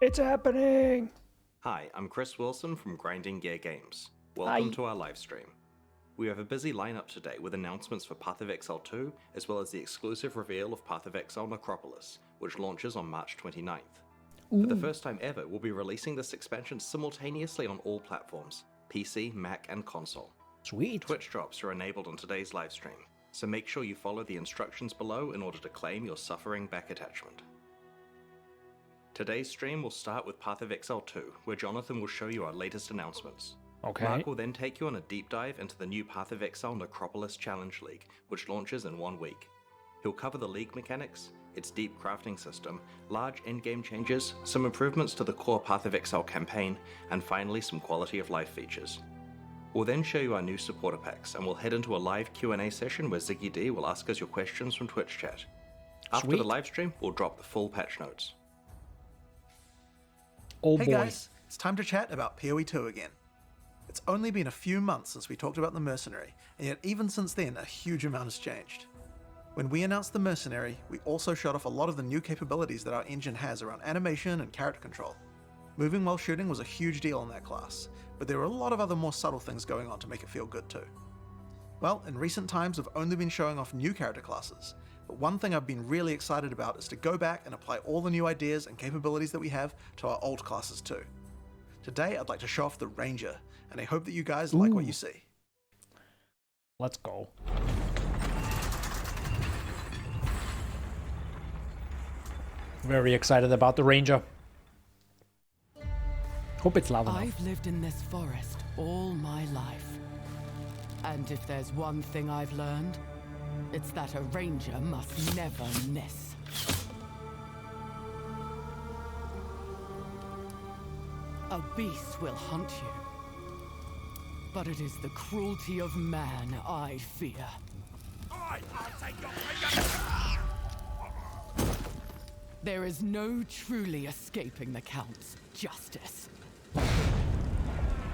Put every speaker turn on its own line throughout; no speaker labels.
It's happening!
Hi, I'm Chris Wilson from Grinding Gear Games. Welcome to our live stream. We have a busy lineup today with announcements for Path of Exile 2, as well as the exclusive reveal of Path of Exile Necropolis, which launches on March 29th. For the first time ever, we'll be releasing this expansion simultaneously on all platforms, PC, Mac, and console.
Sweet.
Twitch drops are enabled on today's live stream, so make sure you follow the instructions below in order to claim your suffering back attachment. Today's stream will start with Path of Exile 2, where Jonathan will show you our latest announcements.
Okay.
Mark will then take you on a deep dive into the new Path of Exile Necropolis Challenge League, which launches in 1 week. He'll cover the league mechanics, its deep crafting system, large endgame changes, some improvements to the core Path of Exile campaign, and finally some quality of life features. We'll then show you our new supporter packs, and we'll head into a live Q&A session where Ziggy D will ask us your questions from Twitch chat. After the live stream, we'll drop the full patch notes.
Oh
Hey
boy.
guys, it's time to chat about PoE 2 again. It's only been a few months since we talked about the Mercenary, and yet even since then a huge amount has changed. When we announced the Mercenary, we also showed off a lot of the new capabilities that our engine has around animation and character control. Moving while shooting was a huge deal in that class, but there were a lot of other more subtle things going on to make it feel good too. Well, in recent times we've only been showing off new character classes, but one thing I've been really excited about is to go back and apply all the new ideas and capabilities that we have to our old classes too. Today I'd like to show off the Ranger, and I hope that you guys like what you see.
Let's go. Very excited about the Ranger. Hope it's loud enough.
I've lived in this forest all my life. And if there's one thing I've learned, it's that a ranger must never miss. A beast will hunt you. But it is the cruelty of man I fear. There is no truly escaping the Count's justice.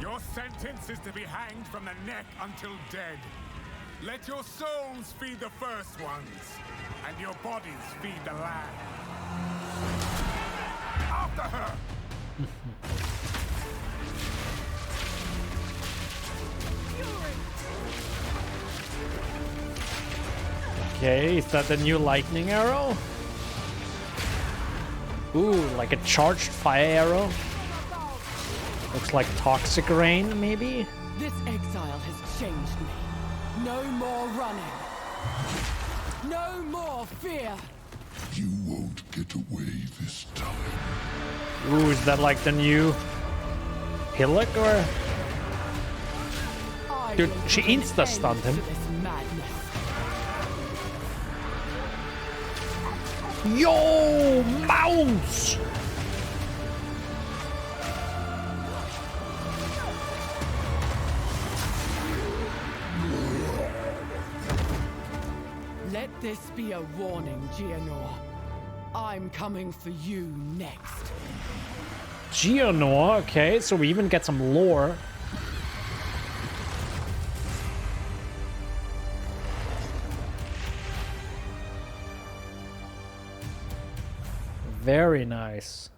Your sentence is to be hanged from the neck until dead. Let your souls feed the first ones, and your bodies feed the land. After her!
Okay, is that the new lightning arrow? Ooh, like a charged fire arrow. Looks like toxic rain, maybe?
This exile has changed me. No more running. No more fear.
You won't get away this time.
Ooh, is that like the new Hillock or? Dude, she insta-stunned him. Yo, mounts!
Let this be a warning, Geonor. I'm coming for you next.
Geonor, okay, so we even get some lore. Very nice.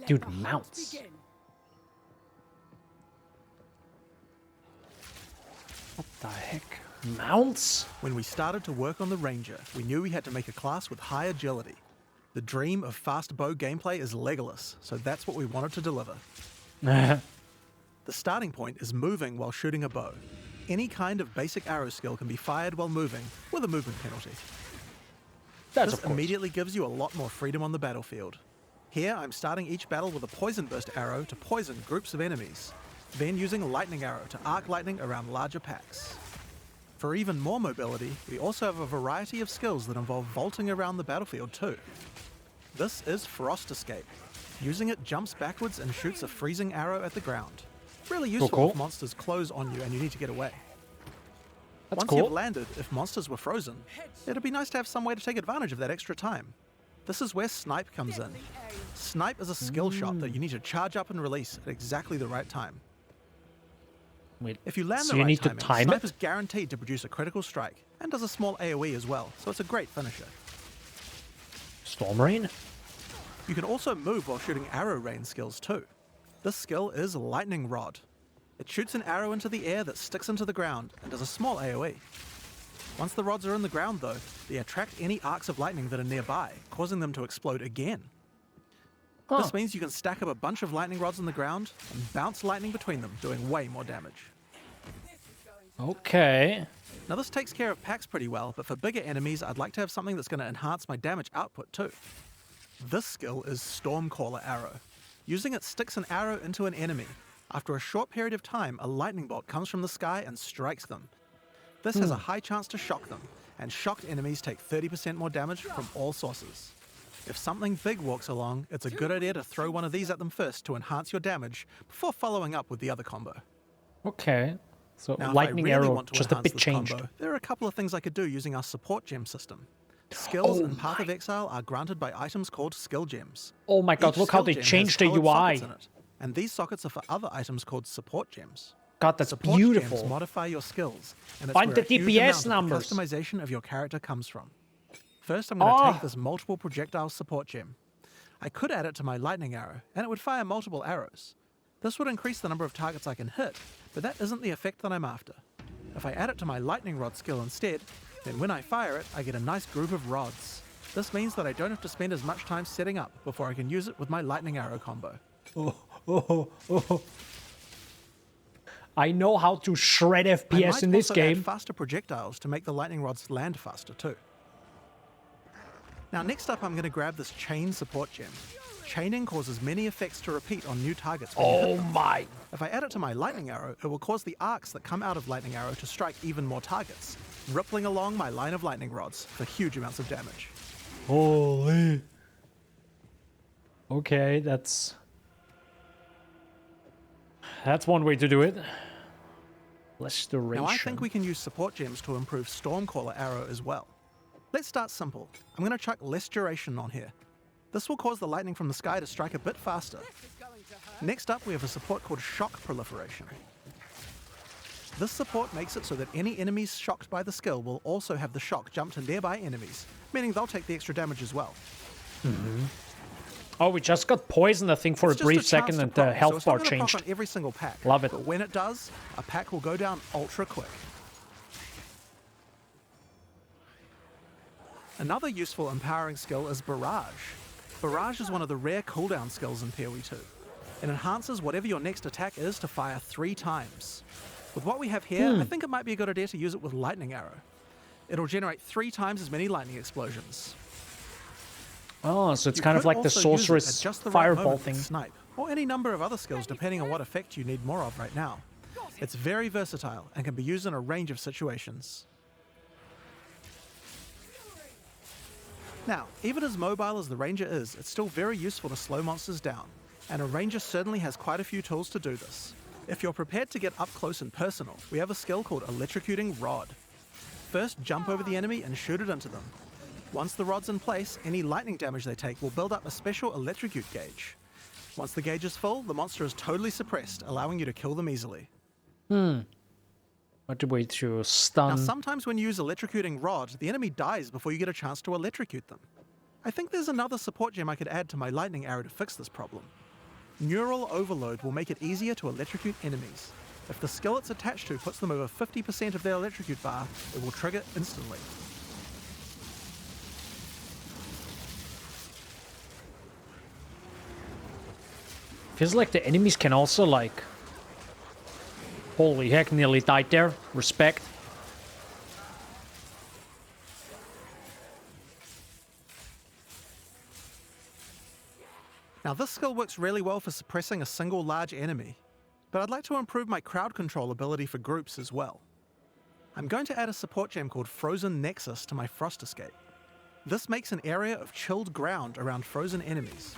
Dude, mounts. What the heck? Mounts?
When we started to work on the Ranger, we knew we had to make a class with high agility. The dream of fast bow gameplay is Legolas, so that's what we wanted to deliver. The starting point is moving while shooting a bow. Any kind of basic arrow skill can be fired while moving, with a movement penalty. This immediately gives you a lot more freedom on the battlefield. Here, I'm starting each battle with a poison burst arrow to poison groups of enemies, then using a lightning arrow to arc lightning around larger packs. For even more mobility, we also have a variety of skills that involve vaulting around the battlefield too. This is Frost Escape. Using it jumps backwards and shoots a freezing arrow at the ground. Really useful if monsters close on you and you need to get away. Once you've landed, if monsters were frozen, it'd be nice to have some way to take advantage of that extra time. This is where Snipe comes in. Snipe is a skill shot that you need to charge up and release at exactly the right time.
Wait,
if you land
so
the
you
right
need to
timing,
time
Snipe
it?
is guaranteed to produce a critical strike, and does a small AoE as well, so it's a great finisher.
Storm Rain?
You can also move while shooting arrow rain skills too. This skill is Lightning Rod. It shoots an arrow into the air that sticks into the ground and does a small AoE. Once the rods are in the ground though, they attract any arcs of lightning that are nearby, causing them to explode again. This means you can stack up a bunch of lightning rods on the ground and bounce lightning between them, doing way more damage.
Okay.
Now this takes care of packs pretty well, but for bigger enemies I'd like to have something that's going to enhance my damage output too. This skill is Stormcaller Arrow. Using it sticks an arrow into an enemy. After a short period of time, a lightning bolt comes from the sky and strikes them. This has a high chance to shock them, and shocked enemies take 30% more damage from all sources. If something big walks along, it's a good idea to throw one of these at them first to enhance your damage before following up with the other combo.
Okay. So
Now,
lightning
if I really
arrow,
want to
just a
enhance
bit
this
changed.
combo, there are a couple of things I could do using our support gem system. Skills in Path of Exile are granted by items called skill gems.
Oh my god,
Each
look how
skill
they
gem has
changed the
coloured
UI.
sockets in it, and these sockets are for other items called support gems.
God, that's
Support
beautiful.
gems modify your skills, and it's
Find
where
the
a huge
DPS
amount
numbers.
of the customization of your character comes from. First, I'm going to
Oh.
take this multiple projectile support gem. I could add it to my lightning arrow, and it would fire multiple arrows. This would increase the number of targets I can hit, but that isn't the effect that I'm after. If I add it to my lightning rod skill instead, then when I fire it, I get a nice group of rods. This means that I don't have to spend as much time setting up before I can use it with my lightning arrow combo.
I know how to shred
I
FPS
might
in this
also add
game.
faster projectiles to make the lightning rods land faster too. Now next up I'm going to grab this chain support gem. Chaining causes many effects to repeat on new targets when you hit
Oh
them.
my.
If I add it to my lightning arrow, it will cause the arcs that come out of lightning arrow to strike even more targets, rippling along my line of lightning rods for huge amounts of damage.
Holy. Okay, that's one way to do it. Restoration.
Now I think we can use support gems to improve Stormcaller Arrow as well. Let's start simple. I'm going to chuck less duration on here. This will cause the lightning from the sky to strike a bit faster. Next up, we have a support called Shock Proliferation. This support makes it so that any enemies shocked by the skill will also have the shock jump to nearby enemies, meaning they'll take the extra damage as well.
Oh, we just got poisoned, I think, for
It's
a
just
brief
chance
second,
to
and
proc,
the
so
health
it's not
bar
gonna proc
changed.
on every single pack.
Love it.
But when it does, a pack will go down ultra quick. Another useful empowering skill is Barrage. Barrage is one of the rare cooldown skills in PoE 2. It enhances whatever your next attack is to fire 3 times. With what we have here, I think it might be a good idea to use it with Lightning Arrow. It'll generate 3 times as many lightning explosions.
Oh, so it's
You
kind of
could
like the
also use it at
sorceress
just the right
fireball
moment
thing.
with Snipe, or any number of other skills depending on what effect you need more of right now. It's very versatile and can be used in a range of situations. Now, even as mobile as the Ranger is, it's still very useful to slow monsters down, and a Ranger certainly has quite a few tools to do this. If you're prepared to get up close and personal, we have a skill called Electrocuting Rod. First, jump over the enemy and shoot it into them. Once the rod's in place, any lightning damage they take will build up a special electrocute gauge. Once the gauge is full, the monster is totally suppressed, allowing you to kill them easily.
What a way to
Now,
stun.
sometimes when you use Electrocuting Rod, the enemy dies before you get a chance to electrocute them. I think there's another support gem I could add to my lightning arrow to fix this problem. Neural Overload will make it easier to electrocute enemies. If the skill it's attached to puts them over 50% of their electrocute bar, it will trigger instantly.
Feels like the enemies can also, like... Holy heck, nearly died there. Respect.
Now this skill works really well for suppressing a single large enemy, but I'd like to improve my crowd control ability for groups as well. I'm going to add a support gem called Frozen Nexus to my Frost Escape. This makes an area of chilled ground around frozen enemies.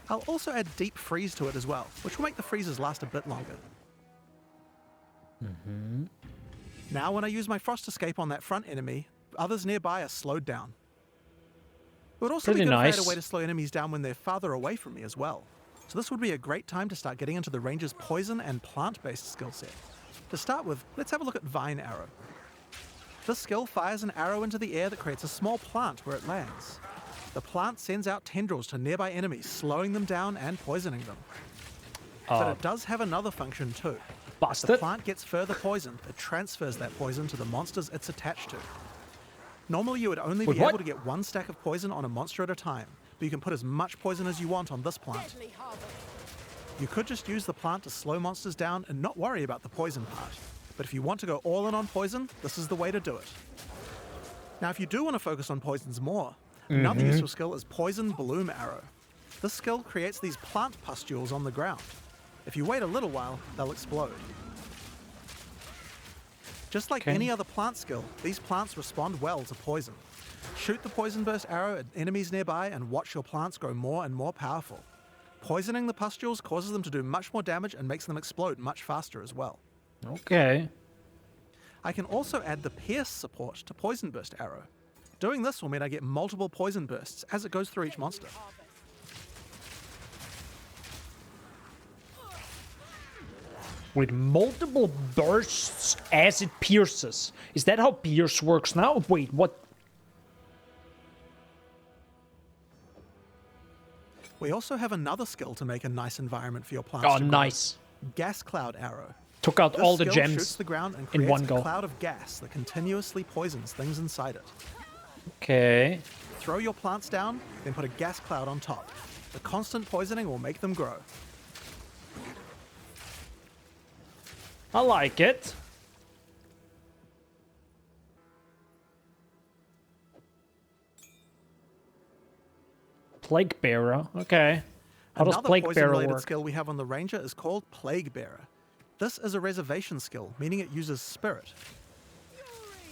I'll also add Deep Freeze to it as well, which will make the freezes last a bit longer. Now when I use my Frost Escape on that front enemy, others nearby are slowed down. It would also
Pretty
be good if I had
nice.
a way to slow enemies down when they're farther away from me as well. So this would be a great time to start getting into the Ranger's poison and plant-based skill set. To start with, let's have a look at Vine Arrow. This skill fires an arrow into the air that creates a small plant where it lands. The plant sends out tendrils to nearby enemies, slowing them down and poisoning them. But it does have another function too. If the
Busted.
plant gets further poisoned, it transfers that poison to the monsters it's attached to. Normally you would only
Wait,
be
what?
able to get one stack of poison on a monster at a time, but you can put as much poison as you want on this plant. You could just use the plant to slow monsters down and not worry about the poison part. But if you want to go all in on poison, this is the way to do it. Now if you do want to focus on poisons more, another useful skill is Poison Bloom Arrow. This skill creates these plant pustules on the ground. If you wait a little while, they'll explode. Just like
Okay.
any other plant skill, these plants respond well to poison. Shoot the poison burst arrow at enemies nearby and watch your plants grow more and more powerful. Poisoning the pustules causes them to do much more damage and makes them explode much faster as well.
Okay.
I can also add the Pierce support to Poison Burst Arrow. Doing this will mean I get multiple poison bursts as it goes through each monster.
With multiple bursts as it pierces. Is that how pierce works now? Wait, what?
We also have another skill to make a nice environment for your plants.
Oh,
to grow.
nice.
Gas Cloud Arrow.
Took out
This
all the
skill shoots
gems
the ground and
in
creates
one
a
go.
cloud of gas that continuously poisons things inside it.
Okay.
Throw your plants down, then put a gas cloud on top. The constant poisoning will make them grow.
I like it. Plague Bearer. Okay. How does
Another
Plague Bearer
poison-related
work?
skill we have on the Ranger is called Plague Bearer. This is a reservation skill, meaning it uses spirit.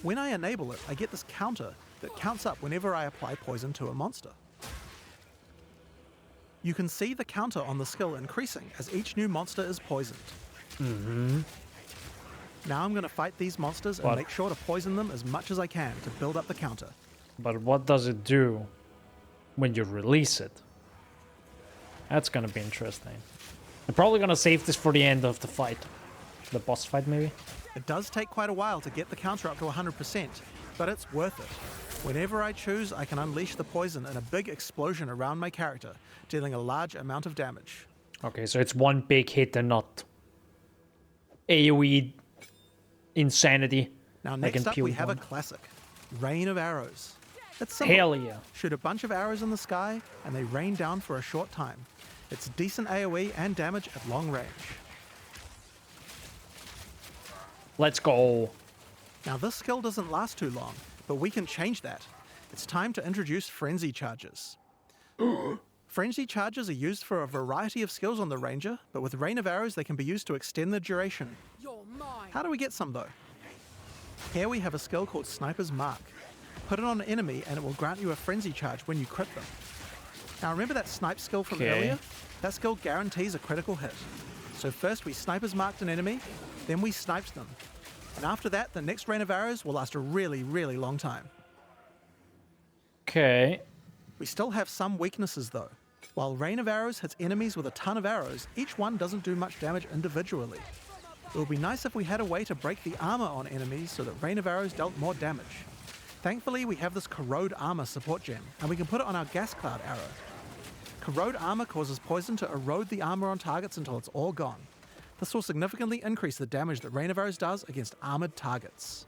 When I enable it, I get this counter that counts up whenever I apply poison to a monster. You can see the counter on the skill increasing as each new monster is poisoned. Now I'm going to fight these monsters and
What?
make sure to poison them as much as I can to build up the counter.
But what does it do when you release it? That's gonna be interesting. I'm probably gonna save this for the end of the fight. The boss fight, maybe?
It does take quite a while to get the counter up to 100%, but it's worth it. Whenever I choose, I can unleash the poison in a big explosion around my character, dealing a large amount of damage.
Okay, so it's one big hit and not AoE insanity.
Now
like in
next up we
P1.
have a classic, Rain of Arrows. It's simple.
Hell yeah.
Shoot a bunch of arrows in the sky and they rain down for a short time. It's decent AoE and damage at long range.
Let's go.
Now this skill doesn't last too long, but we can change that. It's time to introduce Frenzy Charges. Frenzy Charges are used for a variety of skills on the Ranger, but with Rain of Arrows they can be used to extend the duration.
You're mine.
How do we get some though? Here we have a skill called Sniper's Mark. Put it on an enemy and it will grant you a Frenzy Charge when you crit them. Now remember that snipe skill from
Okay.
earlier? That skill guarantees a critical hit. So first we Sniper's Marked an enemy, then we sniped them. And after that, the next Rain of Arrows will last a really, really long time.
Okay.
We still have some weaknesses though. While Rain of Arrows hits enemies with a ton of arrows, each one doesn't do much damage individually. It would be nice if we had a way to break the armor on enemies so that Rain of Arrows dealt more damage. Thankfully, we have this Corrode Armor support gem, and we can put it on our Gas Cloud arrow. Corrode Armor causes poison to erode the armor on targets until it's all gone. This will significantly increase the damage that Rain of Arrows does against armored targets.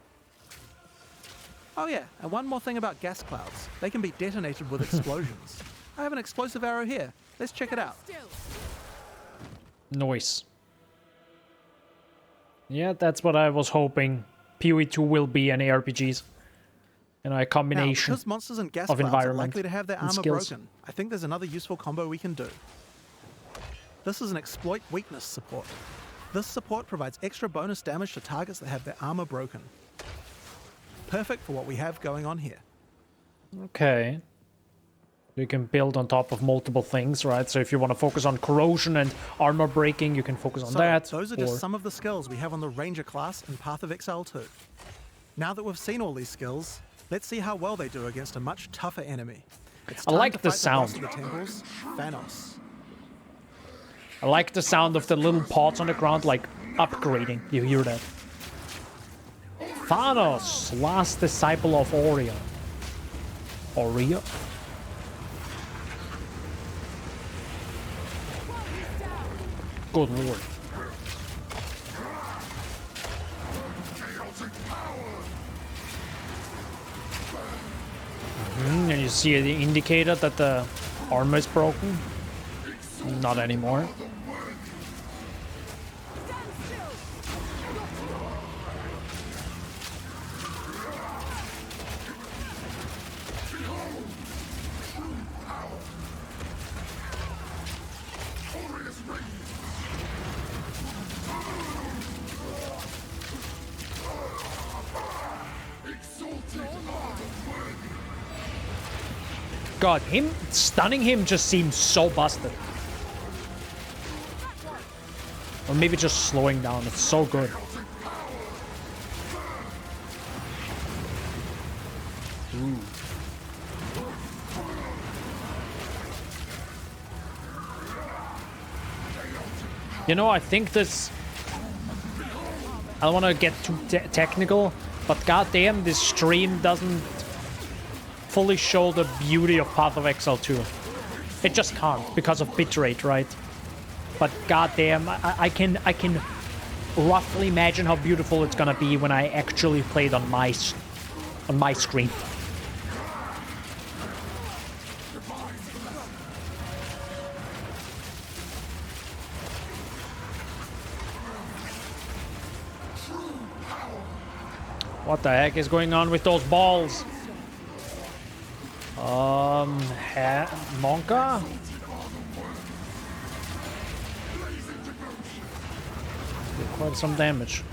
Oh yeah, and one more thing about gas clouds. They can be detonated with explosions. I have an explosive arrow here. Let's check it out.
Still.
Noise. Yeah, that's what I was hoping. PoE 2 will be an ARPGs. You know, a
Now,
combination.
because monsters and gas
of
clouds are
environment
likely to have their
and
armor
skills.
broken, I think there's another useful combo we can do. This is an exploit weakness support. This support provides extra bonus damage to targets that have their armor broken. Perfect for what we have going on here.
Okay. You can build on top of multiple things, right? So if you want to focus on corrosion and armor breaking, you can focus on
So,
that.
those are
or-
just some of the skills we have on the Ranger class in Path of Exile 2. Now that we've seen all these skills, let's see how well they do against a much tougher enemy. It's
I
time
like
to
the
fight boss
sound.
of the temples, Thanos.
I like the sound of the little pots on the ground, like upgrading. You hear that? Thanos, last disciple of Orion. Orion? Good lord. And you see the indicator that the armor is broken? Not anymore. God, him stunning him just seems so busted. Or maybe just slowing down. It's so good. Ooh. You know, I think this... I don't want to get too technical, but goddamn, this stream doesn't fully show the beauty of Path of Exile 2. It just can't because of bitrate, right? But goddamn, I can roughly imagine how beautiful it's gonna be when I actually play it on my screen. What the heck is going on with those balls? Monka? Did quite some damage.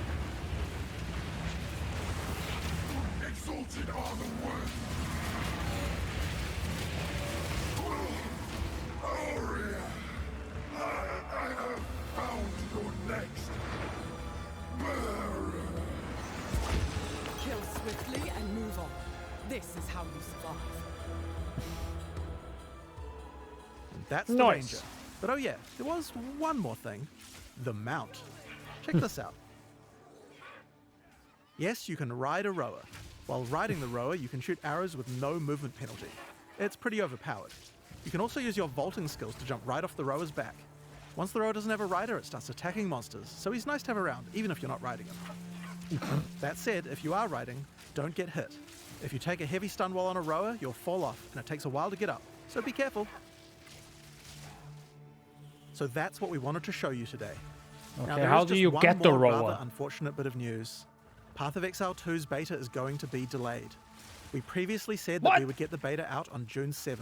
Kill swiftly and move on. This is how you survive.
That's the
Nice.
ranger. But oh yeah, there was one more thing. The mount. Check this out. Yes, you can ride a rower. While riding the rower, you can shoot arrows with no movement penalty. It's pretty overpowered. You can also use your vaulting skills to jump right off the rower's back. Once the rower doesn't have a rider, it starts attacking monsters, so he's nice to have around, even if you're not riding him. That said, if you are riding, don't get hit. If you take a heavy stun while on a rower, you'll fall off, and it takes a while to get up, so be careful. So that's what we wanted to show you today. Now,
Okay,
there
how
is
do
just
you
one
get the
more
rower?
rather unfortunate bit of news. Path of Exile 2's beta is going to be delayed. We previously said that
What?
we would get the beta out on June 7th.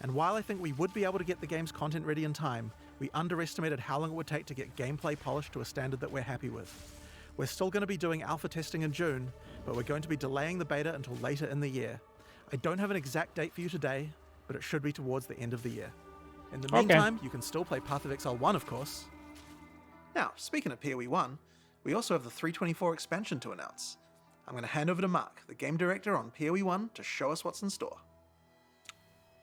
And while I think we would be able to get the game's content ready in time, we underestimated how long it would take to get gameplay polished to a standard that we're happy with. We're still going to be doing alpha testing in June, but we're going to be delaying the beta until later in the year. I don't have an exact date for you today, but it should be towards the end of the year. In the
Okay.
meantime, you can still play Path of Exile 1, of course. Now, speaking of PoE 1, we also have the 324 expansion to announce. I'm going to hand over to Mark, the game director on PoE 1, to show us what's in store.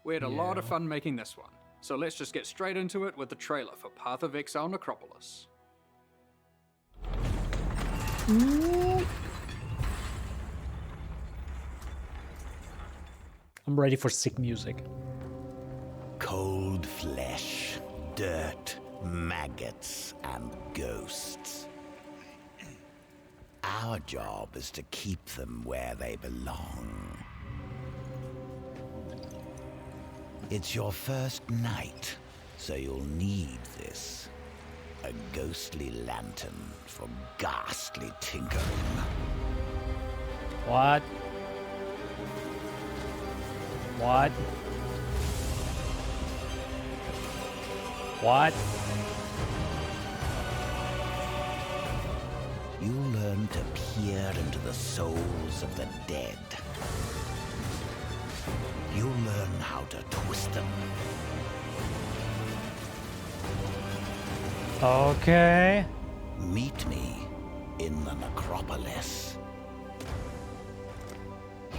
We had a lot of fun making this one, so let's just get straight into it with the trailer for Path of Exile Necropolis.
I'm ready for sick music.
Cold flesh, dirt, maggots, and ghosts. Our job is to keep them where they belong. It's your first night, so you'll need this. A ghostly lantern for ghastly tinkering.
What? What? What?
You'll learn to peer into the souls of the dead. You'll learn how to twist them.
Okay.
Meet me in the Necropolis.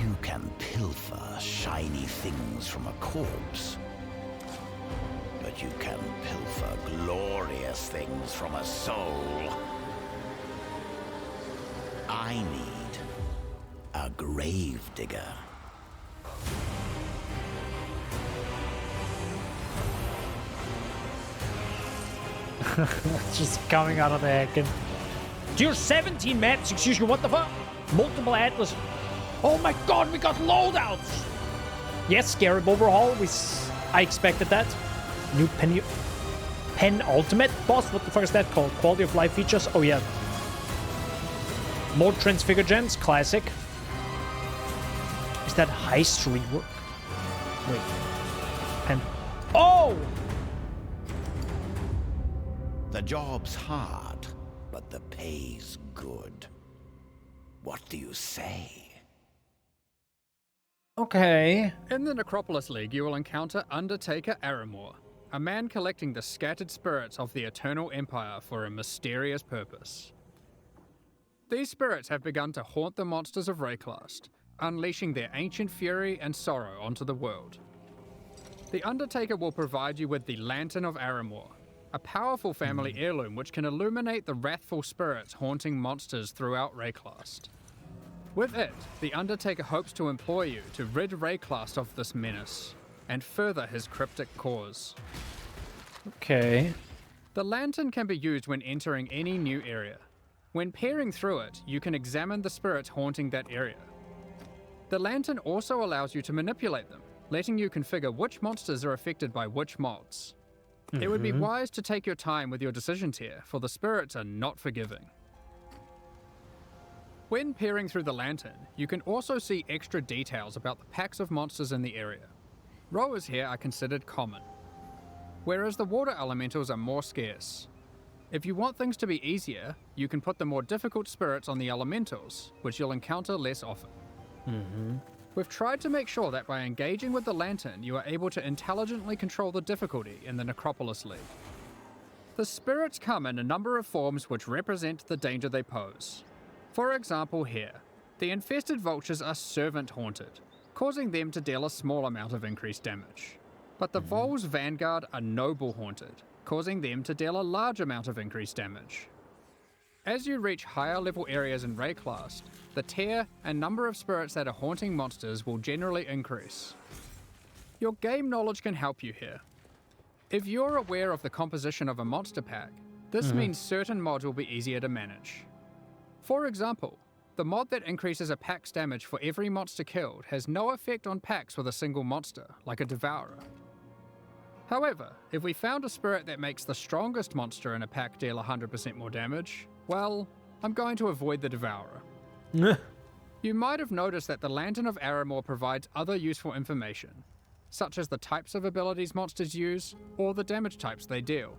You can pilfer shiny things from a corpse, but you can pilfer glorious things from a soul. I need a gravedigger.
Just coming out of the heck. And Tier 17 maps, excuse me, what the fuck? Multiple Atlas. Oh my god, we got loadouts! Yes, Scarab overhaul. I expected that. New Pen Ultimate boss? What the fuck is that called? Quality of life features? Oh yeah. More Transfigure Gems, classic. Is that heist rework? Wait. Pen. Oh!
The job's hard, but the pay's good. What do you say?
Okay.
In the Necropolis League, you will encounter Undertaker Aramor, a man collecting the scattered spirits of the Eternal Empire for a mysterious purpose. These spirits have begun to haunt the monsters of Rayclast, unleashing their ancient fury and sorrow onto the world. The Undertaker will provide you with the Lantern of Aramor, a powerful family heirloom which can illuminate the wrathful spirits haunting monsters throughout Rayclast. With it, the Undertaker hopes to employ you to rid Rayclast of this menace, and further his cryptic cause.
Okay.
The lantern can be used when entering any new area. When peering through it, you can examine the spirits haunting that area. The lantern also allows you to manipulate them, letting you configure which monsters are affected by which mods. It would be wise to take your time with your decisions here, for the spirits are not forgiving. When peering through the lantern, you can also see extra details about the packs of monsters in the area. Rowers here are considered common, whereas the water elementals are more scarce. If you want things to be easier, you can put the more difficult spirits on the elementals, which you'll encounter less often. We've tried to make sure that by engaging with the lantern, you are able to intelligently control the difficulty in the Necropolis League. The spirits come in a number of forms which represent the danger they pose. For example here, the infested vultures are servant haunted, causing them to deal a small amount of increased damage. But the Vol's Vanguard are noble haunted, causing them to deal a large amount of increased damage. As you reach higher level areas in Rayclast, the tier and number of spirits that are haunting monsters will generally increase. Your game knowledge can help you here. If you're aware of the composition of a monster pack, this means certain mods will be easier to manage. For example, the mod that increases a pack's damage for every monster killed has no effect on packs with a single monster, like a Devourer. However, if we found a spirit that makes the strongest monster in a pack deal 100% more damage, well, I'm going to avoid the Devourer. You might have noticed that the Lantern of Aramor provides other useful information, such as the types of abilities monsters use, or the damage types they deal.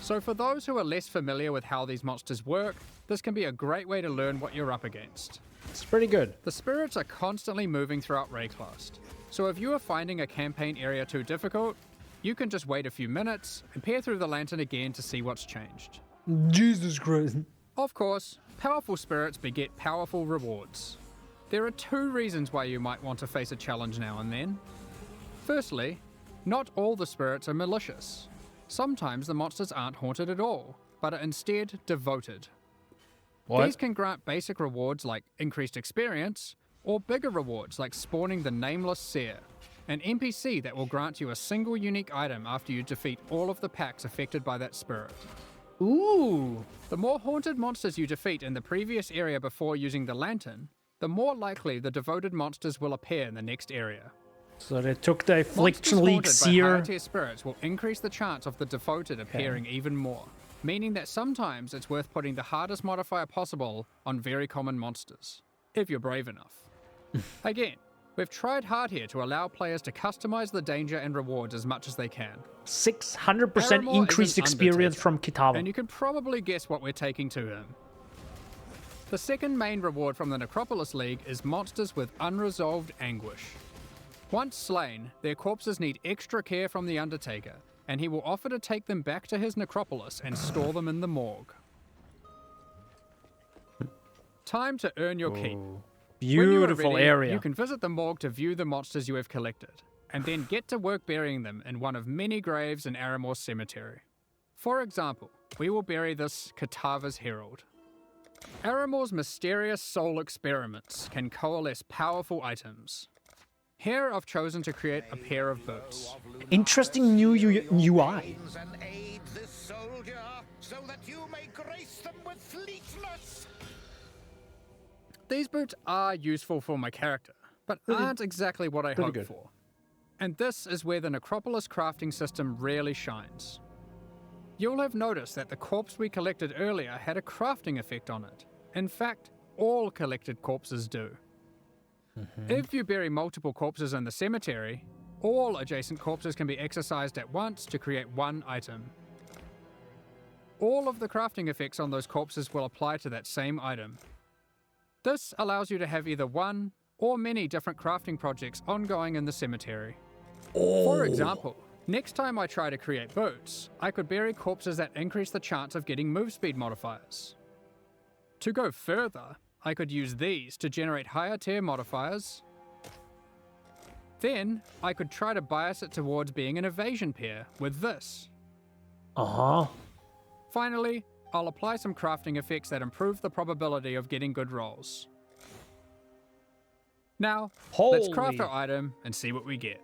So for those who are less familiar with how these monsters work, this can be a great way to learn what you're up against.
It's pretty good.
The spirits are constantly moving throughout Rayclast, so if you are finding a campaign area too difficult, you can just wait a few minutes and peer through the lantern again to see what's changed.
Jesus Christ.
Of course, powerful spirits beget powerful rewards. There are two reasons why you might want to face a challenge now and then. Firstly, not all the spirits are malicious. Sometimes the monsters aren't haunted at all, but are instead devoted.
What?
These can grant basic rewards like increased experience, or bigger rewards like spawning the Nameless Seer, an NPC that will grant you a single unique item after you defeat all of the packs affected by that spirit.
Ooh.
The more haunted monsters you defeat in the previous area before using the lantern, the more likely the devoted monsters will appear in the next area.
So they took the Affliction
Monsters
League
haunted by
Seer.
higher tier spirits will increase the chance of the devoted appearing even more, meaning that sometimes it's worth putting the hardest modifier possible on very common monsters, if you're brave enough. Again, we've tried hard here to allow players to customize the danger and rewards as much as they can.
600%
Aramor
increased
is an
experience
Undertaker,
from Kitava.
and you can probably guess what we're taking to him. The second main reward from the Necropolis League is monsters with unresolved anguish. Once slain, their corpses need extra care from the Undertaker, and he will offer to take them back to his necropolis and store them in the morgue. Time to earn your keep. When you are
Beautiful
ready,
area.
You can visit the morgue to view the monsters you have collected, and then get to work burying them in one of many graves in Aramor's cemetery. For example, we will bury this Kitava's Herald. Aramor's mysterious soul experiments can coalesce powerful items. Here I've chosen to create a pair of boots.
Interesting new UI.
so that you may grace them with fleetness.
These boots are useful for my character, but aren't exactly what I hoped for. And this is where the Necropolis crafting system really shines. You'll have noticed that the corpse we collected earlier had a crafting effect on it. In fact, all collected corpses do. If you bury multiple corpses in the cemetery, all adjacent corpses can be exercised at once to create one item. All of the crafting effects on those corpses will apply to that same item. This allows you to have either one or many different crafting projects ongoing in the cemetery. For example, next time I try to create boots, I could bury corpses that increase the chance of getting move speed modifiers. To go further, I could use these to generate higher tier modifiers. Then, I could try to bias it towards being an evasion pair with this. Finally, I'll apply some crafting effects that improve the probability of getting good rolls. Now, let's craft our item and see what we get.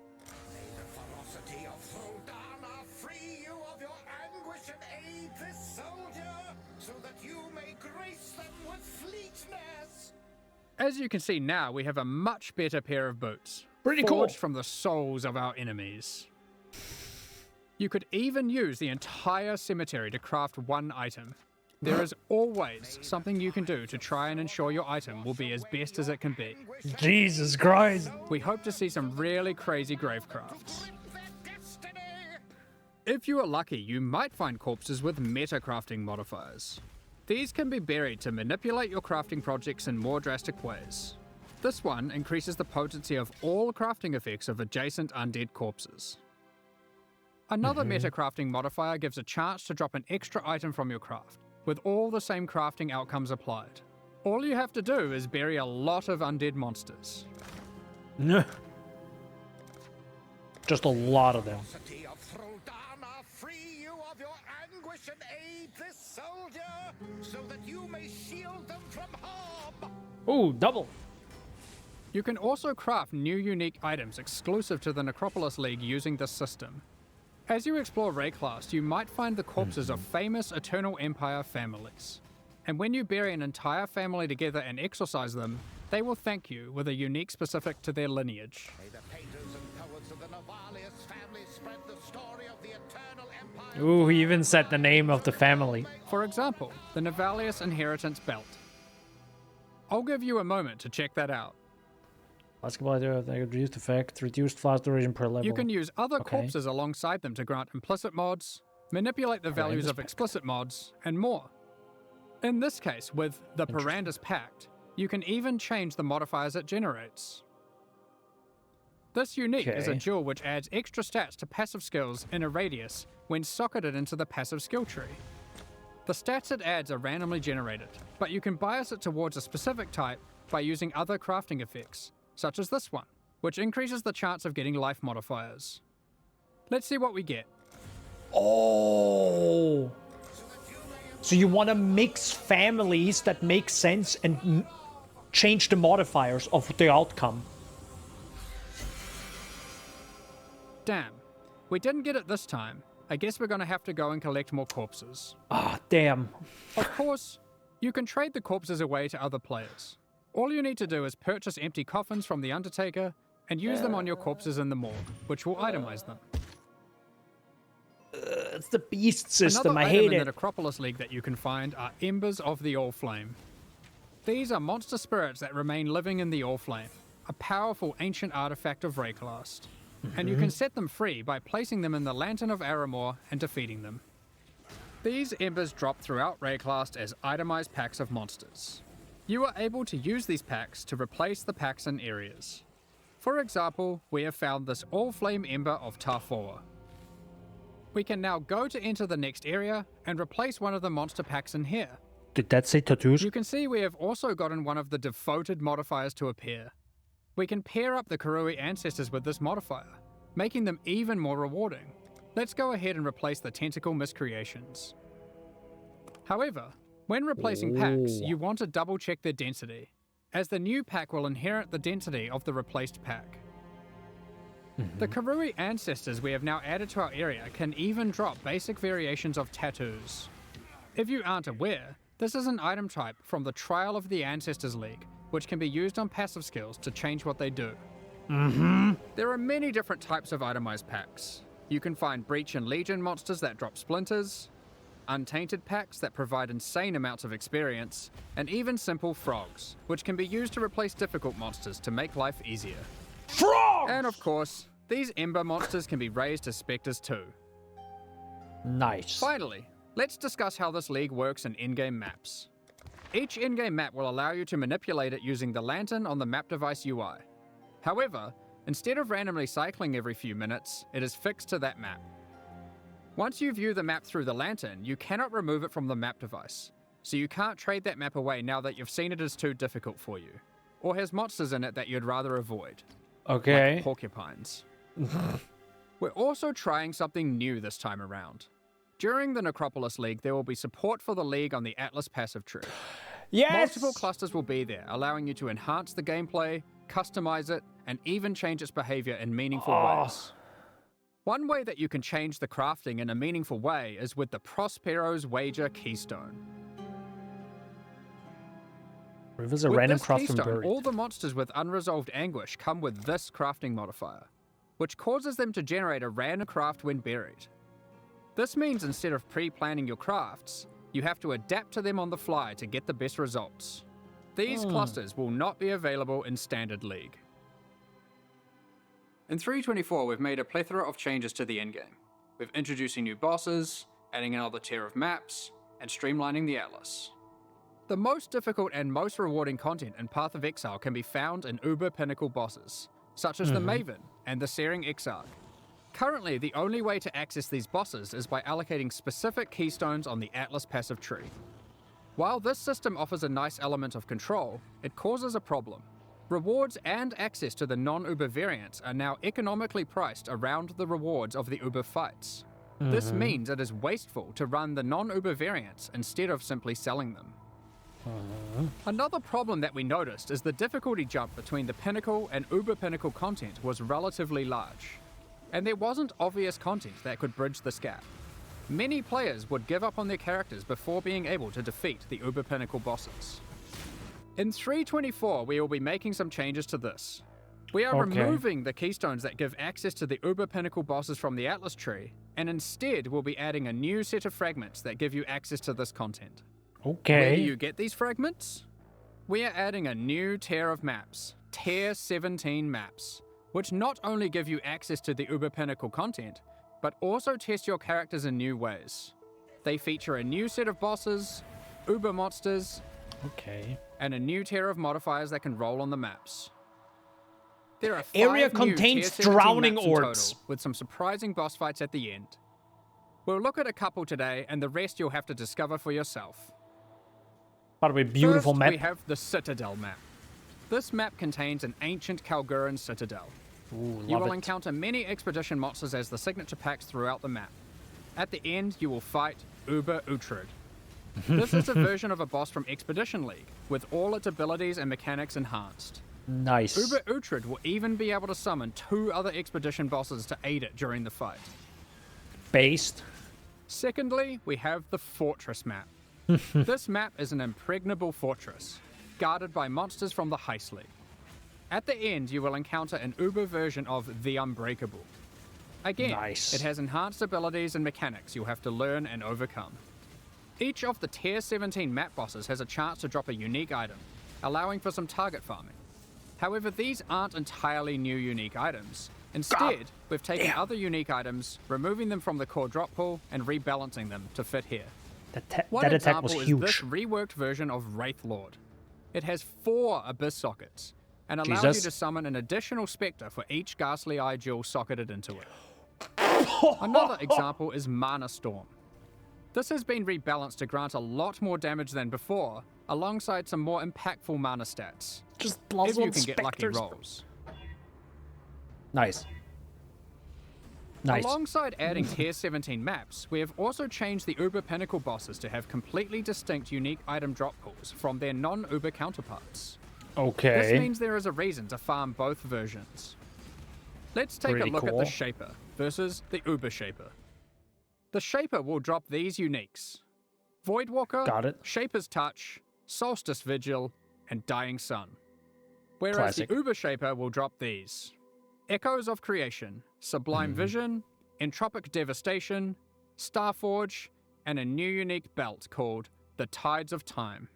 As you can see now, we have a much better pair of boots.
Pretty
forged
cool.
from the souls of our enemies. You could even use the entire cemetery to craft one item. There is always something you can do to try and ensure your item will be as best as it can be.
Jesus Christ.
We hope to see some really crazy grave crafts. If you are lucky, you might find corpses with meta crafting modifiers. These can be buried to manipulate your crafting projects in more drastic ways. This one increases the potency of all crafting effects of adjacent undead corpses. Another meta crafting modifier gives a chance to drop an extra item from your craft, with all the same crafting outcomes applied. All you have to do is bury a lot of undead monsters.
Just a lot of them. Ooh, double.
You can also craft new unique items exclusive to the Necropolis League using this system. As you explore Rayclast, you might find the corpses of famous Eternal Empire families. And when you bury an entire family together and exorcise them, they will thank you with a unique specific to their lineage.
Ooh, he even said the name of the family.
For example, the Navalius Inheritance Belt. I'll give you a moment to check that out.
Basketball, they reduced effect, reduced flash duration per level.
You can use other corpses alongside them to grant implicit mods, manipulate the values of explicit mods, and more. In this case, with the Parandus Pact, you can even change the modifiers it generates. This unique is a jewel which adds extra stats to passive skills in a radius when socketed into the passive skill tree. The stats it adds are randomly generated, but you can bias it towards a specific type by using other crafting effects, such as this one, which increases the chance of getting life modifiers. Let's see what we get.
Oh! So you want to mix families that make sense and change the modifiers of the outcome.
Damn, we didn't get it this time. I guess we're gonna have to go and collect more corpses.
Ah, damn.
Of course, you can trade the corpses away to other players. All you need to do is purchase empty coffins from the Undertaker and use them on your corpses in the morgue, which will itemize them.
It's the beast system,
Another
I
item
hate
in
it.
the Necropolis League that you can find are embers of the Allflame. These are monster spirits that remain living in the Allflame, a powerful ancient artifact of Rayclast. And you can set them free by placing them in the Lantern of Aramor and defeating them. These embers drop throughout Rayclast as itemized packs of monsters. You are able to use these packs to replace the packs in areas. For example, we have found this Allflame Ember of Tarfoa. We can now go to enter the next area and replace one of the monster packs in here.
Did that say tattoos?
You can see we have also gotten one of the devoted modifiers to appear. We can pair up the Karui ancestors with this modifier, making them even more rewarding. Let's go ahead and replace the tentacle miscreations. However, when replacing packs, you want to double check their density, as the new pack will inherit the density of the replaced pack. The Karui ancestors we have now added to our area can even drop basic variations of tattoos. If you aren't aware, this is an item type from the Trial of the Ancestors League, which can be used on passive skills to change what they do. There are many different types of itemized packs. You can find Breach and Legion monsters that drop splinters, Untainted packs that provide insane amounts of experience, and even simple frogs, which can be used to replace difficult monsters to make life easier.
Frogs!
And of course, these ember monsters can be raised as specters too.
Nice.
Finally, let's discuss how this league works in in-game maps. Each in-game map will allow you to manipulate it using the lantern on the map device UI. However, instead of randomly cycling every few minutes, it is fixed to that map. Once you view the map through the lantern, you cannot remove it from the map device, so you can't trade that map away now that you've seen it is too difficult for you, or has monsters in it that you'd rather avoid.
Okay.
Like porcupines. We're also trying something new this time around. During the Necropolis League, there will be support for the League on the Atlas passive tree.
Yes!
Multiple clusters will be there, allowing you to enhance the gameplay, customize it, and even change its behavior in meaningful ways. One way that you can change the crafting in a meaningful way is with the Prospero's Wager Keystone.
Reveals a
With
random
this
craft from
keystone,
buried.
all the monsters with unresolved anguish come with this crafting modifier, which causes them to generate a random craft when buried. This means instead of pre-planning your crafts, you have to adapt to them on the fly to get the best results. These clusters will not be available in Standard League. In 3.24, we've made a plethora of changes to the endgame. We're introducing new bosses, adding another tier of maps, and streamlining the Atlas. The most difficult and most rewarding content in Path of Exile can be found in Uber Pinnacle bosses, such as the Maven and the Searing Exarch. Currently, the only way to access these bosses is by allocating specific keystones on the Atlas passive tree. While this system offers a nice element of control, it causes a problem. Rewards and access to the non-Uber variants are now economically priced around the rewards of the Uber fights. This means it is wasteful to run the non-Uber variants instead of simply selling them. Another problem that we noticed is the difficulty jump between the Pinnacle and Uber Pinnacle content was relatively large, and there wasn't obvious content that could bridge this gap. Many players would give up on their characters before being able to defeat the Uber Pinnacle bosses. In 3.24, we will be making some changes to this. We are removing the keystones that give access to the Uber Pinnacle bosses from the Atlas tree, and instead we'll be adding a new set of fragments that give you access to this content. Where do you get these fragments? We are adding a new tier of maps, Tier 17 maps, which not only give you access to the Uber Pinnacle content, but also test your characters in new ways. They feature a new set of bosses, Uber monsters, and a new tier of modifiers that can roll on the maps. There are 5
Area
new
contains
Tier 17
drowning
maps in
orbs.
total, with some surprising boss fights at the end. We'll look at a couple today, and the rest you'll have to discover for yourself.
By the way, beautiful
First,
map.
we have the Citadel map. This map contains an ancient Kalguran citadel. You will encounter many expedition monsters as the signature packs throughout the map. At the end, you will fight Uber Uhtred. This is a version of a boss from Expedition League, with all its abilities and mechanics enhanced.
Nice.
Uber Uhtred will even be able to summon 2 other expedition bosses to aid it during the fight.
Based.
Secondly, we have the Fortress map. This map is an impregnable fortress, guarded by monsters from the Heist League. At the end, you will encounter an Uber version of the Unbreakable. Again, it has enhanced abilities and mechanics you'll have to learn and overcome. Each of the Tier 17 map bosses has a chance to drop a unique item, allowing for some target farming. However, these aren't entirely new unique items. Instead, we've taken other unique items, removing them from the core drop pool, and rebalancing them to fit here. One
That attack
example
was
is
huge.
this reworked version of Wraith Lord. It has 4 Abyss sockets, and allows you to summon an additional Spectre for each Ghastly Eye Jewel socketed into it. Another example is Mana Storm. This has been rebalanced to grant a lot more damage than before, alongside some more impactful mana stats.
Just
if you can get lucky rolls.
Nice. Nice.
Alongside adding Tier 17 maps, we have also changed the Uber Pinnacle bosses to have completely distinct unique item drop pools from their non-Uber counterparts. This means there is a reason to farm both versions. Let's take a look at the Shaper versus the Uber Shaper. The Shaper will drop these uniques: Voidwalker,
Got it.
Shaper's Touch, Solstice Vigil, and Dying Sun. Whereas
Classic.
the Uber Shaper will drop these: Echoes of Creation, Sublime Vision, Entropic Devastation, Starforge, and a new unique belt called the Tides of Time.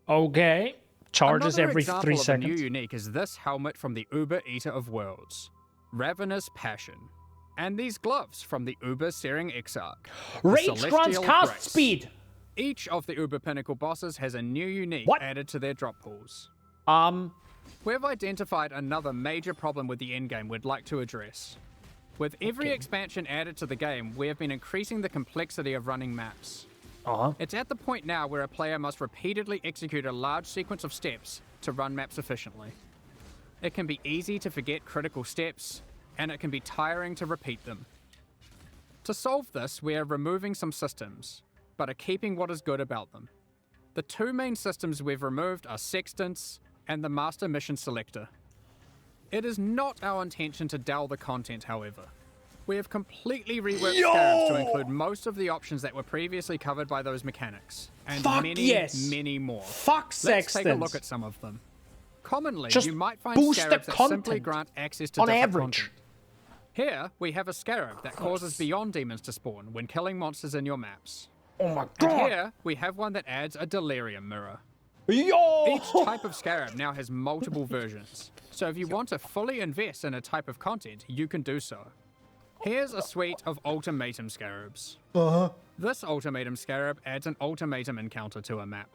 Okay. Charges
Another
every
example
3
of a
seconds.
new unique is this helmet from the Uber Eater of Worlds, Ravenous Passion, and these gloves from the Uber Searing Exarch, the
Rage
Celestial
grants cast
Grace.
speed.
Each of the Uber Pinnacle bosses has a new unique added to their drop pools. We've identified another major problem with the endgame we'd like to address. With every expansion added to the game, we have been increasing the complexity of running maps. It's at the point now where a player must repeatedly execute a large sequence of steps to run maps efficiently. It can be easy to forget critical steps, and it can be tiring to repeat them. To solve this, we are removing some systems, but are keeping what is good about them. The two main systems we've removed are Sextants and the Master Mission Selector. It is not our intention to dull the content, however. We have completely reworked Scarabs to include most of the options that were previously covered by those mechanics, and many more.
Fuck
Let's take a
Sextants.
look at some of them. Commonly,
Just
you might find
boost the
Scarabs that simply
content
grant access to
on
different
average.
content. Here, we have a Scarab that causes Beyond Demons to spawn when killing monsters in your maps.
Oh my
And
god.
here, we have one that adds a Delirium Mirror.
Yo!
Each type of Scarab now has multiple versions, so if you want to fully invest in a type of content, you can do so. Here's a suite of Ultimatum Scarabs. This Ultimatum Scarab adds an Ultimatum encounter to a map.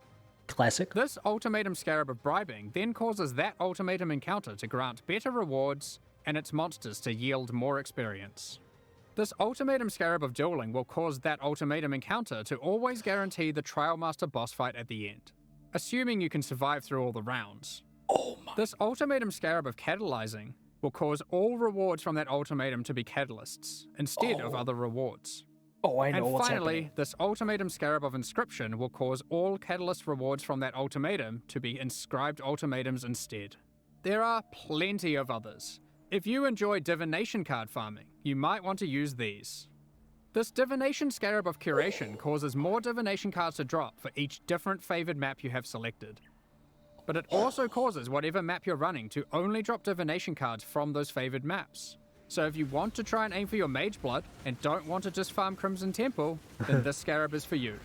Classic.
This Ultimatum Scarab of Bribing then causes that Ultimatum encounter to grant better rewards and its monsters to yield more experience. This Ultimatum Scarab of Dueling will cause that Ultimatum encounter to always guarantee the Trial Master boss fight at the end, assuming you can survive through all the rounds. This Ultimatum Scarab of Catalyzing will cause all rewards from that ultimatum to be catalysts, instead of other rewards.
Oh, I know
And
what's
finally,
happening.
this Ultimatum Scarab of Inscription will cause all catalyst rewards from that ultimatum to be inscribed ultimatums instead. There are plenty of others. If you enjoy divination card farming, you might want to use these. This Divination Scarab of Curation causes more divination cards to drop for each different favored map you have selected. But it also causes whatever map you're running to only drop divination cards from those favored maps. So if you want to try and aim for your Mage Blood and don't want to just farm Crimson Temple, then this Scarab is for you.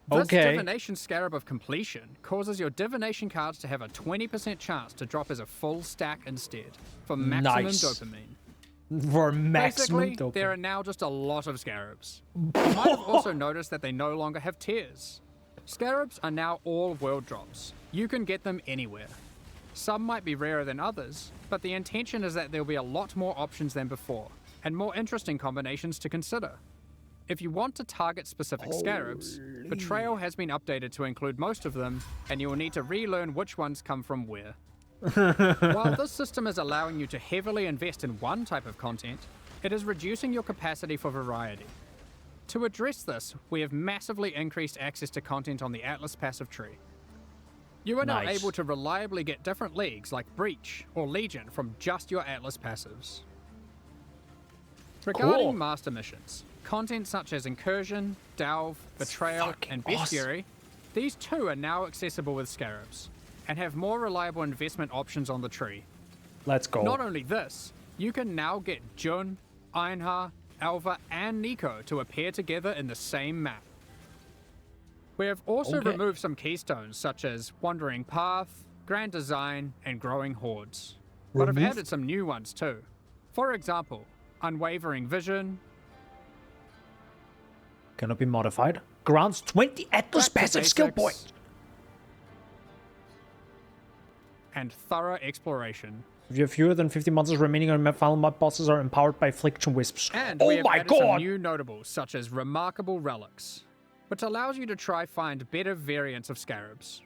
This Divination Scarab of Completion causes your divination cards to have a 20% chance to drop as a full stack instead, for maximum dopamine.
For maximum
Basically,
dopamine.
there are now just a lot of Scarabs. You might have also noticed that they no longer have tiers. Scarabs are now all world drops. You can get them anywhere. Some might be rarer than others, but the intention is that there'll be a lot more options than before, and more interesting combinations to consider. If you want to target specific Scarabs, Betrayal has been updated to include most of them, and you will need to relearn which ones come from where. While this system is allowing you to heavily invest in one type of content, it is reducing your capacity for variety. To address this, we have massively increased access to content on the Atlas passive tree. You are now able to reliably get different leagues like Breach or Legion from just your Atlas passives. Regarding Master Missions, content such as Incursion, Delve, Betrayal, and Bestiary, these too are now accessible with Scarabs, and have more reliable investment options on the tree.
Let's go.
Not only this, you can now get Jun, Einhar, Alva, and Nico to appear together in the same map. We have also removed some keystones such as Wandering Path, Grand Design, and Growing Hordes, but have added some new ones too. For example, Unwavering Vision
cannot be modified. Grants 20 Atlas passive skill points.
And Thorough Exploration.
If you have fewer than 50 monsters remaining on your map, final map bosses are empowered by Affliction Wisps.
And
oh
we have
my
added
god!
some new notables such as Remarkable Relics, which allows you to try find better variants of Scarabs.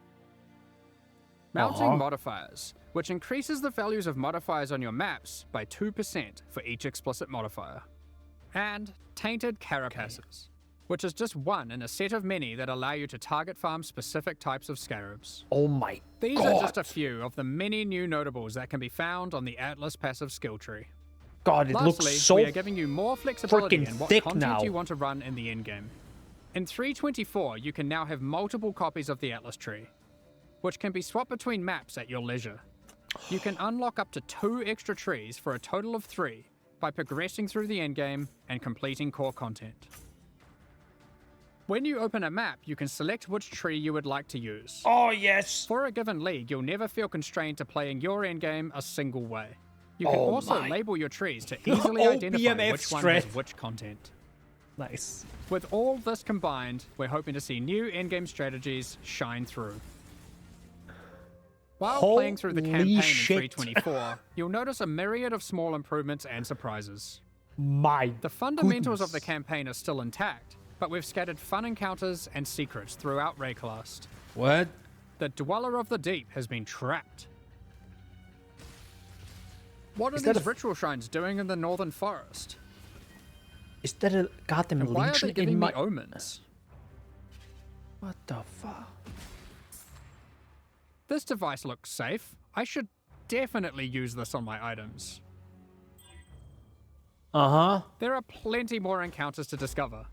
Mounting modifiers, which increases the values of modifiers on your maps by 2% for each explicit modifier. And Tainted Carapaces, which is just one in a set of many that allow you to target farm specific types of Scarabs.
Oh my god!
These are just a few of the many new notables that can be found on the Atlas passive skill tree.
God, it
Lastly,
looks so
we are giving you more flexibility
freaking
in what
thick
content
now.
you want to run in the endgame. In 3.24, you can now have multiple copies of the Atlas tree, which can be swapped between maps at your leisure. You can unlock up to 2 extra trees for a total of 3 by progressing through the endgame and completing core content. When you open a map, you can select which tree you would like to use.
Oh, yes.
For a given league, you'll never feel constrained to playing your endgame a single way. You can also label your trees to easily identify
BMF
which one
strat.
has which content.
Nice.
With all this combined, we're hoping to see new endgame strategies shine through. While playing through the campaign in
shit.
3.24, you'll notice a myriad of small improvements and surprises.
My
The fundamentals of
goodness.
the campaign are still intact, but we've scattered fun encounters and secrets throughout Rayclast.
What?
The Dweller of the Deep has been trapped. What are
Is that
these
a-
ritual shrines doing in the Northern Forest?
Is that a goddamn
And why are
legion
they giving
in
me
my...
omens?
What the fuck?
This device looks safe. I should definitely use this on my items.
Uh-huh.
There are plenty more encounters to discover.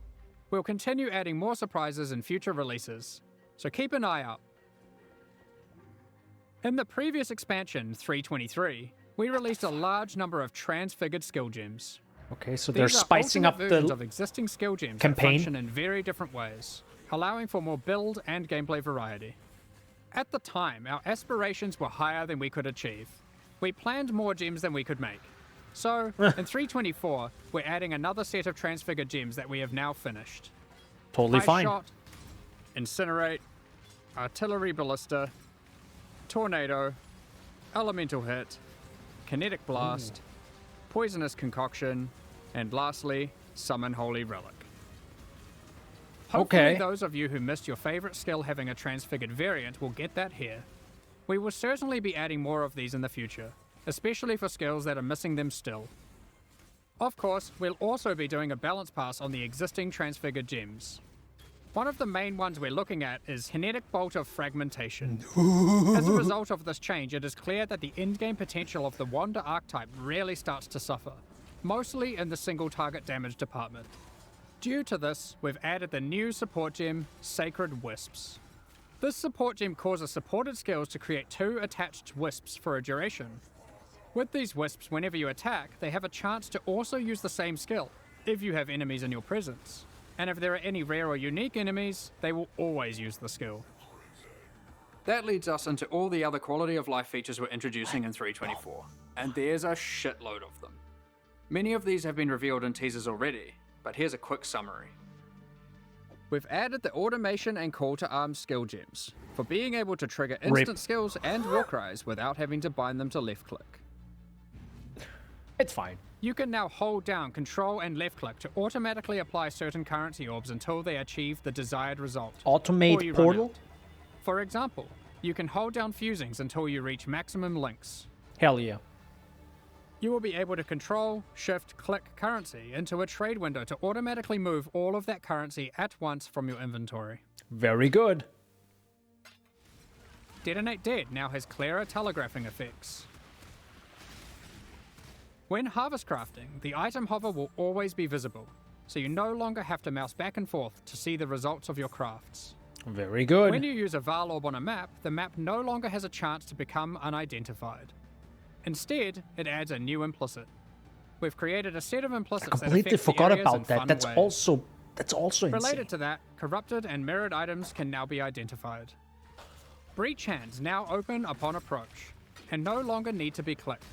We'll continue adding more surprises in future releases, so keep an eye out. In the previous expansion, 3.23, we released a large number of transfigured skill gems.
Okay, so they're
These are
spicing
alternate
up
versions
the...
of existing skill gems
campaign.
that function in very different ways, allowing for more build and gameplay variety. At the time, our aspirations were higher than we could achieve. We planned more gems than we could make. So, in 3.24, we're adding another set of transfigured gems that we have now finished.
Totally
Ice
fine.
Shot, Incinerate, Artillery Ballista, Tornado, Elemental Hit, Kinetic Blast, Poisonous Concoction, and lastly, Summon Holy Relic. Hopefully
Okay.
those of you who missed your favorite skill having a transfigured variant will get that here. We will certainly be adding more of these in the future, especially for skills that are missing them still. Of course, we'll also be doing a balance pass on the existing transfigured gems. One of the main ones we're looking at is Kinetic Bolt of Fragmentation. As a result of this change, it is clear that the endgame potential of the Wander archetype really starts to suffer, mostly in the single target damage department. Due to this, we've added the new support gem, Sacred Wisps. This support gem causes supported skills to create 2 attached wisps for a duration. With these wisps, whenever you attack, they have a chance to also use the same skill, if you have enemies in your presence. And if there are any rare or unique enemies, they will always use the skill. That leads us into all the other quality of life features we're introducing in 3.24, and there's a shitload of them. Many of these have been revealed in teasers already, but here's a quick summary. We've added the automation and call to arms skill gems, for being able to trigger instant skills and war cries without having to bind them to left click.
It's fine.
You can now hold down Control and left click to automatically apply certain currency orbs until they achieve the desired result. or
Automate
you run
portal?
out. For example, you can hold down fusings until you reach maximum links.
Hell yeah.
You will be able to control, shift, click currency into a trade window to automatically move all of that currency at once from your inventory.
Very good.
Detonate Dead now has clearer telegraphing effects. When harvest crafting, the item hover will always be visible, so you no longer have to mouse back and forth to see the results of your crafts.
Very good.
When you use a Val Orb on a map, the map no longer has a chance to become unidentified. Instead, it adds a new implicit. We've created a set of implicits
I
that
completely
affect the
forgot
areas in
about that.
fun
That's
ways.
also insane.
Related to that, corrupted and mirrored items can now be identified. Breach hands now open upon approach, and no longer need to be clicked.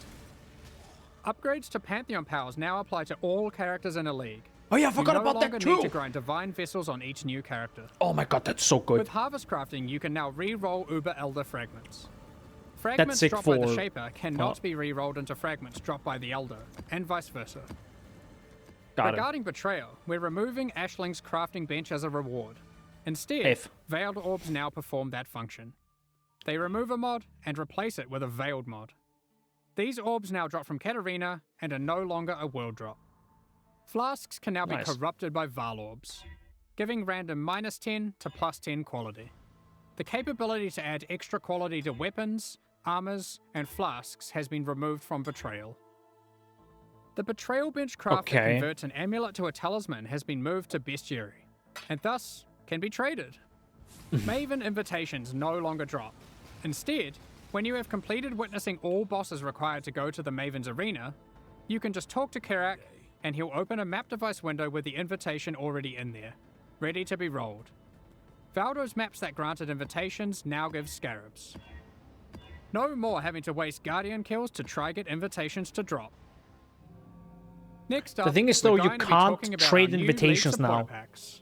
Upgrades to Pantheon powers now apply to all characters in a league.
Oh yeah, I
You
forgot
no
about
longer
that
need
too.
to grind divine vessels on each new character.
Oh my god, that's so good.
With harvest crafting, you can now re-roll Uber Elder fragments. Fragments
sick
dropped by the
for-
Shaper cannot be re-rolled into fragments dropped by the Elder, and vice versa.
Got it.
Regarding Betrayal, we're removing Ashling's crafting bench as a reward. Instead,
F.
Veiled Orbs now perform that function. They remove a mod and replace it with a Veiled mod. These orbs now drop from Katarina and are no longer a world drop. Flasks can now be
Nice.
corrupted by Val Orbs, giving random -10 to +10 quality. The capability to add extra quality to weapons, armors, and flasks has been removed from Betrayal. The betrayal bench craft that
Okay.
converts an amulet to a talisman has been moved to bestiary, and thus can be traded. Maven invitations no longer drop. Instead, when you have completed witnessing all bosses required to go to the Maven's arena, you can just talk to Kerak, and he'll open a map device window with the invitation already in there, ready to be rolled. Valdo's maps that granted invitations now give scarabs. No more having to waste Guardian kills to try get invitations to drop. Next up,
The thing is,
we're
though, you
going to be
can't
talking about
trade
our new League
invitations
supporter
now.
Packs.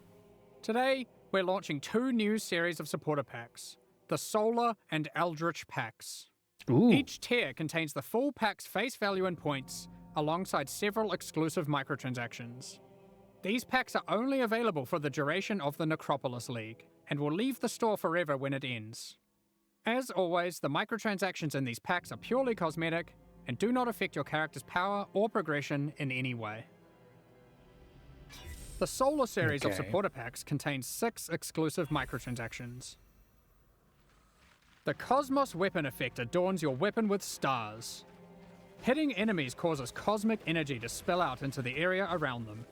Today, we're launching 2 new series of supporter packs, the Solar and Eldritch packs.
Ooh.
Each tier contains the full pack's face value and points, alongside several exclusive microtransactions. These packs are only available for the duration of the Necropolis League, and will leave the store forever when it ends. As always, the microtransactions in these packs are purely cosmetic, and do not affect your character's power or progression in any way. The Solar series of
Okay.
supporter packs contains 6 exclusive microtransactions. The Cosmos weapon effect adorns your weapon with stars. Hitting enemies causes cosmic energy to spill out into the area around them.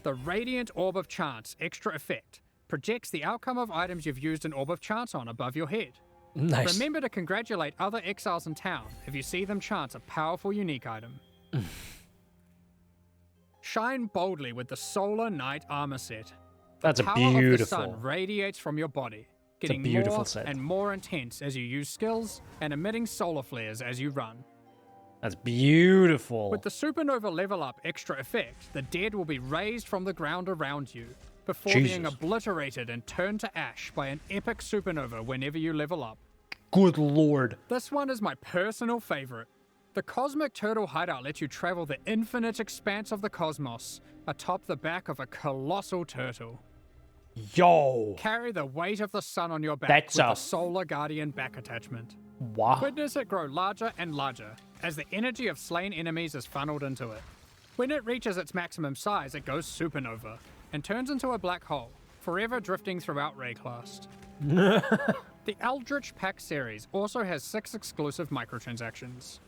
The Radiant Orb of Chance extra effect projects the outcome of items you've used an Orb of Chance on above your head.
Nice.
Remember to congratulate other exiles in town if you see them chance a powerful unique item. Shine boldly with the Solar Knight armor set.
That's a
Power of the
beautiful.
sun radiates from your body,
a
getting
beautiful
more
set.
and more intense as you use skills and emitting solar flares as you run.
That's beautiful.
With the supernova level up extra effect, the dead will be raised from the ground around you before being
Jesus.
obliterated and turned to ash by an epic supernova whenever you level up.
Good lord.
This one is my personal favorite. The Cosmic Turtle Hideout lets you travel the infinite expanse of the cosmos atop the back of a colossal turtle.
Yo.
Carry the weight of the sun on your back
That's
with
a
the Solar Guardian back attachment.
Wow.
Witness it grow larger and larger as the energy of slain enemies is funneled into it. When it reaches its maximum size, it goes supernova and turns into a black hole, forever drifting throughout Rayclast. The Eldritch Pack series also has 6 exclusive microtransactions.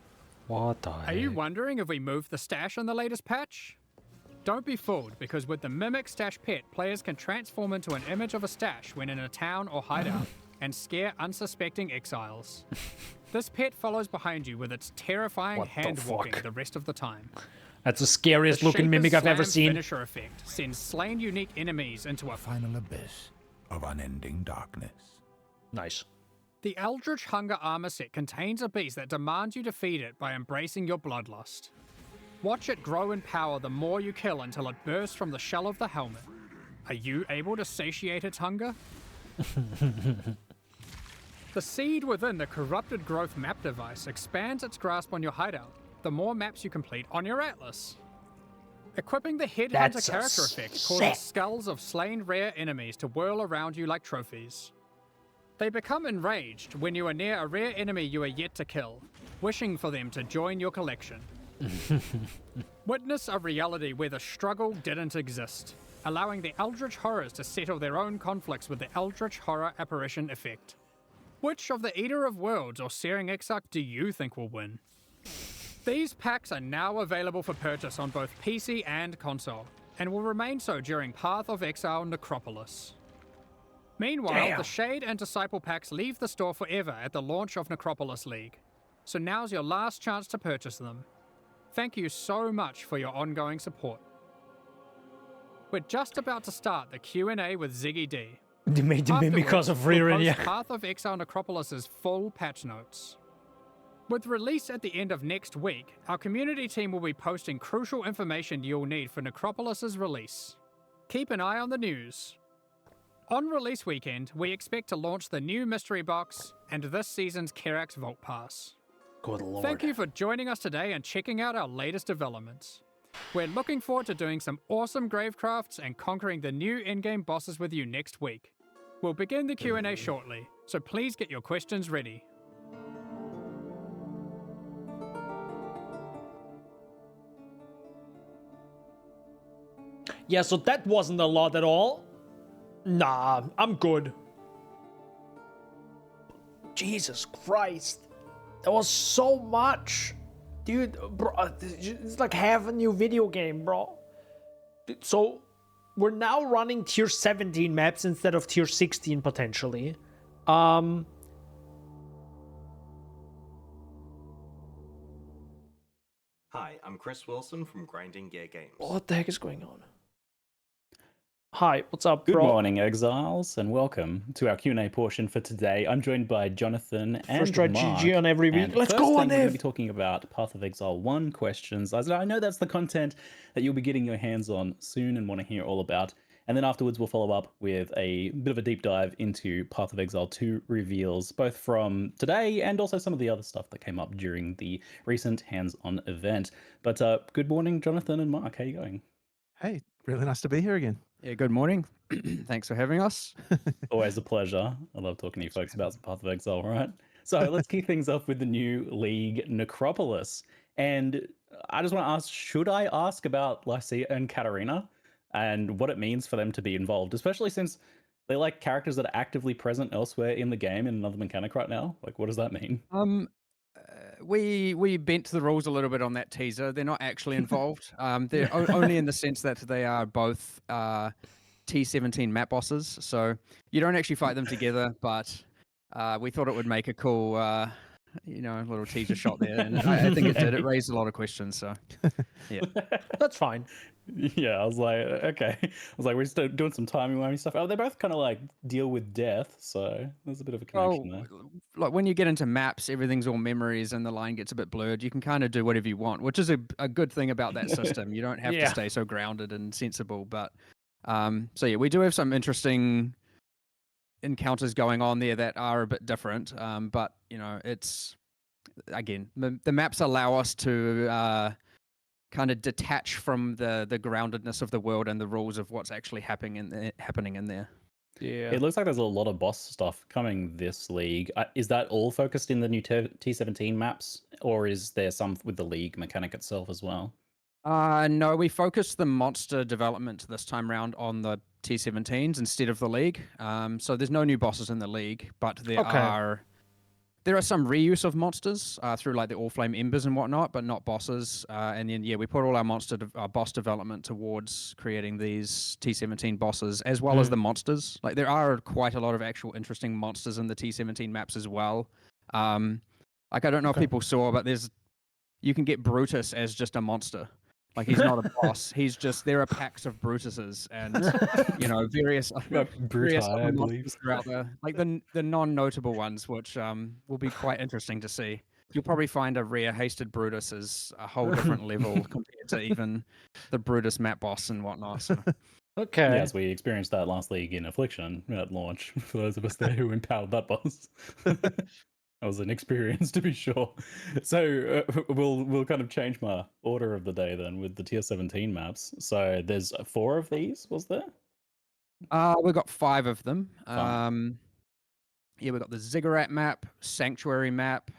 What the
Are you wondering if we moved the stash in the latest patch? Don't be fooled, because with the Mimic Stash Pet, players can transform into an image of a stash when in a town or hideout and scare unsuspecting exiles. This pet follows behind you with its terrifying
What the
hand walking
fuck?
the rest of the time.
That's the scariest
The
looking
Shaper's
mimic I've ever
Slam
seen.
Finisher effect sends slain unique enemies into a
Final abyss of unending darkness.
Nice.
The Eldritch Hunger armor set contains a beast that demands you to feed it by embracing your bloodlust. Watch it grow in power the more you kill until it bursts from the shell of the helmet. Are you able to satiate its hunger? The seed within the Corrupted Growth map device expands its grasp on your hideout the more maps you complete on your atlas. Equipping the Headhunter
That's a
character effect
sick.
causes skulls of slain rare enemies to whirl around you like trophies. They become enraged when you are near a rare enemy you are yet to kill, wishing for them to join your collection. Witness a reality where the struggle didn't exist, allowing the Eldritch Horrors to settle their own conflicts with the Eldritch Horror Apparition effect. Which of the Eater of Worlds or Searing Exarch do you think will win? These packs are now available for purchase on both PC and console, and will remain so during Path of Exile Necropolis. Meanwhile, the Shade and Disciple packs leave the store forever at the launch of Necropolis League, so now's your last chance to purchase them. Thank you so much for your ongoing support. We're just about to start the Q&A with Ziggy D.
They made the mimic because of
we'll
Rear,
post
yeah.
Path of Exile Necropolis' full patch notes. With release at the end of next week, our community team will be posting crucial information you'll need for Necropolis' release. Keep an eye on the news. On release weekend, we expect to launch the new mystery box and this season's Kerak's Vault Pass.
Good lord.
Thank you for joining us today and checking out our latest developments. We're looking forward to doing some awesome gravecrafts and conquering the new endgame bosses with you next week. We'll begin the Q&A shortly, so please get your questions ready.
Yeah, so that wasn't a lot at all. Nah, I'm good. Jesus Christ. That was so much. Dude, bro, it's like half a new video game, bro. So, we're now running tier 17 maps instead of tier 16 potentially.
Hi, I'm Chris Wilson from Grinding Gear Games.
What the heck is going on? Hi, what's up,
Good
bro?
morning, Exiles, and welcome to our Q&A portion for today. I'm joined by Jonathan and
First try
Mark.
GG on every week.
And
Let's
first
go
thing,
on
we're going to
it.
be talking about Path of Exile 1 questions. I know that's the content that you'll be getting your hands on soon and want to hear all about. And then afterwards, we'll follow up with a bit of a deep dive into Path of Exile 2 reveals, both from today and also some of the other stuff that came up during the recent hands-on event. But good morning, Jonathan and Mark. How are you going?
Hey, really nice to be here again.
Yeah, good morning. Thanks for having us.
Always a pleasure. I love talking to you folks about some Path of Exile, right? So let's kick things off with the new league, Necropolis. And I just want to ask, should I ask about Lycia and Katarina and what it means for them to be involved, especially since they're like characters that are actively present elsewhere in the game in another mechanic right now? Like, what does that mean?
We bent the rules a little bit on that teaser. They're not actually involved. They're only in the sense that they are both T17 map bosses. So you don't actually fight them together, but we thought it would make a cool, little teaser shot there, and I think it did. It raised a lot of questions. So yeah,
That's fine.
Yeah, I was like, okay. I was like, we're just doing some timey-wimey stuff. Oh, they both kind of like deal with death, so there's a bit of a connection there.
like when you get into maps, everything's all memories, and the line gets a bit blurred. You can kind of do whatever you want, which is a good thing about that system. You don't have to stay so grounded and sensible. But so yeah, we do have some interesting encounters going on there that are a bit different. But it's again the maps allow us to kind of detach from the groundedness of the world and the rules of what's actually happening in there.
Yeah.
It looks like there's a lot of boss stuff coming this league. Is that all focused in the new T17 maps, or is there some with the league mechanic itself as well?
No, we focused the monster development this time round on the T17s instead of the league. So there's no new bosses in the league, but there are some reuse of monsters through like the Allflame embers and whatnot, but not bosses. And then we put all our boss development towards creating these T17 bosses as well as the monsters. Like there are quite a lot of actual interesting monsters in the T17 maps as well. Like I don't know if people saw, but you can get Brutus as just a monster. Like he's not a boss. There are packs of Brutuses and various other monsters throughout like the non-notable ones, which will be quite interesting to see. You'll probably find a rare hasted Brutus as a whole different level compared to even the Brutus map boss and whatnot. So.
Okay.
Yes, we experienced that last league in Affliction at launch, for those of us there who empowered that boss. That was an experience, to be sure. So we'll kind of change my order of the day then with the tier 17 maps. So there's 4 of these, was there?
We've got 5 of them.
5.
We've got the Ziggurat map, Sanctuary map,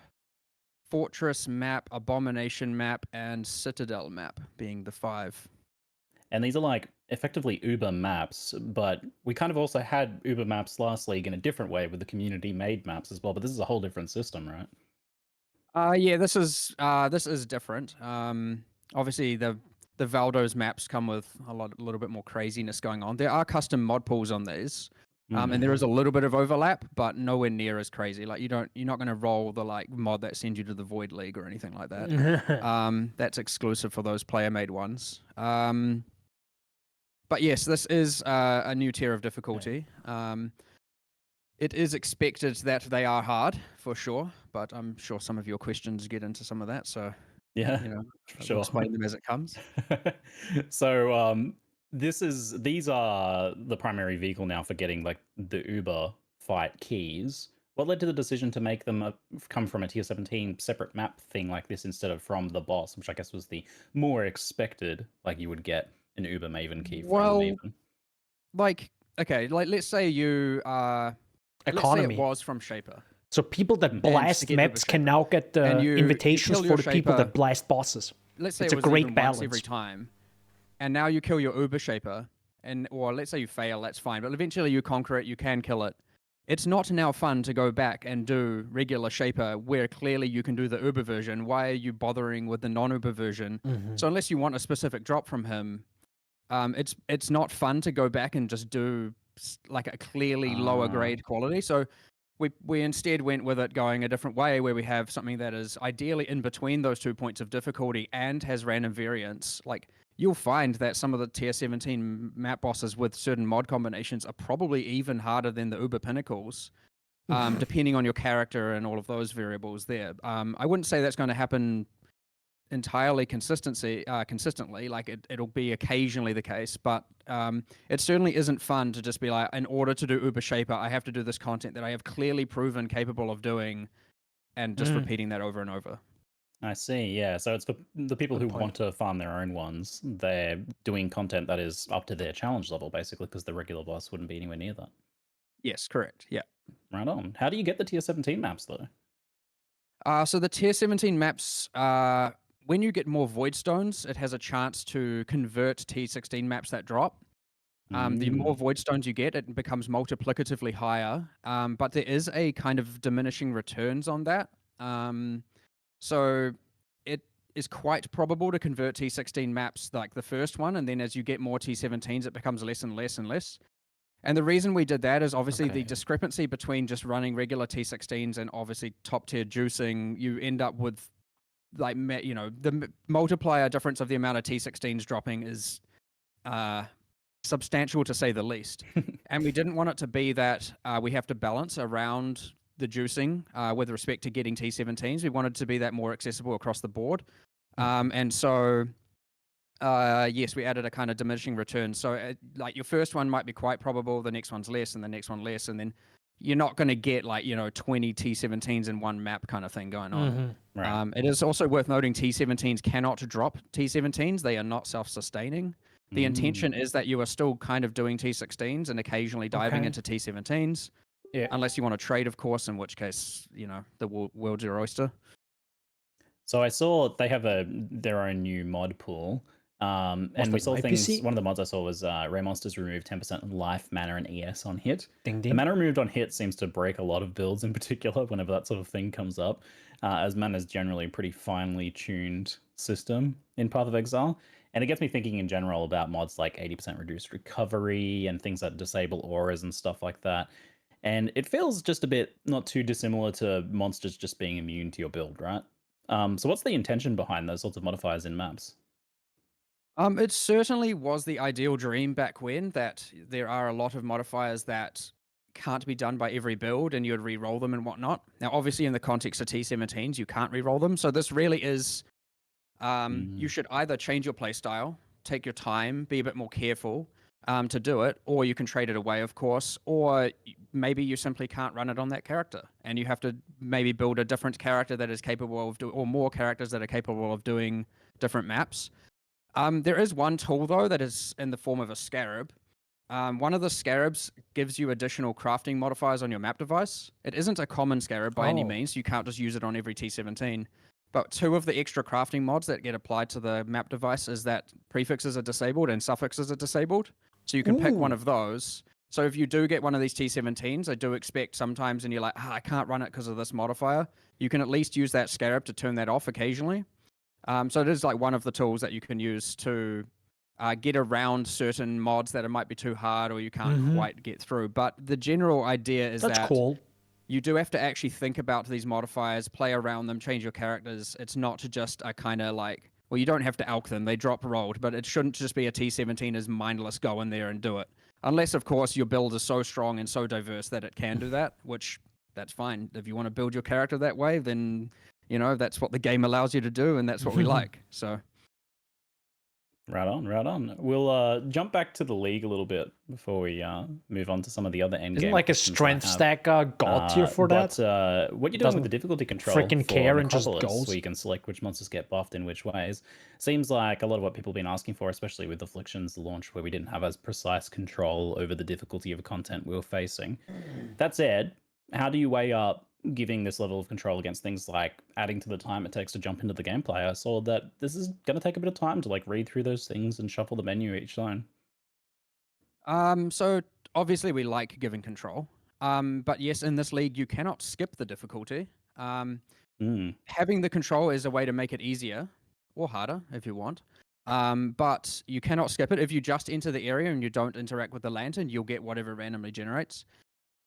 Fortress map, Abomination map, and Citadel map being the 5.
And these are like effectively Uber maps, but we kind of also had Uber maps last league in a different way with the community made maps as well, but this is a whole different system, right?
This is different. Obviously the Valdo's maps come with a little bit more craziness going on. There are custom mod pools on these. And there is a little bit of overlap, but nowhere near as crazy. Like you're not going to roll the like mod that sends you to the Void League or anything like that. That's exclusive for those player-made ones. But yes, this is a new tier of difficulty. It is expected that they are hard for sure, but I'm sure some of your questions get into some of that. So
yeah,
I'll explain them as it comes.
So these are the primary vehicle now for getting like the Uber fight keys. What led to the decision to make them come from a tier 17 separate map thing like this instead of from the boss, which I guess was the more expected, like you would get an Uber Maven key from Maven?
Let's say you
Economy.
Let's say it was from Shaper.
So people that blast maps can now get the invitations for the people that blast bosses.
Let's say
it's
it was
a great
even
balance
once every time, and now you kill your Uber Shaper, or let's say you fail, that's fine. But eventually you conquer it, you can kill it. it's not now fun to go back and do regular Shaper where clearly you can do the Uber version. Why are you bothering with the non-Uber version? So unless you want a specific drop from him, it's not fun to go back and just do like a clearly lower grade quality. So we instead went with it going a different way, where we have something that is ideally in between those 2 points of difficulty and has random variance. Like, you'll find that some of the tier 17 map bosses with certain mod combinations are probably even harder than the Uber Pinnacles, depending on your character and all of those variables there. I wouldn't say that's going to happen entirely consistently. Like, it'll be occasionally the case, but it certainly isn't fun to just be like, in order to do Uber Shaper, I have to do this content that I have clearly proven capable of doing, and just repeating that over and over.
I see, yeah. So it's for the people who want to farm their own ones. They're doing content that is up to their challenge level, basically, because the regular boss wouldn't be anywhere near that.
Yes, correct. Yeah.
Right on. How do you get the tier 17 maps, though?
So the tier 17 maps, when you get more Void Stones, it has a chance to convert T16 maps that drop. The more Void Stones you get, it becomes multiplicatively higher. But there is a kind of diminishing returns on that. So it is quite probable to convert T16 maps like the first one, and then as you get more T17s, it becomes less and less and less. And the reason we did that is obviously the discrepancy between just running regular T16s and obviously top tier juicing. You end up with, like, the multiplier difference of the amount of T16s dropping is substantial, to say the least. And we didn't want it to be that we have to balance around the juicing with respect to getting T17s. We wanted to be that more accessible across the board. And so, yes, we added a kind of diminishing return. So like, your first one might be quite probable, the next one's less, and the next one less, and then you're not going to get, like, 20 T17s in one map kind of thing going on.
Right.
It is also worth noting T17s cannot drop T17s. They are not self-sustaining. The intention is that you are still kind of doing T16s and occasionally diving into T17s. Yeah. Unless you want to trade, of course, in which case, the world's your oyster.
So I saw they have their own new mod pool. And we saw things. One of the mods I saw was Ray Monsters remove 10% life, mana, and ES on hit.
Ding, ding.
The mana removed on hit seems to break a lot of builds in particular whenever that sort of thing comes up, as mana is generally a pretty finely tuned system in Path of Exile. And it gets me thinking in general about mods like 80% reduced recovery and things that disable auras and stuff like that. And it feels just a bit not too dissimilar to monsters just being immune to your build, right? So what's the intention behind those sorts of modifiers in maps?
It certainly was the ideal dream back when, that there are a lot of modifiers that can't be done by every build and you'd re-roll them and whatnot. Now, obviously, in the context of T17s, you can't re-roll them. So this really is, you should either change your playstyle, take your time, be a bit more careful to do it, or you can trade it away, of course, or maybe you simply can't run it on that character and you have to maybe build a different character that is capable of doing, or more characters that are capable of doing different maps. There is one tool, though, that is in the form of a scarab. One of the scarabs gives you additional crafting modifiers on your map device. It isn't a common scarab by any means. You can't just use it on every T17. But two of the extra crafting mods that get applied to the map device is that prefixes are disabled and suffixes are disabled. So you can pick one of those. So if you do get one of these T17s, I do expect sometimes, and you're like, I can't run it because of this modifier, you can at least use that scarab to turn that off occasionally. So it is like one of the tools that you can use to get around certain mods that it might be too hard or you can't quite get through. But the general idea is that you do have to actually think about these modifiers, play around them, change your characters. It's not to just a kind of like, well, you don't have to alch them. They drop rolled, but it shouldn't just be a T17 is mindless, go in there and do it. Unless, of course, your build is so strong and so diverse that it can do that, which that's fine. If you want to build your character that way, then that's what the game allows you to do, and that's what we like. So,
right on. We'll jump back to the league a little bit before we move on to some of the other endgame.
Isn't like a strength stack god tier for that?
But what you're doing with the difficulty control
freaking care and just
Necropolis,
goes,
where you can select which monsters get buffed in which ways, seems like a lot of what people have been asking for, especially with Afflictions, the launch, where we didn't have as precise control over the difficulty of content we were facing. That said, how do you weigh up giving this level of control against things like adding to the time it takes to jump into the gameplay? I saw that this is going to take a bit of time to like read through those things and shuffle the menu each zone.
So obviously we like giving control. But yes, in this league, you cannot skip the difficulty.
Mm.
Having the control is a way to make it easier or harder if you want. But you cannot skip it. If you just enter the area and you don't interact with the lantern, you'll get whatever randomly generates.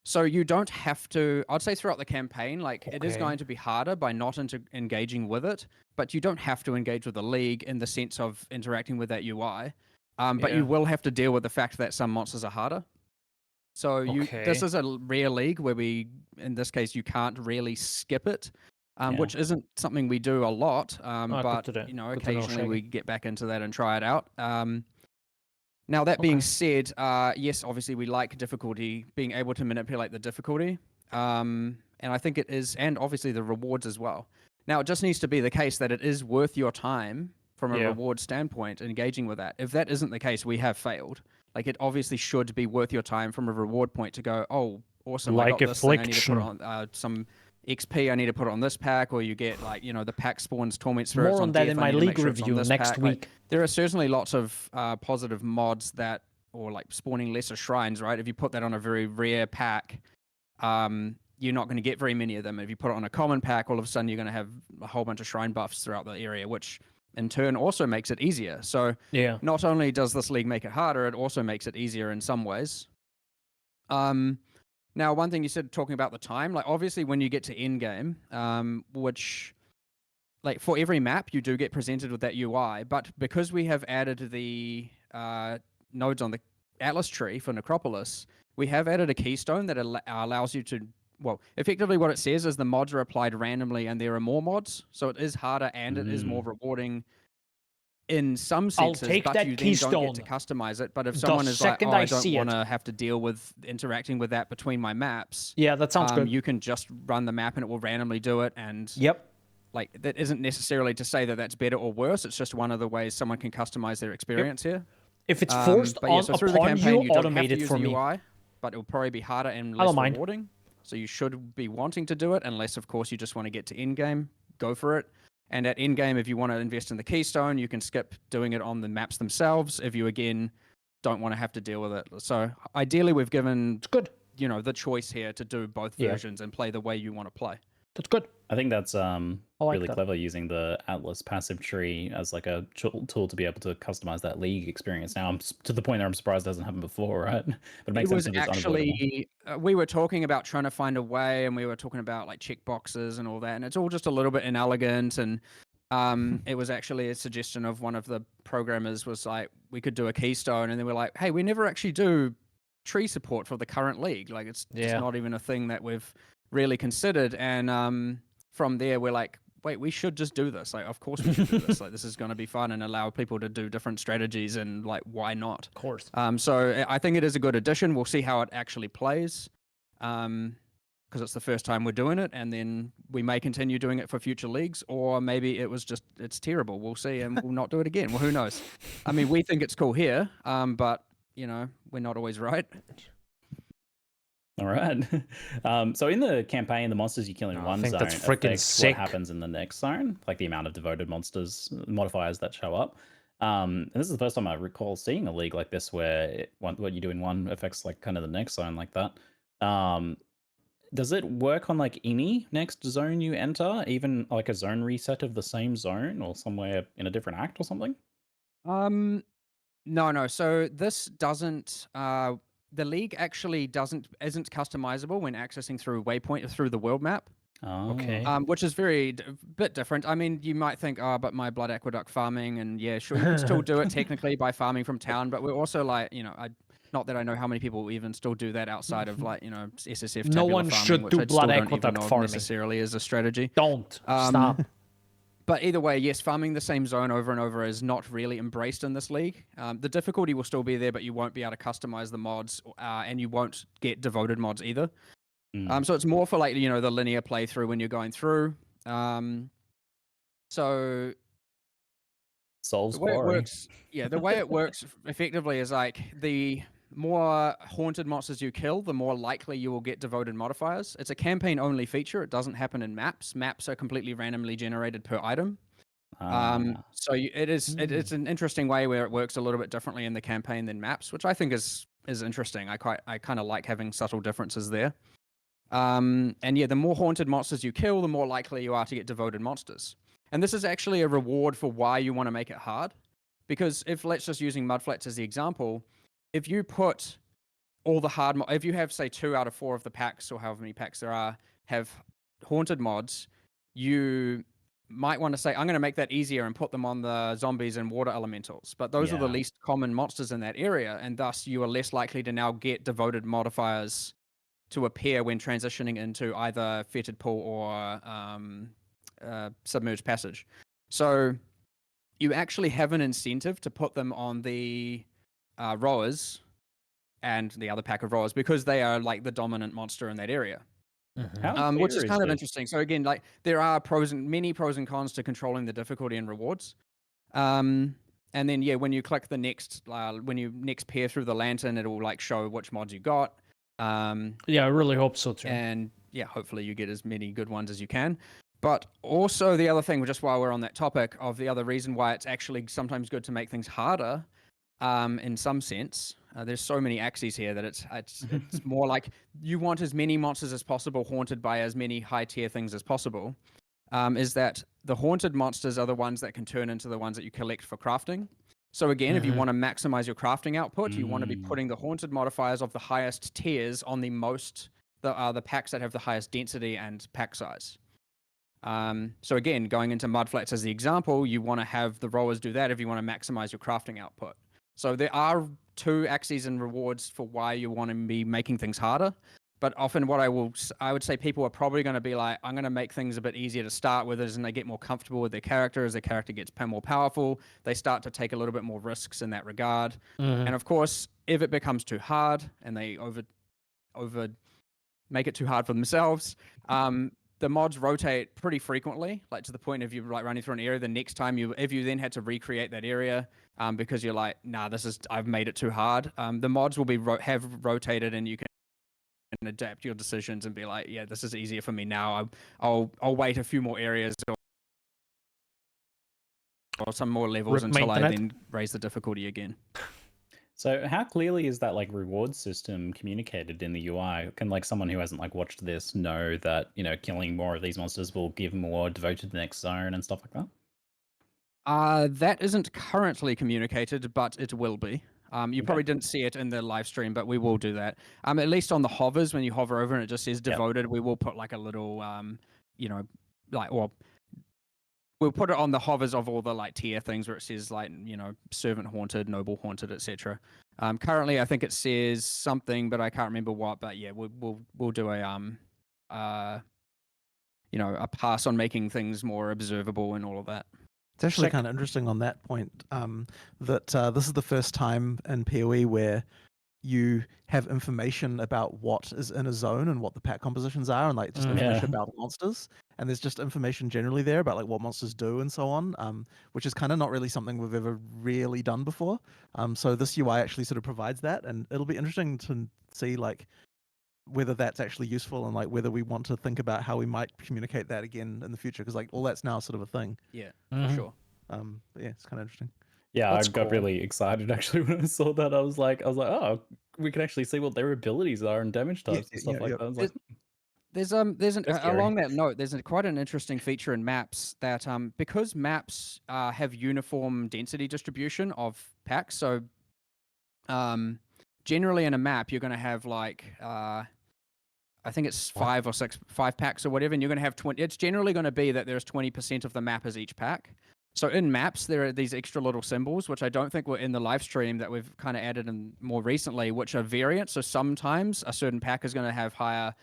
So you don't have to, I'd say throughout the campaign, like it is
Okay.
going to be harder by not engaging with it, but you don't have to engage with the league in the sense of interacting with that UI. But
Yeah.
you will have to deal with the fact that some monsters are harder. So this
Okay.
is a rare league where in this case, you can't really skip it, which isn't something we do a lot. But
Good to know. Good to know,
occasionally
Shaggy.
we get back into that and try it out. Now that being said, yes, obviously we like difficulty, being able to manipulate the difficulty, and I think it is, and obviously the rewards as well. Now it just needs to be the case that it is worth your time from a reward standpoint, engaging with that. If that isn't the case, we have failed. Like it obviously should be worth your time from a reward point to go, oh, awesome, I
Like
got this thing, I need to put
Affliction.
on some XP, I need to put it on this pack, or you get like, the pack spawns Torment Spirits
More on that
death,
in
I
my
need to make
league
sure it's on
review
this
next
pack. Like,
week.
there are certainly lots of positive mods that, or like spawning lesser shrines, right? If you put that on a very rare pack, you're not going to get very many of them. If you put it on a common pack, all of a sudden you're going to have a whole bunch of shrine buffs throughout the area, which in turn also makes it easier. So not only does this league make it harder, it also makes it easier in some ways. Now, one thing you said talking about the time, like obviously when you get to Endgame, which like for every map you do get presented with that UI, but because we have added the nodes on the Atlas tree for Necropolis, we have added a keystone that allows you to, well, effectively what it says is the mods are applied randomly and there are more mods, so it is harder and it is more rewarding in some senses,
take
but
that
you then don't get to
keystone
customize it. But if
the
someone is like,
second
oh,
I
I don't
see
want
it.
to have to deal with interacting with that between my maps,
Yeah, that sounds good.
you can just run the map and it will randomly do it. And like that isn't necessarily to say that that's better or worse. It's just one of the ways someone can customize their experience here.
If it's forced
but yeah,
on
so through the
upon
campaign,
you,
you don't
automate
have to
it
use
for
the
me.
UI, but it will probably be harder and
I
less
don't mind.
rewarding. So you should be wanting to do it, unless of course you just want to get to endgame. Go for it. And at endgame, if you want to invest in the keystone, you can skip doing it on the maps themselves. If you again don't want to have to deal with it, so ideally we've given the choice here to do both versions and play the way you want to play.
That's good.
I think that's
like
really
that.
clever, using the Atlas passive tree as like a tool to be able to customize that league experience. Now I'm to the point that I'm surprised it hasn't happened before, right? But it makes sense if it's unavoidable.
We were talking about trying to find a way, and we were talking about like checkboxes and all that, and it's all just a little bit inelegant. And it was actually a suggestion of one of the programmers was like, we could do a keystone, and then we're like, hey, we never actually do tree support for the current league. Like it's just not even a thing that we've really considered. And from there we're like, wait, we should just do this. Like, of course we should do this. Like, this is going to be fun and allow people to do different strategies, and like, why not?
Of course.
So I think it is a good addition. We'll see how it actually plays, because it's the first time we're doing it, and then we may continue doing it for future leagues, or maybe it's terrible. We'll see, and we'll not do it again. Well, who knows? I mean, we think it's cool here, but we're not always right.
All right. So in the campaign, the monsters you kill in one zone
that's freaking
affect
sick.
what happens in the next zone, like the amount of devoted monsters modifiers that show up. And this is the first time I recall seeing a league like this where what you do in one affects like kind of the next zone like that. Does it work on like any next zone you enter, even like a zone reset of the same zone or somewhere in a different act or something?
No. So this doesn't. The league actually isn't customizable when accessing through Waypoint or through the world map.
Oh.
Okay.
Which is bit different. I mean, you might think, oh, but my Blood Aqueduct farming, and yeah, sure, you can still do it technically by farming from town, but we're also like, not that I know how many people even still do that outside of like, SSF tabular
No one
farming,
should
which
do
I still
Blood
don't even
Aqueduct
know
farming.
necessarily as a strategy.
Don't stop.
But either way, yes, farming the same zone over and over is not really embraced in this league. The difficulty will still be there, but you won't be able to customize the mods, and you won't get devoted mods either. So it's more for like, the linear playthrough when you're going through. So
Souls
the way it
Quarry.
works, the way it works effectively is like the more haunted monsters you kill, the more likely you will get devoted modifiers. It's a campaign-only feature. It doesn't happen in maps. Maps are completely randomly generated per item. So it's an interesting way where it works a little bit differently in the campaign than maps, which I think is is interesting. I kind of like having subtle differences there. And yeah, the more haunted monsters you kill, the more likely you are to get devoted monsters. And this is actually a reward for why you want to make it hard. Because if, let's just using mudflats as the example, if you put all the hard, if you have, say, 2 out of 4 of the packs, or however many packs there are, have haunted mods, you might want to say, I'm going to make that easier and put them on the zombies and water elementals. But those are the least common monsters in that area, and thus you are less likely to now get devoted modifiers to appear when transitioning into either fetid pool or submerged passage. So you actually have an incentive to put them on the rowers and the other pack of rowers because they are like the dominant monster in that area. Which is kind of interesting. So again, like there are many pros and cons to controlling the difficulty and rewards. And then yeah, when you click the next, when you next peer through the lantern, it'll like show which mods you got.
Yeah, I really hope so too.
And yeah, hopefully you get as many good ones as you can. But also the other thing, just while we're on that topic of the other reason why it's actually sometimes good to make things harder, in some sense, there's so many axes here that it's more like you want as many monsters as possible haunted by as many high tier things as possible. Is that the haunted monsters are the ones that can turn into the ones that you collect for crafting. So again, if you want to maximize your crafting output, you want to be putting the haunted modifiers of the highest tiers on the packs that have the highest density and pack size. So again, going into mudflats as the example, you want to have the rowers do that if you want to maximize your crafting output. So there are 2 axes and rewards for why you want to be making things harder. But often what I would say people are probably going to be like, I'm going to make things a bit easier to start with as they get more comfortable with their character. As their character gets more powerful, they start to take a little bit more risks in that regard. And of course, if it becomes too hard and they over make it too hard for themselves, the mods rotate pretty frequently, like to the point if you're like running through an area, the next time if you then had to recreate that area, because you're like, nah, I've made it too hard. The mods will have rotated and you can adapt your decisions and be like, yeah, this is easier for me now. I'll wait a few more areas or some more levels until I then raise the difficulty again.
So how clearly is that like reward system communicated in the UI? Can like someone who hasn't like watched this know that, you know, killing more of these monsters will give more devoted to the next zone and stuff like that?
That isn't currently communicated, but it will be. You probably didn't see it in the live stream, but we will do that. At least on the hovers, when you hover over and it just says devoted, we will put like a little, we'll put it on the hovers of all the like tier things where it says like, you know, servant haunted, noble haunted, etc. Currently, I think it says something, but I can't remember what. But yeah, we'll do a pass on making things more observable and all of that.
It's actually kind of interesting on that point that this is the first time in PoE where you have information about what is in a zone and what the pack compositions are, and like just information about monsters. And there's just information generally there about like what monsters do and so on, which is kind of not really something we've ever really done before. So this UI actually sort of provides that, and it'll be interesting to see like whether that's actually useful and like whether we want to think about how we might communicate that again in the future, because like all that's now sort of a thing.
Yeah, for sure.
Yeah, it's kind of interesting.
Yeah, I got really excited actually when I saw that. I was like, oh, we can actually see what their abilities are and damage types and stuff like that. I was like,
along that note, there's quite an interesting feature in maps that because maps have uniform density distribution of packs. So generally in a map, you're going to have like I think it's 5 packs or whatever, and you're going to have 20. It's generally going to be that there's 20% of the map as each pack. So in maps, there are these extra little symbols, which I don't think were in the live stream that we've kind of added in more recently, which are variants. So sometimes a certain pack is going to have higher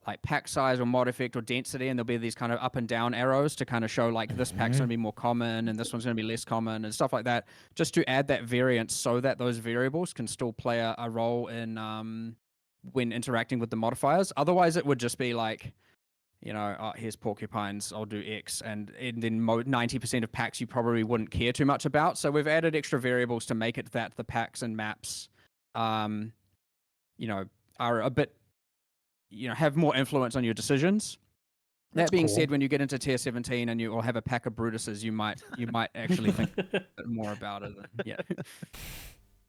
like pack size or mod effect or density, and there'll be these kind of up and down arrows to kind of show like this pack's going to be more common and this one's going to be less common and stuff like that, just to add that variance so that those variables can still play a role in when interacting with the modifiers. Otherwise, it would just be like, you know, here's porcupines, I'll do X, and then 90% of packs you probably wouldn't care too much about. So we've added extra variables to make it that the packs and maps, are a bit, have more influence on your decisions. That being said, when you get into tier 17 and you all have a pack of Brutuses, you might actually think a bit more about it. Yeah.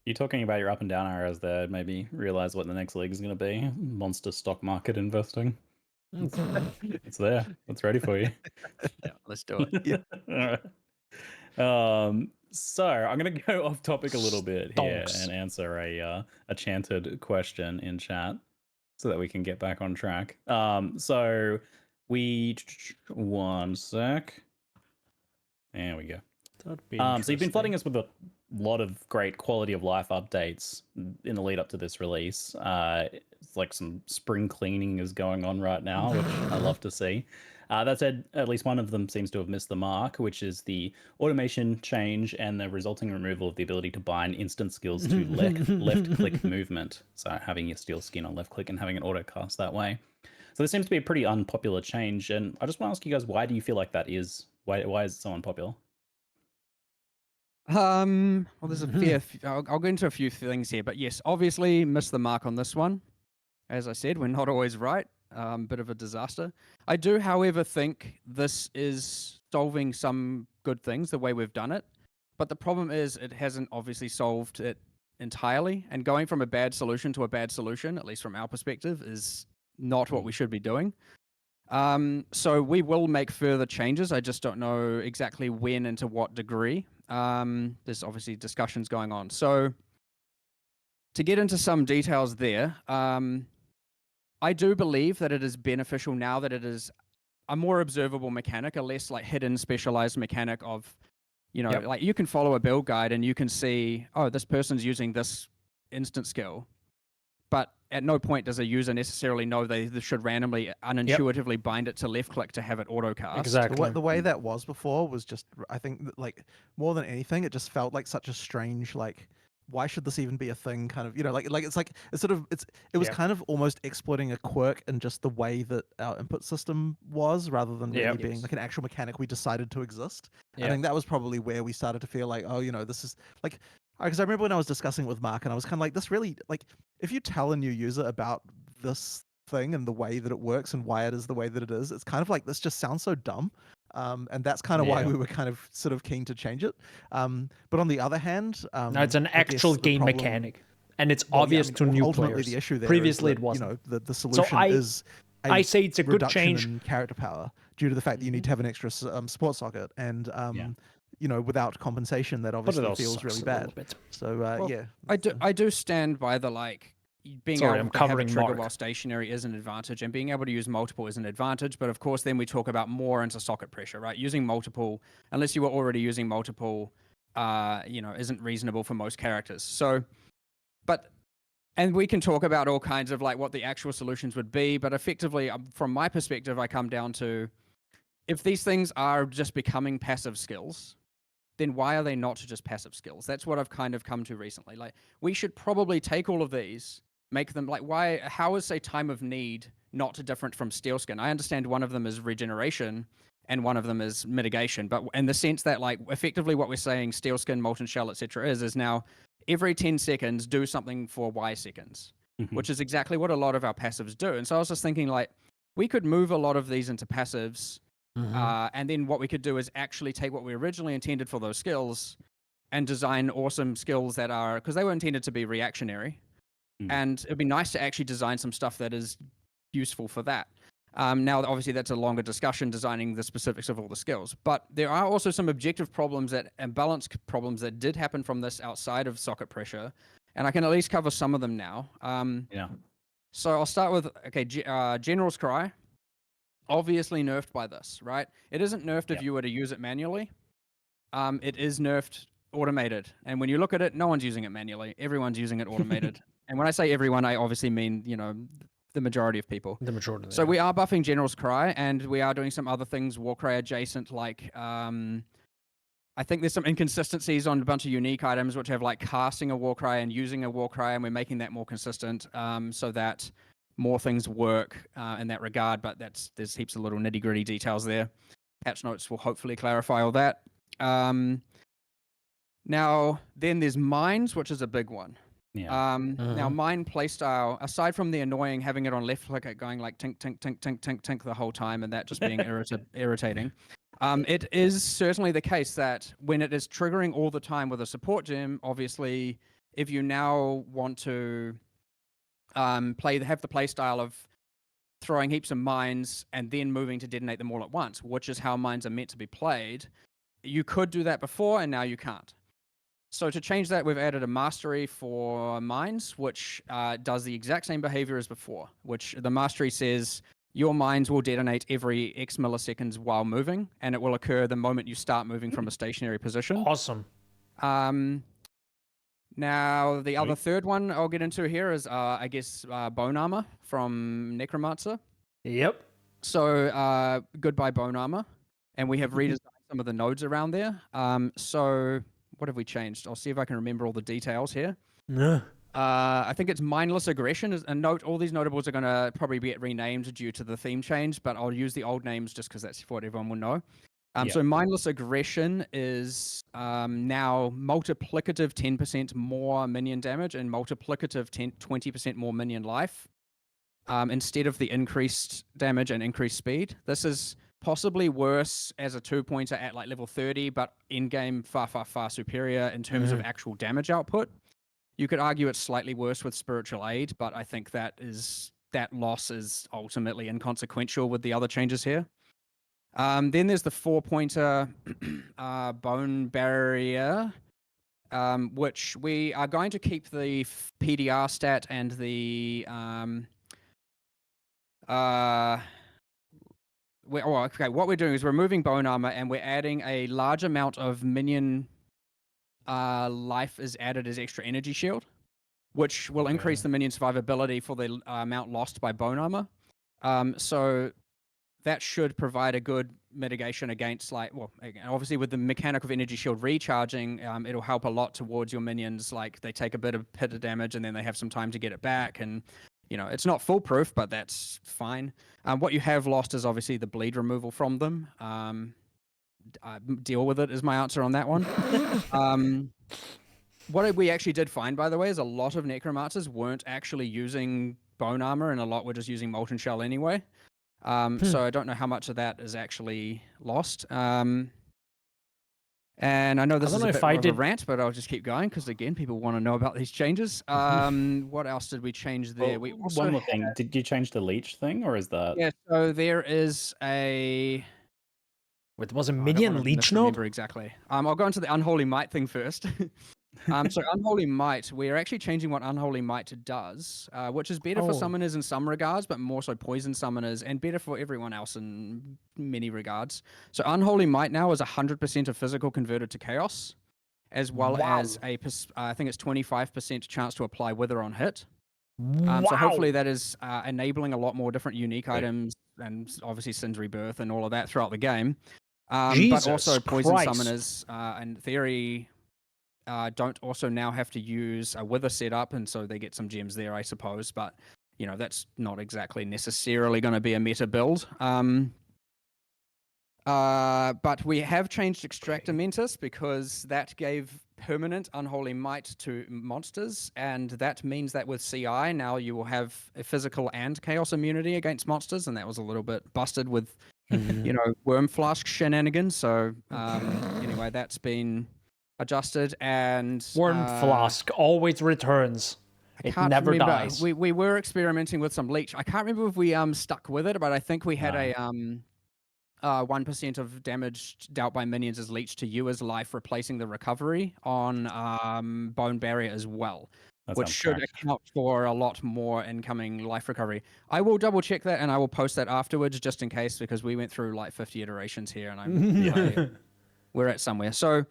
You talking about your up and down arrows there? Maybe realize what the next league is going to be. Monster stock market investing. It's there. It's ready for you.
Yeah, let's do it.
So I'm gonna go off topic a little bit here
Stonks.
and answer a chanted question in chat so that we can get back on track. So we one sec. There we go. So you've been flooding us with a lot of great quality of life updates in the lead up to this release. It's like some spring cleaning is going on right now, which I love to see. That said, at least one of them seems to have missed the mark, which is the automation change and the resulting removal of the ability to bind instant skills to left click movement. So having your steel skin on left click and having an auto cast that way. So this seems to be a pretty unpopular change, and I just want to ask you guys, why do you feel like that is? Why is it so unpopular?
Well, there's a fair. I'll go into a few things here, but yes, obviously missed the mark on this one. As I said, we're not always right. Bit of a disaster. I do, however, think this is solving some good things the way we've done it, but the problem is it hasn't obviously solved it entirely. And going from a bad solution to a bad solution, at least from our perspective, is not what we should be doing. So we will make further changes. I just don't know exactly when and to what degree. There's obviously discussions going on. So to get into some details there, I do believe that it is beneficial now that it is a more observable mechanic, a less like hidden specialized mechanic of, you know, like you can follow a build guide and you can see, oh, this person's using this instant skill. But at no point does a user necessarily know they should randomly, unintuitively bind it to left click to have it auto cast.
Exactly.
The way that was before was just, I think, like more than anything, it just felt like such a strange, like, why should this even be a thing? Kind of, you know, like it was kind of almost exploiting a quirk in just the way that our input system was, rather than really being like an actual mechanic we decided to exist. I think that was probably where we started to feel like, oh, you know, this is like. Because I remember when I was discussing with Mark, and I was kind of like, this really, like, if you tell a new user about this thing and the way that it works and why it is the way that it is, it's kind of like, this just sounds so dumb. And that's kind of why we were kind of sort of keen to change it. But on the other hand,
no, it's an actual game mechanic, and it's obvious to new players.
The issue there
previously
is that,
it wasn't.
You know, the solution is
I say it's a good
reduction
change
in character power due to the fact that you need to have an extra support socket, and you know, without compensation, that obviously feels really bad. So
I do stand by the like being able to have a trigger while stationary is an advantage, and being able to use multiple is an advantage. But of course, then we talk about more into socket pressure, right? Using multiple, unless you were already using multiple, you know, isn't reasonable for most characters. So, and we can talk about all kinds of like what the actual solutions would be, but effectively, from my perspective, I come down to if these things are just becoming passive skills, then why are they not just passive skills? That's what I've kind of come to recently. Like, we should probably take all of these, make them like, how is, say, Time of Need not different from Steel Skin? I understand one of them is regeneration and one of them is mitigation, but in the sense that, like, effectively what we're saying, Steel Skin, Molten Shell, etc., is now every 10 seconds do something for Y seconds, which is exactly what a lot of our passives do. And so I was just thinking, like, we could move a lot of these into passives. And then what we could do is actually take what we originally intended for those skills and design awesome skills that are, because they were intended to be reactionary. And it'd be nice to actually design some stuff that is useful for that. Now, obviously, that's a longer discussion, designing the specifics of all the skills. But there are also some objective problems and balance problems that did happen from this outside of socket pressure. And I can at least cover some of them now. So I'll start with, General's Cry. Obviously nerfed by this, right? It isn't nerfed if you were to use it manually. It is nerfed automated. And when you look at it, no one's using it manually. Everyone's using it automated. And when I say everyone, I obviously mean, you know, the majority of people.
The majority.
So we are buffing General's Cry, and we are doing some other things Warcry adjacent, like I think there's some inconsistencies on a bunch of unique items which have like casting a Warcry and using a Warcry, and we're making that more consistent so that more things work in that regard, but there's heaps of little nitty-gritty details there. Patch notes will hopefully clarify all that. Now, then there's mines, which is a big one. Now, mine playstyle, aside from the annoying having it on left click, going like tink, tink, tink, tink, tink, tink the whole time, and that just being irritating, it is certainly the case that when it is triggering all the time with a support gem, obviously if you now want to have the play style of throwing heaps of mines and then moving to detonate them all at once, which is how mines are meant to be played. You could do that before, and now you can't. So to change that, we've added a mastery for mines, which does the exact same behavior as before, which the mastery says your mines will detonate every X milliseconds while moving, and it will occur the moment you start moving from a stationary position.
Awesome.
Now, the other third one I'll get into here is, I guess, bone armor from Necromancer.
Yep.
So, goodbye bone armor. And we have redesigned some of the nodes around there. So, what have we changed? I'll see if I can remember all the details here. I think it's mindless aggression. All these notables are going to probably get renamed due to the theme change, but I'll use the old names just because that's what everyone will know. So mindless aggression is now multiplicative 10% more minion damage and multiplicative 20% more minion life instead of the increased damage and increased speed. This is possibly worse as a 2-pointer at like level 30, but in-game far, far, far superior in terms of actual damage output. You could argue it's slightly worse with spiritual aid, but I think that loss is ultimately inconsequential with the other changes here. Then there's the 4-pointer bone barrier, which we are going to keep the PDR stat and the what we're doing is we're removing bone armor and we're adding a large amount of minion life is added as extra energy shield, which will increase the minion survivability for the amount lost by bone armor. So that should provide a good mitigation against, obviously with the mechanic of energy shield recharging, it'll help a lot towards your minions. Like they take a bit of damage and then they have some time to get it back. And, it's not foolproof, but that's fine. What you have lost is obviously the bleed removal from them. Deal with it is my answer on that one. What we actually did find, by the way, is a lot of necromancers weren't actually using bone armor and a lot were just using molten shell anyway. So I don't know how much of that is actually lost. And I know this is a bit of a rant, but I'll just keep going because, again, people want to know about these changes. What else did we change there?
One more thing. Did you change the leech thing, or is that...
Yeah, so there is a...
It was a minion leech node?
Remember exactly. I'll go into the Unholy Might thing first. So Unholy Might, we're actually changing what Unholy Might does, which is better for summoners in some regards, but more so poison summoners, and better for everyone else in many regards. So Unholy Might now is 100% of physical converted to chaos, as well as I think it's 25% chance to apply Wither on hit. So hopefully that is enabling a lot more different unique items, and obviously Sin's Rebirth and all of that throughout the game. But also poison summoners, in theory... don't also now have to use a Wither setup, and so they get some gems there, I suppose. But, that's not exactly necessarily going to be a meta build. But we have changed Extractor Mentis because that gave permanent Unholy Might to monsters, and that means that with CI, now you will have a physical and chaos immunity against monsters, and that was a little bit busted with, Worm Flask shenanigans. So, anyway, that's been... adjusted, and
Worm Flask always returns. It never dies.
We were experimenting with some leech. I can't remember if we stuck with it, but I think we had a 1% of damage dealt by minions as leech to you as life, replacing the recovery on Bone Barrier as well, which should account for a lot more incoming life recovery. I will double check that and I will post that afterwards just in case, because we went through like 50 iterations here and we're at somewhere. So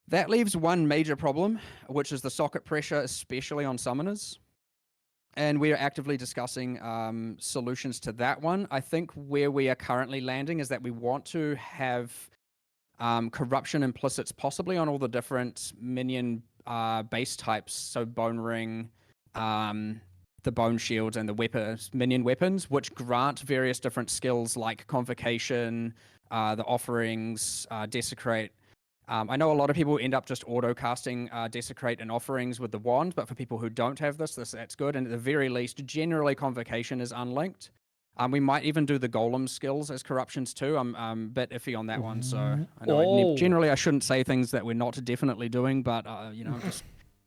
that leaves one major problem, which is the socket pressure, especially on summoners. And we are actively discussing solutions to that one. I think where we are currently landing is that we want to have corruption implicits possibly on all the different minion base types. So Bone Ring, the Bone Shields, and the minion weapons, which grant various different skills like Convocation, the Offerings, Desecrate. I know a lot of people end up just auto-casting Desecrate and Offerings with the wand, but for people who don't have that's good. And at the very least, generally Convocation is unlinked. We might even do the Golem skills as corruptions too. I'm a bit iffy on that one, so I know generally I shouldn't say things that we're not definitely doing, but I'm just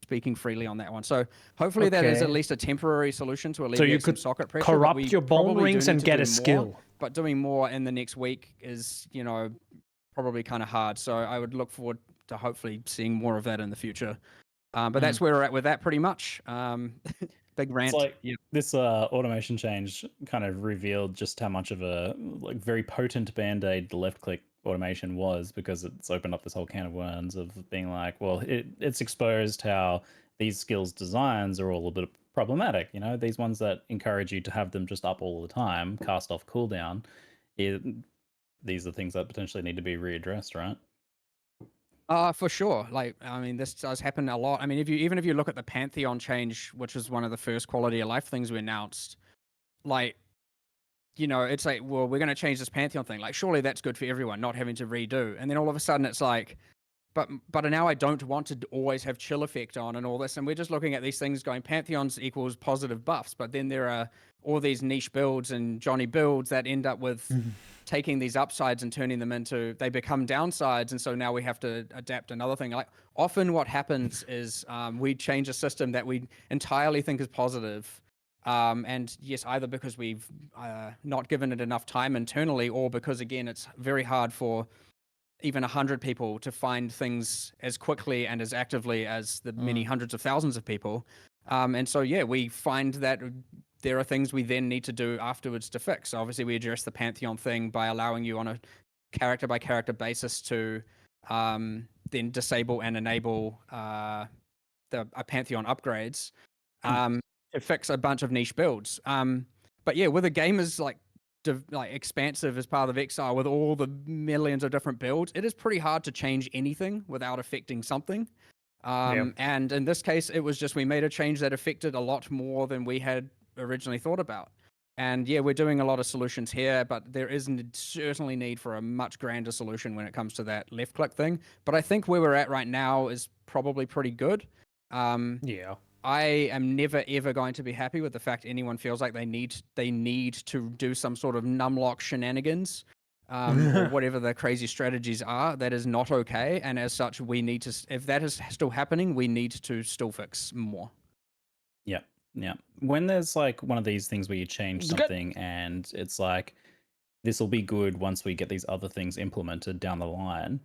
speaking freely on that one. So hopefully that is at
Okay.
least a temporary solution to
So
alleviate
you
some
could
socket pressure.
corrupt
we
your bone
probably do
rings
need
and
to
get
do
a
more,
skill.
But doing more in the next week is, you know, probably kind of hard. So I would look forward to hopefully seeing more of that in the future. But that's where we're at with that pretty much. Big rant.
It's like
Yeah.
this automation change kind of revealed just how much of a like very potent band-aid the left click automation was, because it's opened up this whole can of worms of being like, well, it's exposed how these skills designs are all a bit problematic. You know, these ones that encourage you to have them just up all the time, cast off cooldown. These are things that potentially need to be readdressed, right?
For sure. Like, I mean, this does happen a lot. I mean, even if you look at the Pantheon change, which was one of the first quality of life things we announced, like, you know, it's like, well, we're going to change this Pantheon thing. Like, surely that's good for everyone, not having to redo. And then all of a sudden it's like, but now I don't want to always have chill effect on and all this. And we're just looking at these things going, Pantheons equals positive buffs. But then there are all these niche builds and Johnny builds that end up with taking these upsides and turning them into, they become downsides. And so now we have to adapt another thing. Like often what happens is we change a system that we entirely think is positive. And yes, either because we've not given it enough time internally, or because again, it's very hard for even 100 people to find things as quickly and as actively as the many hundreds of thousands of people. And so, yeah, we find that there are things we then need to do afterwards to fix. So obviously, we address the Pantheon thing by allowing you on a character by character basis to then disable and enable Pantheon upgrades to fix a bunch of niche builds. But yeah, with a game as like expansive as part of Exile with all the millions of different builds, it is pretty hard to change anything without affecting something. And in this case, it was just we made a change that affected a lot more than we had originally thought about. And yeah, we're doing a lot of solutions here, but there is certainly need for a much grander solution when it comes to that left click thing. But I think where we're at right now is probably pretty good.
Yeah.
I am never ever going to be happy with the fact anyone feels like they need to do some sort of numlock shenanigans, or whatever the crazy strategies are. That is not okay, and as such, we need to. If that is still happening, we need to still fix more.
Yeah, yeah. When there's like one of these things where you change something and it's like, this will be good once we get these other things implemented down the line,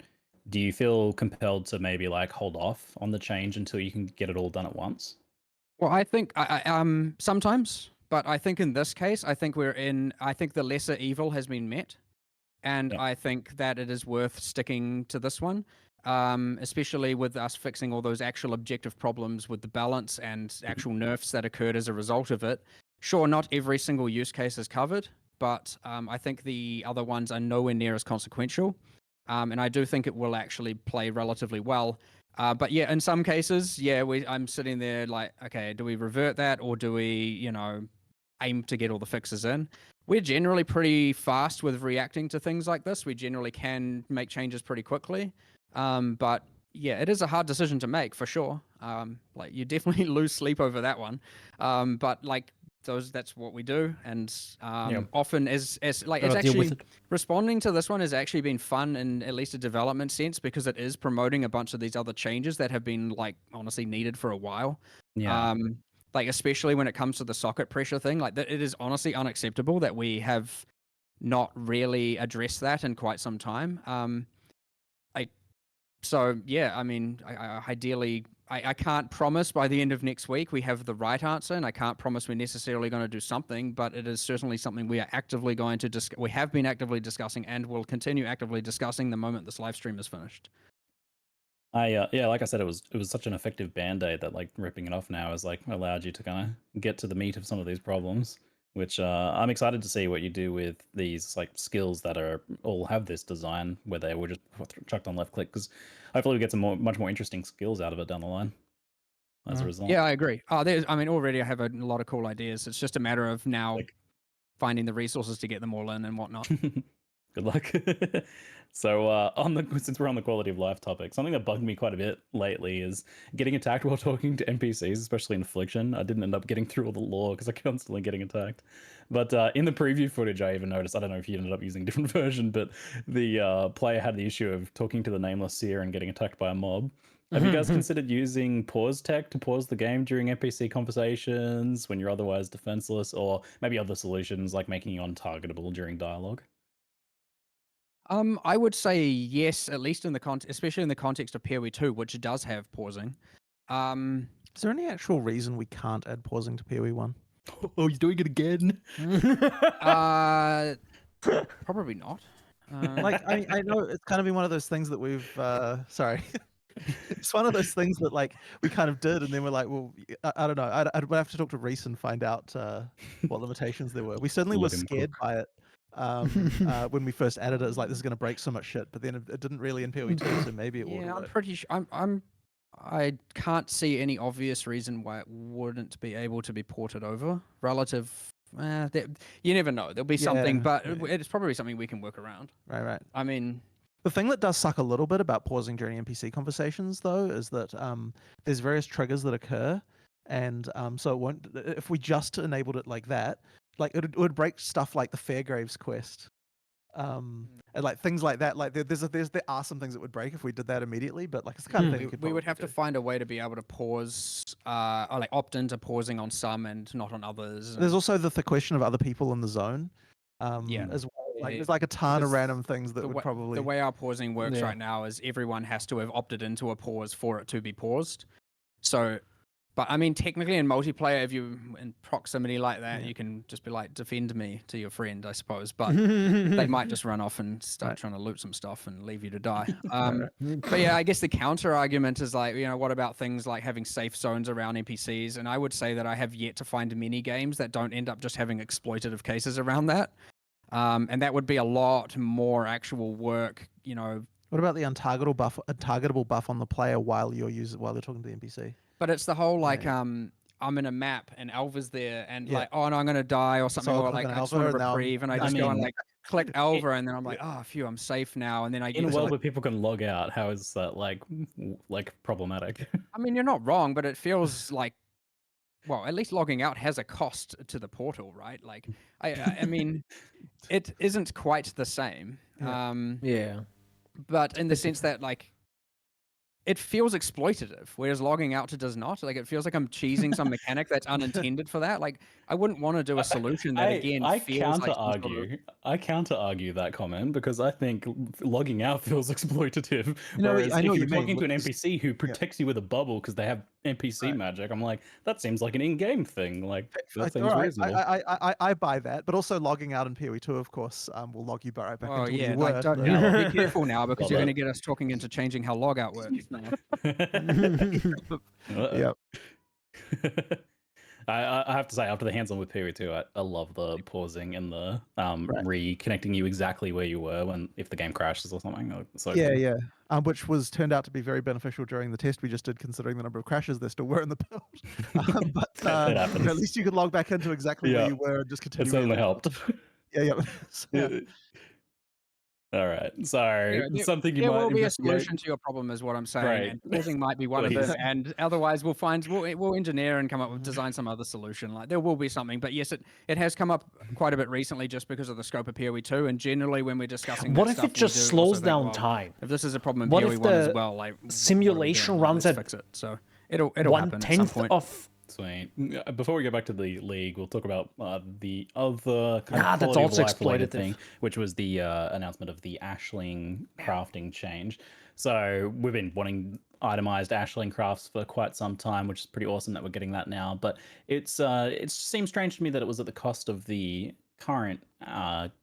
do you feel compelled to maybe like hold off on the change until you can get it all done at once?
Well, I think sometimes, but I think in this case, I think the lesser evil has been met, and I think that it is worth sticking to this one, especially with us fixing all those actual objective problems with the balance and actual nerfs that occurred as a result of it. Sure, not every single use case is covered, but I think the other ones are nowhere near as consequential, and I do think it will actually play relatively well. But yeah, in some cases, yeah, I'm sitting there like, okay, do we revert that, or do we, you know, aim to get all the fixes in? We're generally pretty fast with reacting to things like this. We generally can make changes pretty quickly. But yeah, it is a hard decision to make for sure. Like you definitely lose sleep over that one. But like that's what we do, and often as like it's actually responding to this one has actually been fun in at least a development sense, because it is promoting a bunch of these other changes that have been like honestly needed for a while. Like especially when it comes to the socket pressure thing, like it is honestly unacceptable that we have not really addressed that in quite some time. So yeah, I mean, ideally, I can't promise by the end of next week we have the right answer, and I can't promise we're necessarily going to do something, but it is certainly something we are actively going to we have been actively discussing and will continue actively discussing the moment this live stream is finished.
Yeah, like I said, it was such an effective band-aid that like ripping it off now has like allowed you to kind of get to the meat of some of these problems, which I'm excited to see what you do with these like skills that are all have this design where they were just chucked on left click, because hopefully we get some much more interesting skills out of it down the line as a result.
Yeah, I agree. I mean, already I have a lot of cool ideas. It's just a matter of now finding the resources to get them all in and whatnot.
Good luck. So since we're on the quality of life topic, something that bugged me quite a bit lately is getting attacked while talking to NPCs, especially in Affliction. I didn't end up getting through all the lore because I'm constantly getting attacked. But in the preview footage, I even noticed, I don't know if you ended up using a different version, but the player had the issue of talking to the Nameless Seer and getting attacked by a mob. Have you guys considered using pause tech to pause the game during NPC conversations when you're otherwise defenseless, or maybe other solutions like making you untargetable during dialogue?
I would say yes, at least in the especially in the context of PoE 2, which does have pausing.
Is there any actual reason we can't add pausing to PoE 1?
Oh, he's doing it again.
Probably not.
Like, I know it's kind of been one of those things that we've, sorry. It's one of those things that, like, we kind of did, and then we're like, well, I don't know. I'd have to talk to Reese and find out what limitations there were. We certainly were
Let him
scared
cook.
by it when we first added it. It was like, this is going to break so much shit, but then it didn't really in PoE 2, so maybe it will
Yeah, I'm
work.
pretty sure. I can't see any obvious reason why it wouldn't be able to be ported over. You never know. There'll be something, but it's probably something we can work around.
Right.
I mean,
the thing that does suck a little bit about pausing during NPC conversations, though, is that there's various triggers that occur, and so it won't. If we just enabled it like that, like it would break stuff like the Fairgraves quest, and like things like that. Like there are some things that would break if we did that immediately, but like it's the kind of thing
we would have to find a way to be able to pause, or like opt into pausing on some and not on others.
There's also the question of other people in the zone,
Yeah.
as well. Like
Yeah,
there's like a ton of
because
random things that would probably.
The way our pausing works right now is everyone has to have opted into a pause for it to be paused. So, but I mean, technically in multiplayer, if you in proximity like that, you can just be like, defend me to your friend, I suppose. But they might just run off and start trying to loot some stuff and leave you to die. But yeah, I guess the counter argument is like, what about things like having safe zones around NPCs? And I would say that I have yet to find many games that don't end up just having exploitative cases around that. And that would be a lot more actual work,
What about the untargetable buff on the player while you're talking to the NPC?
But it's the whole like I'm in a map and Alva's there and like, oh no, I'm gonna die or something, or like I just want to reprieve and I just go and like click Alva and then I'm like, oh phew, I'm safe now, and then I
In a world where people can log out, how is that like problematic?
I mean, you're not wrong, but it feels like, well, at least logging out has a cost to the portal, right? Like, I mean, it isn't quite the same. But in the sense that like, it feels exploitative, whereas logging out does not. Like, it feels like I'm cheesing some mechanic that's unintended for that. Like, I wouldn't want to do a solution that feels
I counter argue that comment because I think logging out feels exploitative.
No,
Whereas
I know
if
what
you're
you mean.
talking to an NPC who protects you with a bubble because they have NPC magic, I'm like, that seems like an in-game thing. Like, that seems reasonable.
I buy that, but also logging out in PoE 2, of course, will log you right back into where you were.
Be careful now because you're going to get us talking into changing how logout works.
Yep.
I have to say, after the hands-on with PoE 2, I love the pausing and the reconnecting you exactly where you were if the game crashes or something. So
yeah. Which turned out to be very beneficial during the test we just did, considering the number of crashes there still were in the build. But at least you could log back into exactly where you were and just continue.
It certainly helped.
Yeah.
All right. Sorry. Something
there will be a solution to your problem, is what I'm saying.
Right.
And pausing might be one of them. And otherwise, we'll engineer and design some other solution. Like, there will be something. But yes, it has come up quite a bit recently just because of the scope of PoE 2. And generally, when we're discussing
what if it just slows down time?
If this is a problem in PoE 1 as well, like
simulation runs at
fix it. So it'll happen at some point.
Sweet. Before we go back to the league, we'll talk about the other kind of
that's also
exploitative thing, which was the announcement of the Ashling crafting change. So we've been wanting itemized Ashling crafts for quite some time, which is pretty awesome that we're getting that now. But it seems strange to me that it was at the cost of the current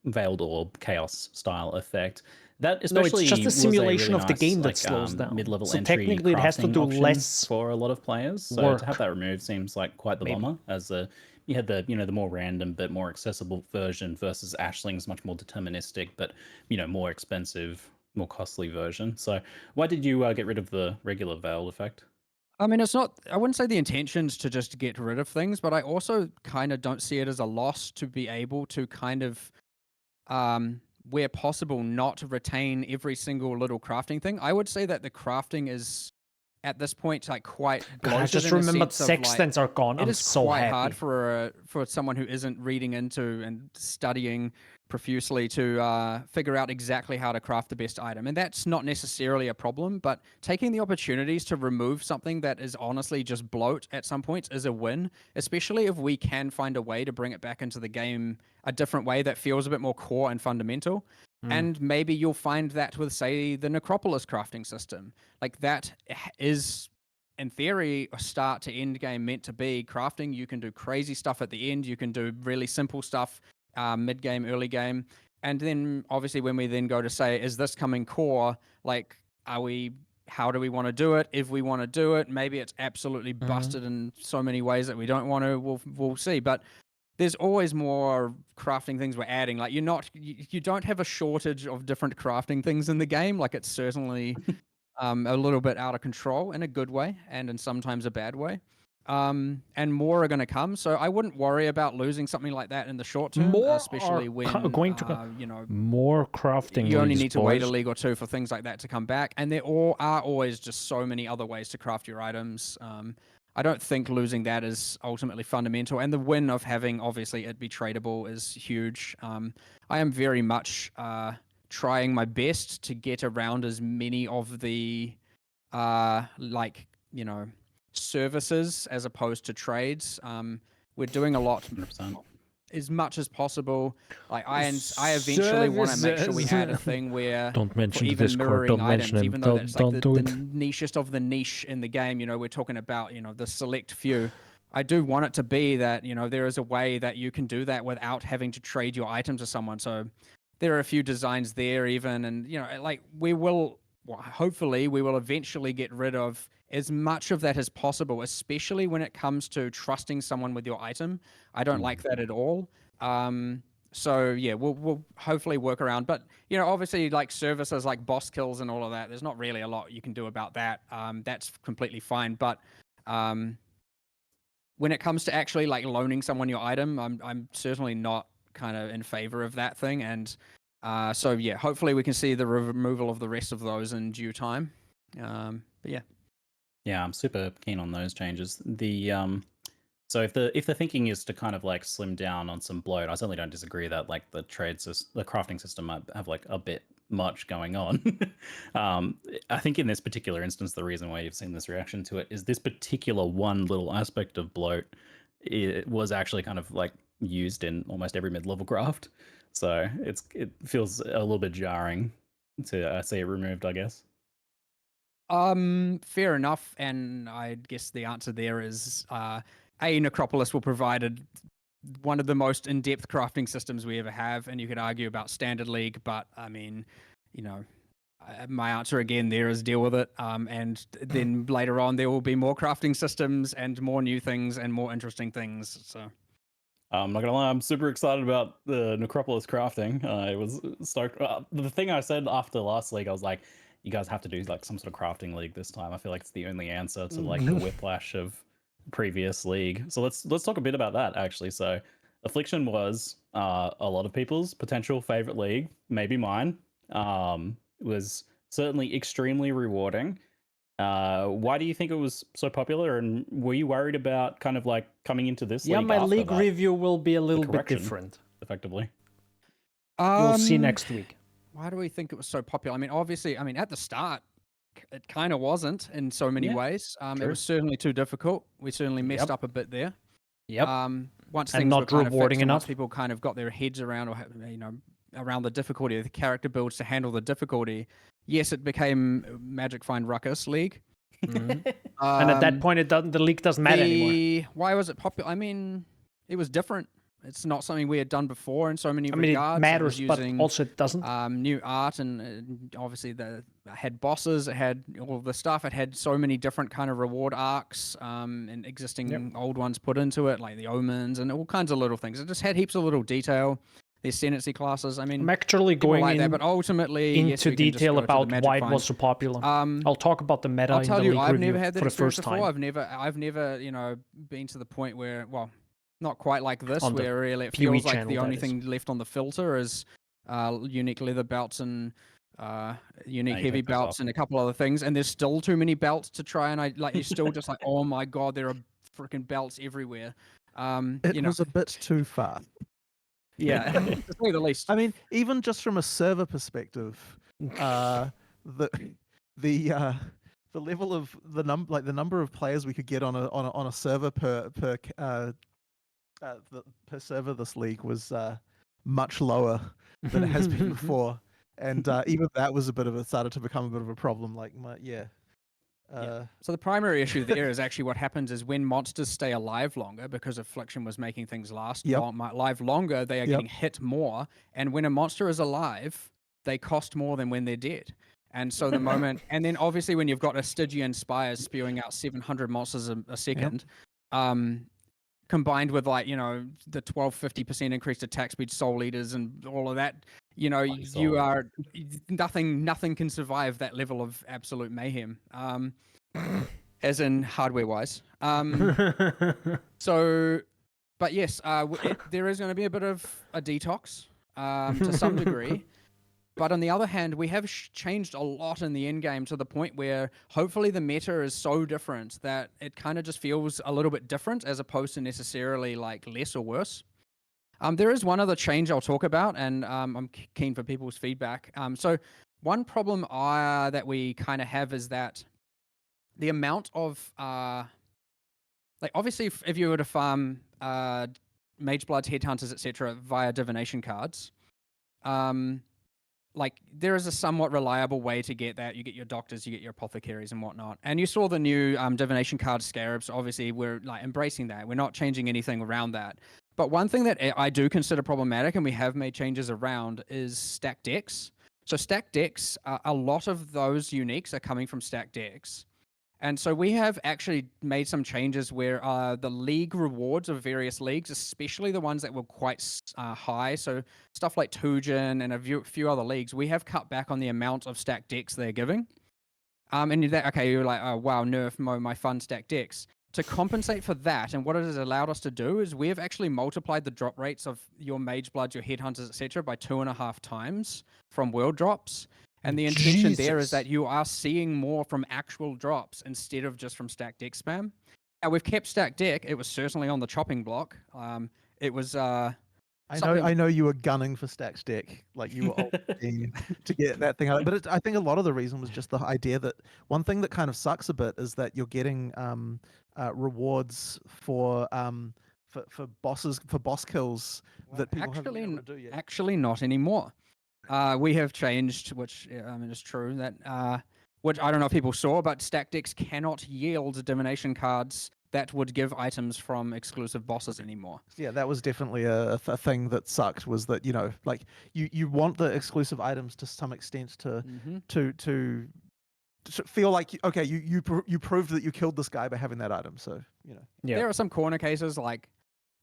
Veiled Orb Chaos style effect. That especially
it's just a simulation
really
of the game that slows down.
Mid-level
so
entry
technically, it has to do less
for a lot of players. So
work.
to have that removed seems like quite the bummer. As you had the the more random but more accessible version versus Ashling's much more deterministic but more expensive, more costly version. So why did you get rid of the regular Veiled effect?
I mean, I wouldn't say the intention's to just get rid of things, but I also kind of don't see it as a loss to be able to kind of, where possible, not retain every single little crafting thing. I would say that the crafting is, at this point, like quite bloated.
I just remembered sextants are gone. I'm so happy.
It is quite hard for someone who isn't reading into and studying profusely to figure out exactly how to craft the best item. And that's not necessarily a problem, but taking the opportunities to remove something that is honestly just bloat at some points is a win, especially if we can find a way to bring it back into the game a different way that feels a bit more core and fundamental. And maybe you'll find that with, say, the Necropolis crafting system. Like, that is, in theory, a start to end game meant to be crafting. You can do crazy stuff at the end. You can do really simple stuff mid game, early game. And then obviously when we then go to say, is this coming core? Like, how do we want to do it? If we want to do it, maybe it's absolutely busted in so many ways that we don't want to, we'll see. But there's always more crafting things we're adding. Like, you don't have a shortage of different crafting things in the game. Like, it's certainly a little bit out of control in a good way and in sometimes a bad way. And more are going to come, so I wouldn't worry about losing something like that in the short term, especially when
more crafting.
You only need to wait a league or two for things like that to come back, and there are always just so many other ways to craft your items. I don't think losing that is ultimately fundamental, and the win of having obviously it be tradable is huge. I am very much trying my best to get around as many of the services as opposed to trades. We're doing a lot
100%.
as much as possible. Like I eventually want to make sure we add a thing where
don't mention
even
Discord,
mirroring
don't
items,
mention him,
even though that's like the
do it.
nichest of the niche in the game. We're talking about the select few. I do want it to be that there is a way that you can do that without having to trade your item to someone. So there are a few designs there even, and like hopefully we will eventually get rid of as much of that as possible, especially when it comes to trusting someone with your item. I don't like that at all. So yeah, we'll hopefully work around. But obviously, like services like boss kills and all of that, there's not really a lot you can do about that. That's completely fine. But when it comes to actually like loaning someone your item, I'm certainly not kind of in favor of that thing. And so yeah, hopefully we can see the removal of the rest of those in due time. But yeah.
Yeah, I'm super keen on those changes. So if the thinking is to kind of like slim down on some bloat, I certainly don't disagree that like the crafting system might have like a bit much going on. I think in this particular instance, the reason why you've seen this reaction to it is this particular one little aspect of bloat. It was actually kind of like used in almost every mid-level craft, so it feels a little bit jarring to see it removed, I guess.
Fair enough, and I guess the answer there is Necropolis will provide one of the most in-depth crafting systems we ever have, and you could argue about Standard League, but I mean, my answer again there is deal with it, and then later on there will be more crafting systems and more new things and more interesting things, so...
I'm not gonna lie, I'm super excited about the Necropolis crafting. I was stoked. The thing I said after last league, I was like, you guys have to do like some sort of crafting league this time. I feel like it's the only answer to like the whiplash of previous league. So let's talk a bit about that actually. So Affliction was a lot of people's potential favorite league, maybe mine. It was certainly extremely rewarding. Why do you think it was so popular, and were you worried about kind of like coming into this league?
Yeah, my league review will be a little bit different.
Effectively.
You'll see next week.
Why do we think it was so popular? I mean, obviously, at the start, it kind of wasn't in so many ways. It was certainly too difficult. We certainly messed up a bit there.
Yep.
Once
and
things
not
were kind
rewarding
of fixed,
enough.
Once people kind of got their heads around, or around the difficulty of the character builds to handle the difficulty, yes, it became Magic Find Ruckus League.
And at that point, the league doesn't matter anymore.
Why was it popular? I mean, it was different. It's not something we had done before in so many regards.
It matters,
but
also it doesn't.
New art, and obviously it had bosses, it had all of the stuff, it had so many different kind of reward arcs, and existing old ones put into it, like the omens and all kinds of little things. It just had heaps of little detail. The ascendancy classes. I mean,
I'm actually going
like that, but ultimately
into detail about why it was so popular. I'll talk about the meta.
I'll tell
in the
you,
league
I've
review
never had that
for the
experience
first
before.
time.
I've never, been to the point where, well, not quite like this,
On the
where really it
PoE
feels like
channel,
the only
that
thing left on the filter is unique leather belts and unique heavy belts and a couple other things, and there's still too many belts to try, and you're still just like, oh my god, there are freaking belts everywhere.
It was a bit too far.
Yeah, to say the least.
I mean, even just from a server perspective, the the level of the number of players we could get on a server per server this league was much lower than it has been before, and even that was started to become a bit of a problem. Like,
So the primary issue there is actually what happens is when monsters stay alive longer, because Affliction was making things last live longer, they are getting hit more. And when a monster is alive, they cost more than when they're dead. And so the moment, and then obviously when you've got a Stygian Spires spewing out 700 monsters a second, combined with like, you know, the 50% increased attack speed, soul eaters and all of that, you know, you are nothing can survive that level of absolute mayhem. As in hardware wise. So, but yes, there is going to be a bit of a detox to some degree. But on the other hand, we have changed a lot in the endgame to the point where hopefully the meta is so different that it kind of just feels a little bit different as opposed to necessarily like less or worse. There is one other change I'll talk about, and I'm keen for people's feedback. So one problem that we kind of have is that the amount of like obviously if you were to farm mage bloods, headhunters, etc. via divination cards, like there is a somewhat reliable way to get that. You get your doctors, you get your apothecaries and whatnot. And you saw the new divination card scarabs. Obviously, we're like embracing that. We're not changing anything around that. But one thing that I do consider problematic, and we have made changes around, is stacked decks. So stacked decks, a lot of those uniques are coming from stacked decks. And so we have actually made some changes where the league rewards of various leagues, especially the ones that were quite high, so stuff like Tujin and a few other leagues, we have cut back on the amount of stacked decks they're giving. And you're like, oh wow, nerf my fun stacked decks. To compensate for that, and what it has allowed us to do is we have actually multiplied the drop rates of your mage bloods, your headhunters, etc. by 2.5 times from world drops. And the intention there is that you are seeing more from actual drops instead of just from stacked deck spam. Now we've kept stacked deck. It was certainly on the chopping block. It was.
I know you were gunning for stacked deck, like you were ulting to get that thing out. But I think a lot of the reason was just the idea that one thing that kind of sucks a bit is that you're getting rewards for boss kills that people haven't been able to do yet.
Actually, not anymore. We have changed, which is true, that which I don't know if people saw, but stacked decks cannot yield divination cards that would give items from exclusive bosses anymore.
Yeah, that was definitely a thing that sucked, was that, you know, like you want the exclusive items to some extent to feel like, okay, you proved that you killed this guy by having that item. So, you know.
Yeah.
There are some corner cases like,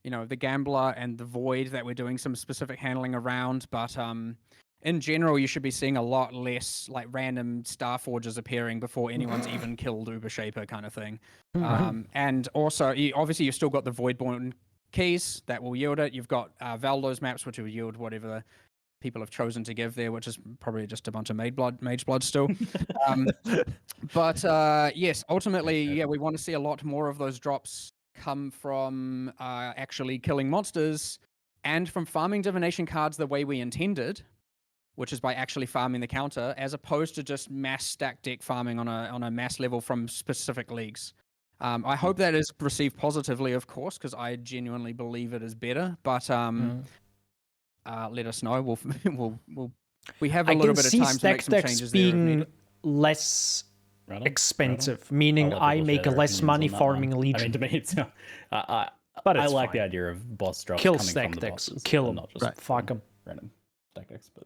you know, the Gambler and the Void that we're doing some specific handling around, but in general, you should be seeing a lot less like random Star Forges appearing before anyone's even killed Uber Shaper kind of thing. And also, obviously, you've still got the Voidborn keys that will yield it. You've got Valdo's maps, which will yield whatever people have chosen to give there, which is probably just a bunch of mage blood still. But yes, ultimately, we want to see a lot more of those drops come from actually killing monsters and from farming divination cards the way we intended, which is by actually farming the counter, as opposed to just mass stack deck farming on a mass level from specific leagues. I hope that is received positively, of course, because I genuinely believe it is better. But let us know. We have a little bit of time to make some changes there if needed.
Less expensive, meaning I make less money farming Legion.
I mean, to me, it's
but
I like
fine.
The idea of boss drops
Kill
coming
stack
from the
decks,
bosses,
kill them,
not just
fuck them.
Random stack decks, but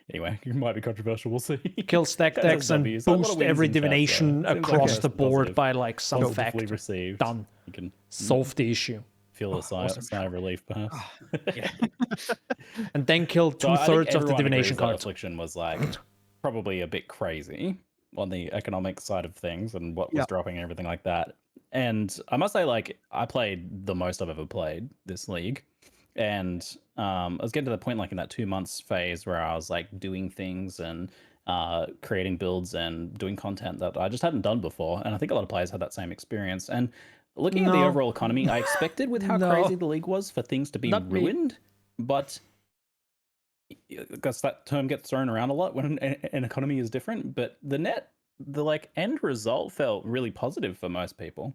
anyway, it might be controversial. We'll see.
Kill stack decks and boost every divination across the board by like some factor.
Received.
Done.
You can
solve the issue.
Feel a sigh of relief, perhaps.
And then kill 2/3 of the divination cards.
Affliction was like probably a bit crazy on the economic side of things and what was dropping and everything like that. And I must say, like, I played the most I've ever played this league. And I was getting to the point, like, in that 2 months phase where I was, like, doing things and creating builds and doing content that I just hadn't done before. And I think a lot of players had that same experience. And Looking at the
No.
overall economy, I expected with how
No.
crazy the league was for things to be
Not me.
ruined, but because that term gets thrown around a lot when an economy is different. But the like end result felt really positive for most people.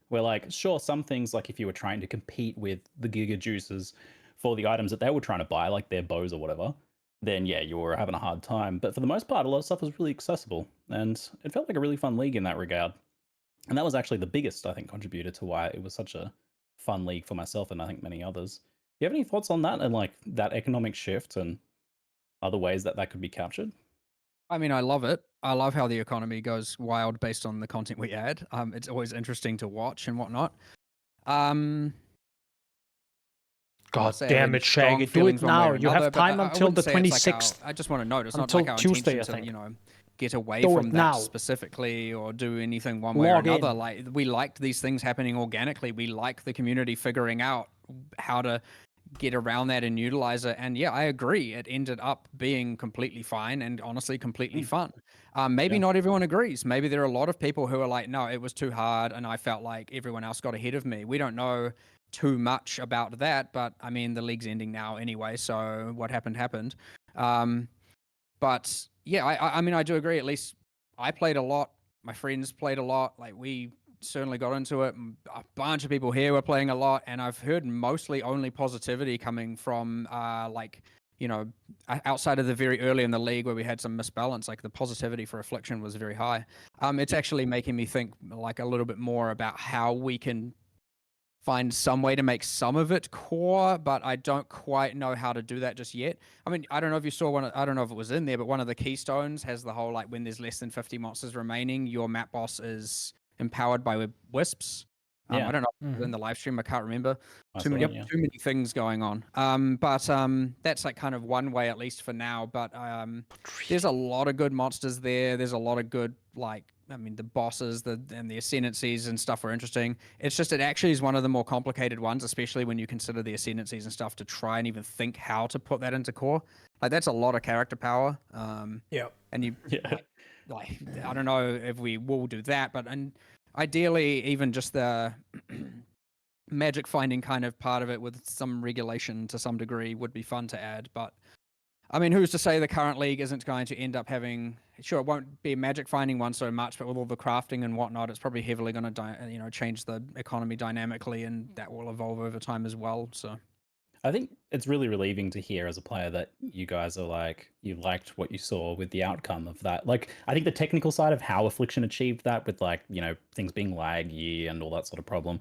Where like, sure, some things like if you were trying to compete with the Giga Juicers for the items that they were trying to buy, like their bows or whatever, then yeah, you were having a hard time. But for the most part, a lot of stuff was really accessible, and it felt like a really fun league in that regard. And that was actually the biggest, I think, contributor to why it was such a fun league for myself and I think many others. Do you have any thoughts on that and like that economic shift and other ways that that could be captured?
I mean, I love it. I love how the economy goes wild based on the content we add. It's always interesting to watch and whatnot.
God
I'll say I
damn
had
it,
strong
Shaggy. Do
feelings
it
one way
now.
or
You
another,
have
but
time
I
until the
wouldn't say it's like
26th.
I just want to note it's not
Until
like our
Tuesday,
intention
I
to,
think.
get away
Do
from
it
that
now.
specifically or do anything one way
Log
or
in.
another. Like we liked these things happening organically. We like the community figuring out how to get around that and utilize it. And yeah, I agree. It ended up being completely fine and honestly completely fun. Maybe not everyone agrees. Maybe there are a lot of people who are like, no, it was too hard and I felt like everyone else got ahead of me. We don't know too much about that, but I mean, the league's ending now anyway, so what happened happened. But yeah, I mean, I do agree. At least I played a lot. My friends played a lot. Like we certainly got into it. A bunch of people here were playing a lot, and I've heard mostly only positivity coming from outside of the very early in the league where we had some misbalance. Like the positivity for Affliction was very high. It's actually making me think like a little bit more about how we can find some way to make some of it core, but I don't quite know how to do that just yet. I mean, I don't know if you saw one, I don't know if it was in there, but one of the keystones has the whole, like, when there's less than 50 monsters remaining, your map boss is empowered by wisps.
Yeah.
I don't know if it was in the live stream, I can't remember. Too
saw
many,
that, yeah.
too many things going on. But that's like kind of one way, at least for now. But there's a lot of good monsters there. There's a lot of good, like, I mean, the bosses and the ascendancies and stuff are interesting. It's just, it actually is one of the more complicated ones, especially when you consider the ascendancies and stuff to try and even think how to put that into core. Like, that's a lot of character power.
Yeah.
And you,
Yeah.
like, I don't know if we will do that, but and ideally, even just the magic finding kind of part of it with some regulation to some degree would be fun to add. But I mean, who's to say the current league isn't going to end up having? Sure, it won't be a magic finding one so much, but with all the crafting and whatnot, it's probably heavily going to, change the economy dynamically, and that will evolve over time as well. So,
I think it's really relieving to hear as a player that you guys are like, you liked what you saw with the outcome of that. Like, I think the technical side of how Affliction achieved that with, like, things being laggy and all that sort of problem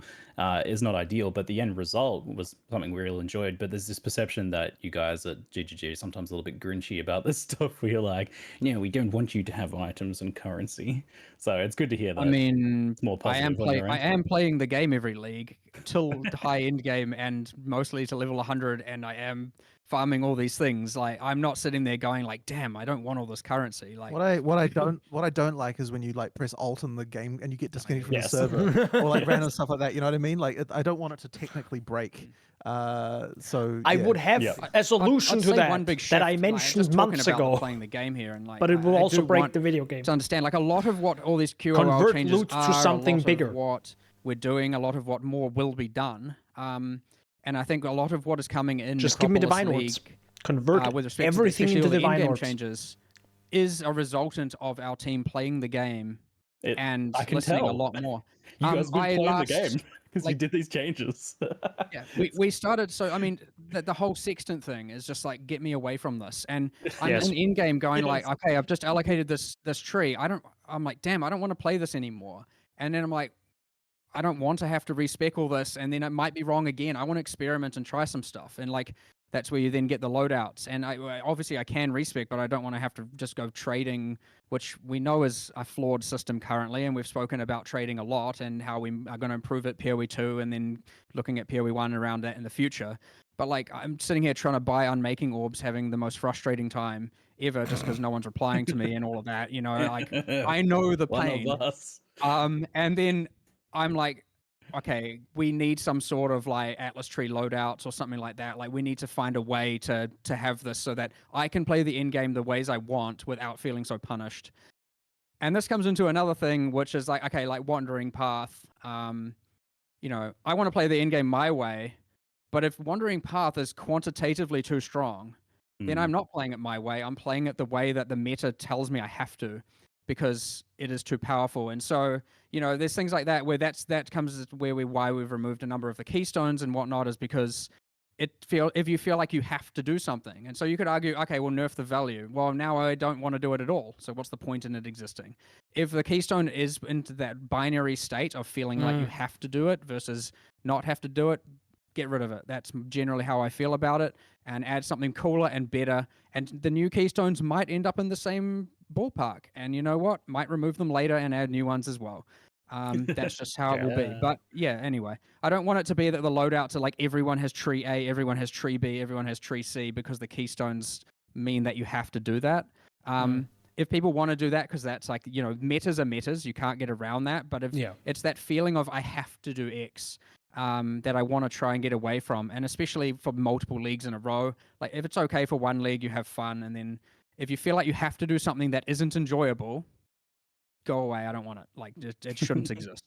is not ideal, but the end result was something we really enjoyed. But there's this perception that you guys at GGG are sometimes a little bit grinchy about this stuff where you're like, we don't want you to have items and currency. So it's good to hear that.
I mean,
it's more positive on your end.
I am playing the game every league till high end game and mostly to level 100, and I am farming all these things. Like, I'm not sitting there going like, damn, I don't want all this currency. Like,
What I don't like is when you like press Alt in the game and you get disconnected from
Yes.
the server or like
Yes.
random stuff like that. You know what I mean? Like I don't want it to technically break. So
I
yeah.
would have a solution
I'd
to
say
that
one big
that
shift,
I
like,
mentioned
just talking
months
about
ago.
playing the game here, and like,
But it will
I
also
do
break
want
the video game.
to understand like a lot of what all these QOL
Convert
changes
loot to
are,
something
a lot
bigger.
of what we're doing, a lot of what more will be done. And I think a lot of what is coming in
Just give me
Necropolis
divine orbs.
League,
Convert
with respect
everything
to
into
especially all the
divine
in-game
orbs.
changes, is a resultant of our team playing the game and
I can
listening
tell.
a lot more.
You guys have been
I
playing
last-
the game because you
like-
did these changes.
Yeah, we started. So I mean, the whole sextant thing is just like, get me away from this. And I'm
Yes.
in game going like,
Yes.
okay, I've just allocated this tree. I'm like, damn, I don't want to play this anymore. And then I'm like, I don't want to have to respec all this, and then it might be wrong again. I want to experiment and try some stuff, and like that's where you then get the loadouts. And obviously I can respec, but I don't want to have to just go trading, which we know is a flawed system currently, and we've spoken about trading a lot and how we are going to improve it PoE 2 and then looking at PoE 1 around that in the future. But like, I'm sitting here trying to buy unmaking orbs, having the most frustrating time ever just because no one's replying to me and all of that. Like, I know the pain.
One of us.
And then I'm like, okay, we need some sort of like Atlas tree loadouts or something like that. Like, we need to find a way to have this so that I can play the end game the ways I want without feeling so punished. And this comes into another thing, which is like, okay, like Wandering Path. I want to play the endgame my way, but if Wandering Path is quantitatively too strong, then I'm not playing it my way. I'm playing it the way that the meta tells me I have to, because it is too powerful. And so, there's things like that where that comes why we've removed a number of the keystones and whatnot, is because if you feel like you have to do something. And so you could argue, okay, we'll nerf the value. Well, now I don't want to do it at all. So what's the point in it existing? If the keystone is into that binary state of feeling like you have to do it versus not have to do it, get rid of it. That's generally how I feel about it, and add something cooler and better. And the new keystones might end up in the same ballpark. And you know what? Might remove them later and add new ones as well. That's just how it will be. But yeah, anyway, I don't want it to be that the loadouts are like everyone has tree A, everyone has tree B, everyone has tree C, because the keystones mean that you have to do that. If people want to do that, because that's like, metas are metas, you can't get around that. But if it's that feeling of I have to do X, that I want to try and get away from, and especially for multiple leagues in a row. Like if it's okay for one league, you have fun, and then if you feel like you have to do something that isn't enjoyable, go away. I don't want it. Like it shouldn't exist.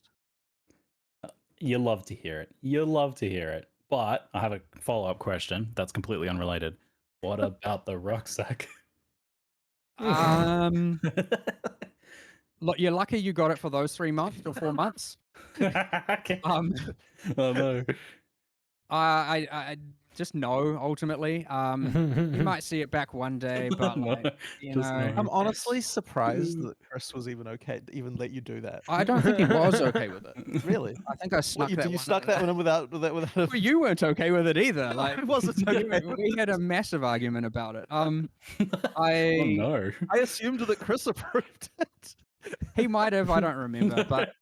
You love to hear it. You love to hear it. But I have a follow-up question that's completely unrelated. What about the rucksack?
Look, you're lucky you got it for those 3 months or 4 months.
Oh no.
I just no, ultimately. You might see it back one day, but
No,
I'm honestly surprised that Chris was even okay to even let you do that.
I don't think he was okay with it.
Really?
I think I snuck that
you
one
stuck
in.
that one in without
Well, you weren't okay with it either. Like
I wasn't okay.
we had a massive argument about it.
Oh no.
I assumed that Chris approved it.
He might have, I don't remember, but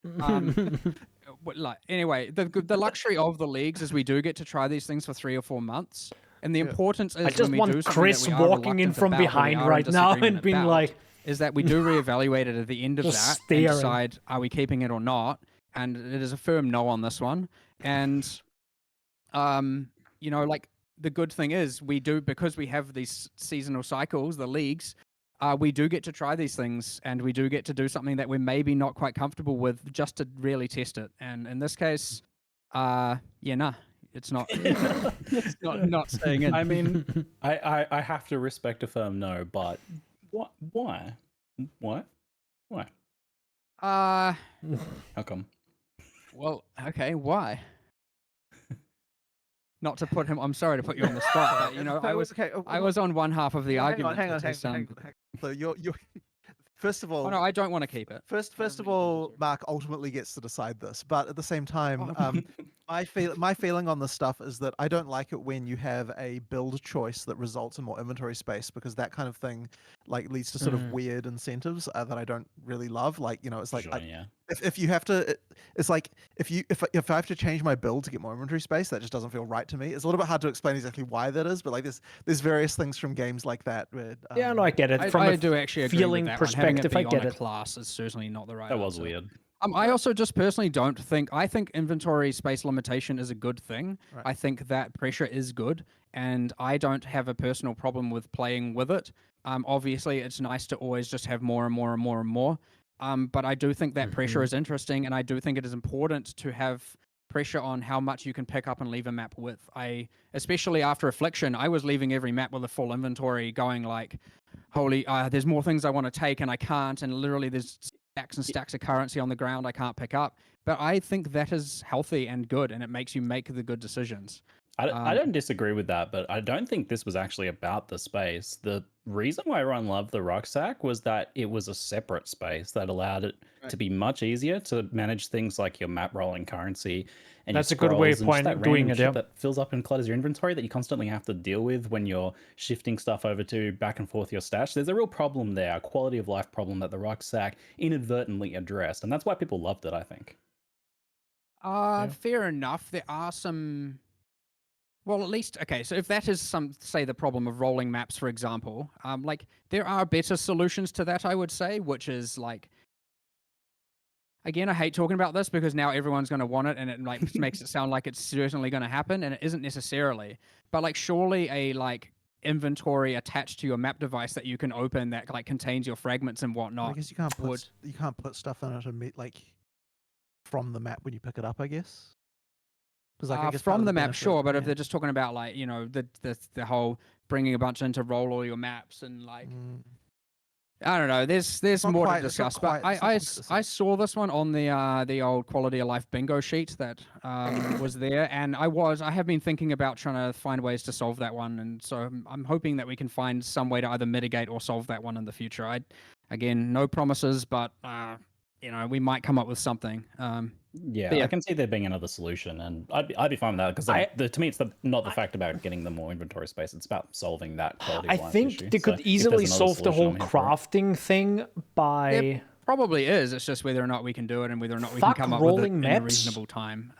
anyway, the luxury of the leagues is we do get to try these things for 3 or 4 months, and the importance is
I just want Chris walking in from behind right now and being like,
is that we do reevaluate it at the end of that
staring.
and decide, are we keeping it or not? And it is a firm no on this one. And like the good thing is we do, because we have these seasonal cycles, the leagues, we do get to try these things, and we do get to do something that we're maybe not quite comfortable with, just to really test it. And in this case, it's not. It's not staying in.
I mean, I have to respect a firm no, but what? Why? What? Why? How come?
Well, okay, why? Not to put him. I'm sorry to put you on the spot, but I was okay. I was on one half of the argument.
Hang on. So you're first of all.
Oh no, I don't want to keep it.
First of all, Mark ultimately gets to decide this, but at the same time, my feeling on this stuff is that I don't like it when you have a build choice that results in more inventory space, because that kind of thing leads to sort of weird incentives that I don't really love. It's like if you have to, it's like if I have to change my build to get more inventory space, that just doesn't feel right to me. It's a little bit hard to explain exactly why that is, but there's various things from games like that where
I get it. From
I do actually agree
feeling
with that
perspective, I get it.
Class is certainly not the right.
That was
answer.
weird.
I also just personally don't think. I think inventory space limitation is a good thing. Right. I think that pressure is good, and I don't have a personal problem with playing with it. Obviously, it's nice to always just have more and more and more and more. But I do think that pressure is interesting, and I do think it is important to have pressure on how much you can pick up and leave a map with. Especially after Affliction, I was leaving every map with a full inventory, going like, holy, there's more things I want to take and I can't, and literally there's stacks and stacks of currency on the ground I can't pick up. But I think that is healthy and good, and it makes you make the good decisions.
I don't disagree with that, but I don't think this was actually about the space. The reason why everyone loved the rucksack was that it was a separate space that allowed it to be much easier to manage things like your map rolling currency. And
that's a good way of doing it.
That fills up and clutters your inventory that you constantly have to deal with when you're shifting stuff over to back and forth your stash. There's a real problem there, a quality of life problem that the rucksack inadvertently addressed, and that's why people loved it, I think.
Fair enough. There are some. Well, at least, okay, so if that is say the problem of rolling maps, for example, there are better solutions to that, I would say, which is again, I hate talking about this because now everyone's going to want it, and it makes it sound like it's certainly going to happen, and it isn't necessarily. But surely a inventory attached to your map device that you can open that contains your fragments and whatnot.
I guess you can't put stuff in it and from the map when you pick it up, I guess. Because like I guess part
from
of
the map,
benefit-
sure, but if
yeah.
they're just talking about like the whole bringing a bunch in to roll all your maps and like I don't know. There's
not
more
quite-
to
it's not
discuss, but
quite- it's not quite the
I
same.
saw this one on the old quality of life bingo sheet that was there, and I have been thinking about trying to find ways to solve that one, and so I'm hoping that we can find some way to either mitigate or solve that one in the future. Again, no promises, but we might come up with something.
Yeah,
yeah.
I can see there being another solution, and I'd be fine with that because to me, it's not the fact about getting them more inventory space; it's about solving that quality
I
of life
think
issue.
they
So
could
if
easily
there's another
solve the
solution,
whole
I'm here for it.
crafting thing by
There probably is. It's just whether or not we can do it and whether or not we
Fuck
can come up with it
rolling
in a
maps
reasonable time.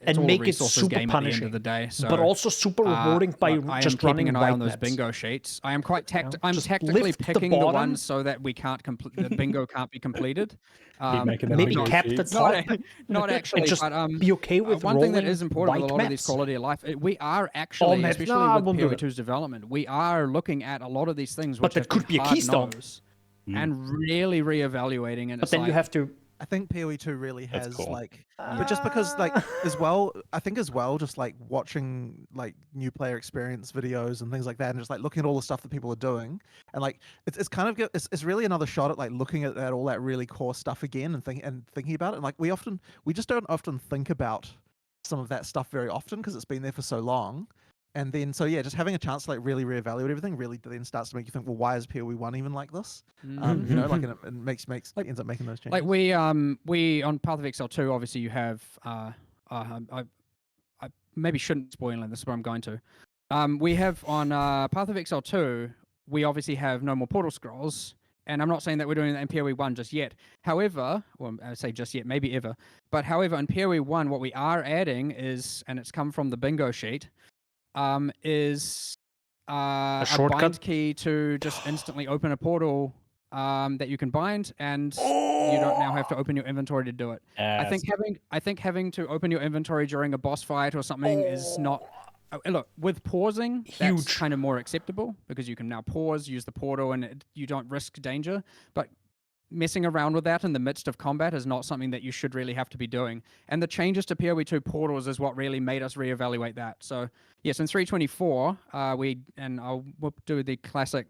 It's
and
all a
make it
resources
super
game at the end
punishing,
of the day. So,
but also super rewarding by
look, I am
just
keeping
running
an eye
white
on those
maps.
bingo sheets. I am quite I'm
just
tactically
lift the
picking the
bottom.
ones so that we can't complete the bingo can't be completed.
Keep making them
maybe
bingo
cap the
sheets.
top
Not actually,
and just
but
be okay with
one thing that
rolling
is important with a
white
lot of these
maps.
quality of life, we are actually,
maps.
especially
No, I
with
won't do that.
PoE2's development, we are looking at a lot of these things,
But
which
that
have
could
been
be a
hard
keystone.
no's and really reevaluating. And
But
it's
then
like,
you have to.
I think PoE2 really
That's
has
cool.
like, but just because like as well, I think as well, just like watching like new player experience videos and things like that, and just like looking at all the stuff that people are doing, and like it's kind of it's really another shot at like looking at all that really core stuff again and thinking about it. And like we just don't often think about some of that stuff very often because it's been there for so long. And then, so yeah, just having a chance to like really reevaluate everything really then starts to make you think, well, why is PoE1 even like this? Like it makes like, ends up making those changes.
like we on Path of Exile 2, obviously you have I maybe shouldn't spoil it. This is what I'm going to. We have on Path of Exile 2, we obviously have no more portal scrolls. And I'm not saying that we're doing that in PoE1 just yet. However, well, I say just yet, maybe ever. But however, in PoE1, what we are adding is, and it's come from the bingo sheet, is a
shortcut?
bind key to just instantly open a portal that you can bind, and you don't now have to open your inventory to do it. I think having to open your inventory during a boss fight or something is not. Look, with pausing, that's
Huge.
kind of more acceptable because you can now pause, use the portal, and you don't risk danger. But messing around with that in the midst of combat is not something that you should really have to be doing. And the changes to PoE2 portals is what really made us reevaluate that. So yes, in 3.24, we'll do the classic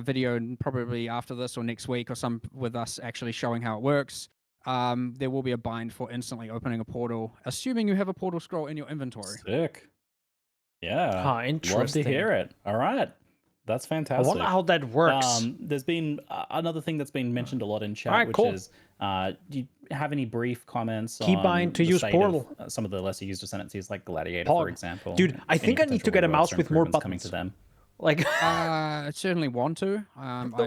video probably after this or next week or some with us actually showing how it works. There will be a bind for instantly opening a portal, assuming you have a portal scroll in your inventory.
Sick. Yeah. Love to
interesting.
hear it. All right. That's
I
fantastic.
wonder how that works.
There's been another thing that's been mentioned a lot in chat,
Alright,
which
cool.
is, do you have any brief comments
Keybind
on
to
the
use
state
portal.
of, some of the lesser used ascendancies like Gladiator,
Pog.
for example?
Dude, I think I need to get a mouse with more
coming to
buttons.
them.
Like,
I certainly want to.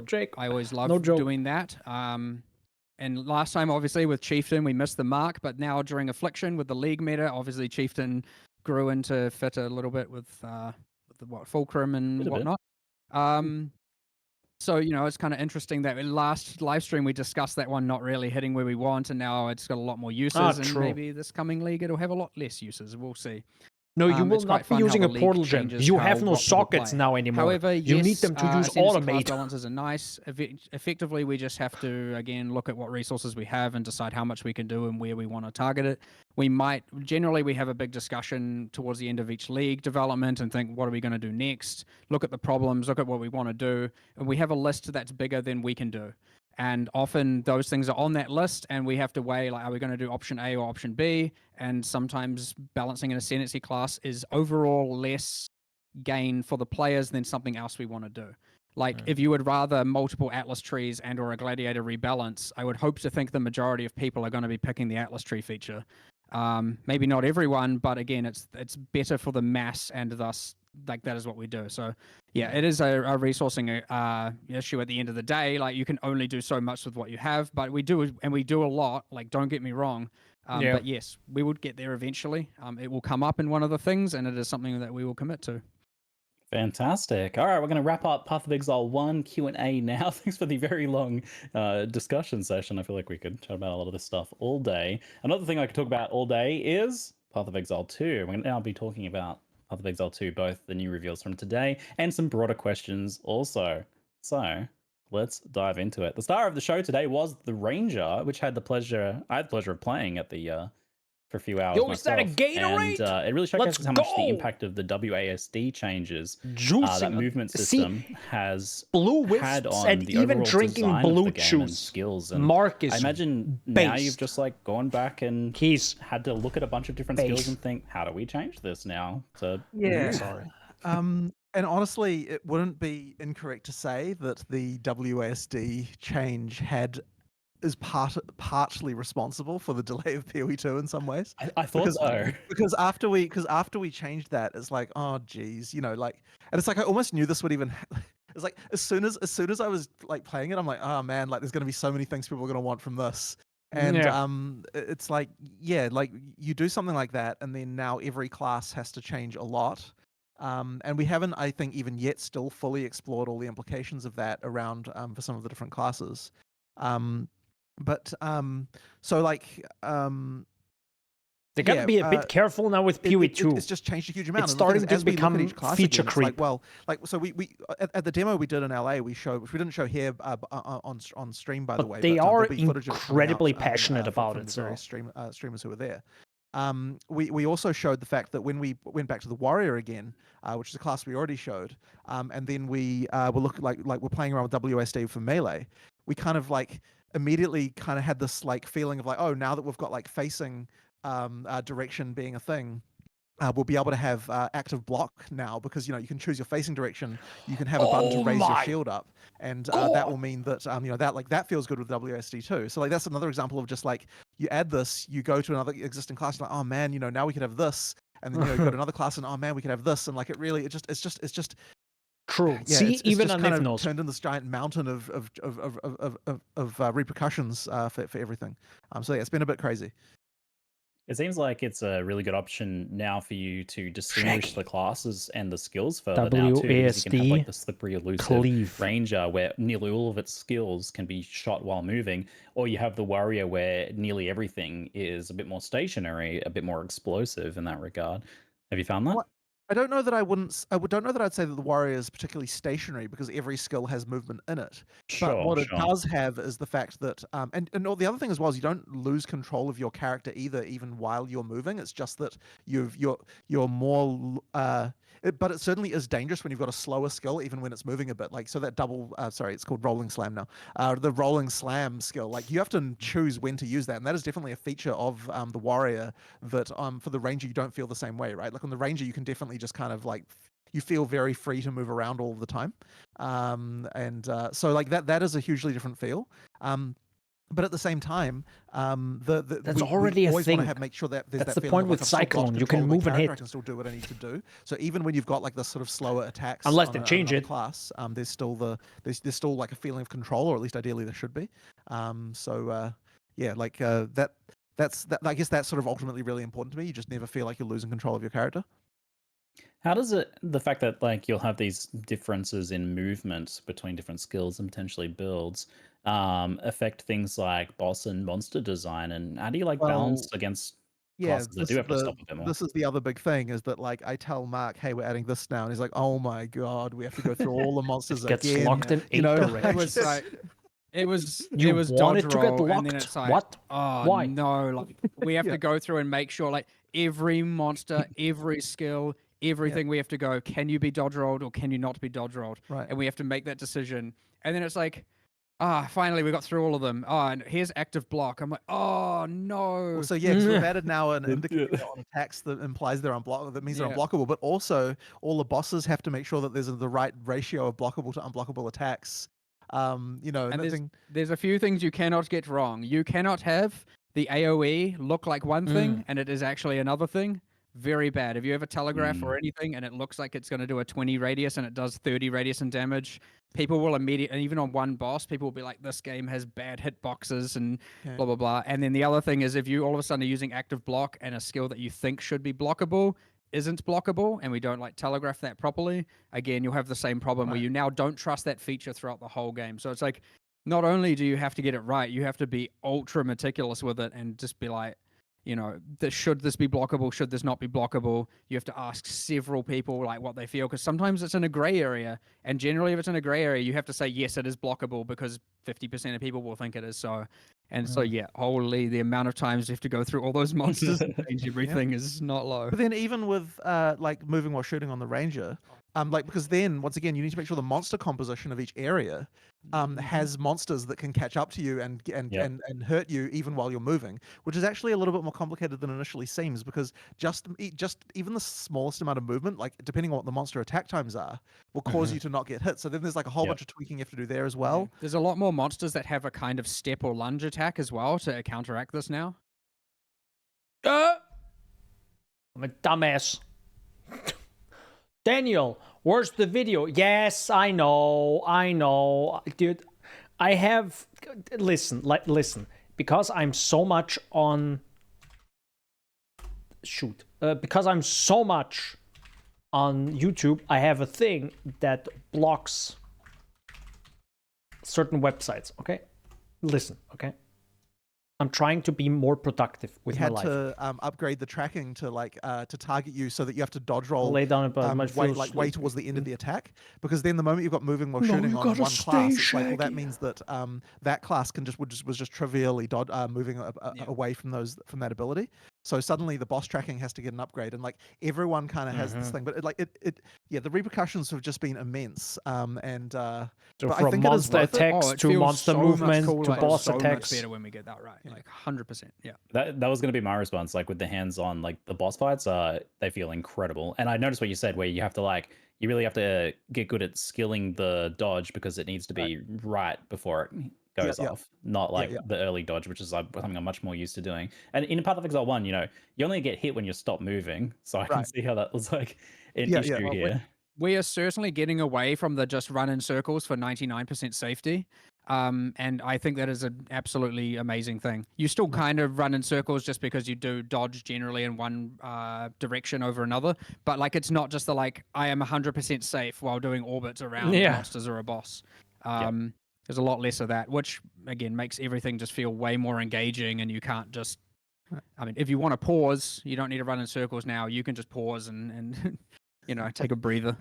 Jake.
I always love
No joke.
doing that. And last time, obviously, with Chieftain, we missed the mark. But now during Affliction with the League meta, obviously Chieftain grew into fit a little bit with the Fulcrum and whatnot. So, it's kind of interesting that in last live stream we discussed that one not really hitting where we want, and now it's got a lot more uses, and
true.
maybe this coming league it'll have a lot less uses. We'll see.
no, you will
It's quite
not be
fun how
using
the
a
league
portal gem.
changes
You
how
have no
what people
sockets
play.
now anymore.
However,
you
yes,
need them to use
ascendancy class
automate.
balances are nice. Effectively, we just have to again look at what resources we have and decide how much we can do and where we want to target it. We have a big discussion towards the end of each league development and think, what are we going to do next? Look at the problems, look at what we want to do, and we have a list that's bigger than we can do. And often those things are on that list, and we have to weigh, like, are we going to do option A or option B? And sometimes balancing an ascendancy class is overall less gain for the players than something else we want to do. Like, if you would rather multiple Atlas trees and or a Gladiator rebalance, I would hope to think the majority of people are going to be picking the Atlas tree feature. Maybe not everyone, but again, it's better for the mass, and thus, like, that is what we do. So yeah, it is a resourcing issue at the end of the day. Like, you can only do so much with what you have, but we do a lot. Like, don't get me wrong. But yes, we would get there eventually. It will come up in one of the things, and it is something that we will commit to.
Fantastic. All right, we're going to wrap up Path of Exile 1 Q&A now. Thanks for the very long discussion session. I feel like we could chat about a lot of this stuff all day. Another thing I could talk about all day is Path of Exile 2. We're going to now be talking about Path of Exile 2, both the new reveals from today and some broader questions also. So let's dive into it. The star of the show today was the Ranger, which I had the pleasure of playing at the for a few hours
Yo, is that
myself,
a Gatorade?
and it really
Let's
showcases how much the
go!
impact of the WASD changes,
Juicing.
that movement
See,
system has
blue
had
wisps
on
and
the
even
overall
drinking
design of
blue
the game and
juice.
skills. And
Mark
I
is
imagine now you've
based.
just like gone back and
He's
had to look at a bunch of different skills and think, how do we change this now to
Yeah.
sorry.
And honestly, it wouldn't be incorrect to say that the WASD change is partially responsible for the delay of PoE2 in some ways.
I thought so.
Because after we changed that, it's like, oh geez, like, and it's like I almost knew this would even. It's like as soon as I was like playing it, I'm like, oh man, like there's gonna be so many things people are gonna want from this. And it's like, yeah, like you do something like that, and then now every class has to change a lot. And we haven't, I think, even yet still fully explored all the implications of that around for some of the different classes. So like
They gotta be a bit careful now with PoE2.
It's just changed a huge amount.
It's starting to become feature creep.
Like, well, like so we at the demo we did in LA, which we didn't show here on stream, by the way.
They
but,
are
there'll be footage of it coming
incredibly
out,
passionate
from
about
the
it.
various streamers who were there. We also showed the fact that when we went back to the warrior again, which is a class we already showed, and then we were looking like we're playing around with WSD for melee, we kind of like immediately kind of had this like feeling of like, oh, now that we've got like facing direction being a thing, we'll be able to have active block now, because you can choose your facing direction. You can have a button to raise your shield up, and that will mean that that feels good with WSD too. So like that's another example of just like you add this, you go to another existing class, you're like, oh man, now we could have this, and then you go to another class, and oh man, we could have this, and like it's just
true.
Yeah,
See,
it's
even
just
on
kind of
Nifnos.
turned into this giant mountain of repercussions for everything. So yeah, it's been a bit crazy.
It seems like it's a really good option now for you to distinguish the classes and the skills further now too, because you can have like the slippery, elusive ranger where nearly all of its skills can be shot while moving, or you have the warrior where nearly everything is a bit more stationary, a bit more explosive in that regard. Have you found that?
Well, I don't know that don't know that I'd say that the warrior is particularly stationary, because every skill has movement in it. But what it does have is the fact that, and the other thing as well is you don't lose control of your character either, even while you're moving. It's just that you're more, but it certainly is dangerous when you've got a slower skill, even when it's moving a bit. Like, so that it's called rolling slam now. The rolling slam skill, like you have to choose when to use that, and that is definitely a feature of the warrior that for the ranger you don't feel the same way, right? Like on the ranger you can definitely just kind of like you feel very free to move around all the time, so like that is a hugely different feel. But at the same time,
that's
we
already
always
a thing.
want to make sure that there's
That's
that
the
feeling
point
of,
with
like, I've still got
Cyclone. You
control
can
of my
move and
character,
hit.
I can still do what I need to do. So even when you've got like the sort of slower attacks,
Unless
on
they change
another
it.
class, there's still there's still like a feeling of control, or at least ideally there should be. Yeah, like that's I guess that's sort of ultimately really important to me. You just never feel like you're losing control of your character.
How does the fact that like you'll have these differences in movement between different skills and potentially builds, affect things like boss and monster design, and how do you like balance against
Yeah,
classes that do have to stop a bit more?
this is the other big thing, is that like I tell Mark, hey, we're adding this now, and he's like, oh my god, we have to go through all the monsters
Gets
again.
locked in 8
you know,
directions.
It was
You
it was
want
dodge
it to get
roll, and
locked?
then it's like,
What?
oh
Why?
no, like we have to go through and make sure like every monster, every skill, everything we have to go, can you be dodge rolled or can you not be dodge rolled?
Right.
And we have to make that decision. And then it's like, finally we got through all of them. Oh, and here's active block. I'm like, oh no.
So yeah, 'cause we've added now an indicator on attacks that implies they're unblockable. That means they're unblockable. But also, all the bosses have to make sure that there's the right ratio of blockable to unblockable attacks.
And there's a few things you cannot get wrong. You cannot have the AoE look like one thing and it is actually another thing. Very bad. If you have a telegraph or anything and it looks like it's going to do a 20 radius and it does 30 radius and damage, people will immediately, and even on one boss, people will be like, this game has bad hitboxes and blah, blah, blah. And then the other thing is if you all of a sudden are using active block and a skill that you think should be blockable isn't blockable, and we don't like telegraph that properly, again, you'll have the same problem where you now don't trust that feature throughout the whole game. So it's like, not only do you have to get it right, you have to be ultra meticulous with it and just be like, should this be blockable? Should this not be blockable? You have to ask several people like what they feel, because sometimes it's in a gray area, and generally if it's in a gray area, you have to say yes, it is blockable, because 50% of people will think it is so. And so, yeah, holy, the amount of times you have to go through all those monsters and change everything is not low.
But then even with like moving while shooting on the ranger, like because then once again you need to make sure the monster composition of each area has monsters that can catch up to you and hurt you even while you're moving, which is actually a little bit more complicated than initially seems, because just even the smallest amount of movement, like depending on what the monster attack times are, will cause you to not get hit. So then there's like a whole bunch of tweaking you have to do there as well.
There's a lot more monsters that have a kind of step or lunge attack as well to counteract this now.
I'm a dumbass. Daniel, where's the video? Yes, I know, dude. I have listen, because I'm so much on because I'm so much on YouTube, I have a thing that blocks certain websites. Okay, listen. Okay. I'm trying to be more productive with my life.
We had to upgrade the tracking to to target you so that you have to dodge roll,
lay down
way towards the end of the attack, because then the moment you've got moving while shooting on one class, it's like, well, that means that that class was just trivially moving away from that ability. So suddenly the boss tracking has to get an upgrade, and like everyone kind of has this thing, but the repercussions have just been immense.
So from monster attacks to monster movement to boss attacks.
Much better when we get that right, like 100%. Yeah.
That was going to be my response. Like with the hands-on, like the boss fights, they feel incredible. And I noticed what you said, where you have to you really have to get good at skilling the dodge, because it needs to be right before it goes off, not like the early dodge, which is something I'm much more used to doing. And in Path of Exile 1, you only get hit when you stop moving, so I can see how that was like an issue here.
We are certainly getting away from the just run in circles for 99% safety. And I think that is an absolutely amazing thing. You still kind of run in circles just because you do dodge generally in one direction over another, but like it's not just I am 100% safe while doing orbits around monsters or a boss. There's a lot less of that, which again makes everything just feel way more engaging, and you can't just, I mean, if you want to pause, you don't need to run in circles now. You can just pause and take a breather.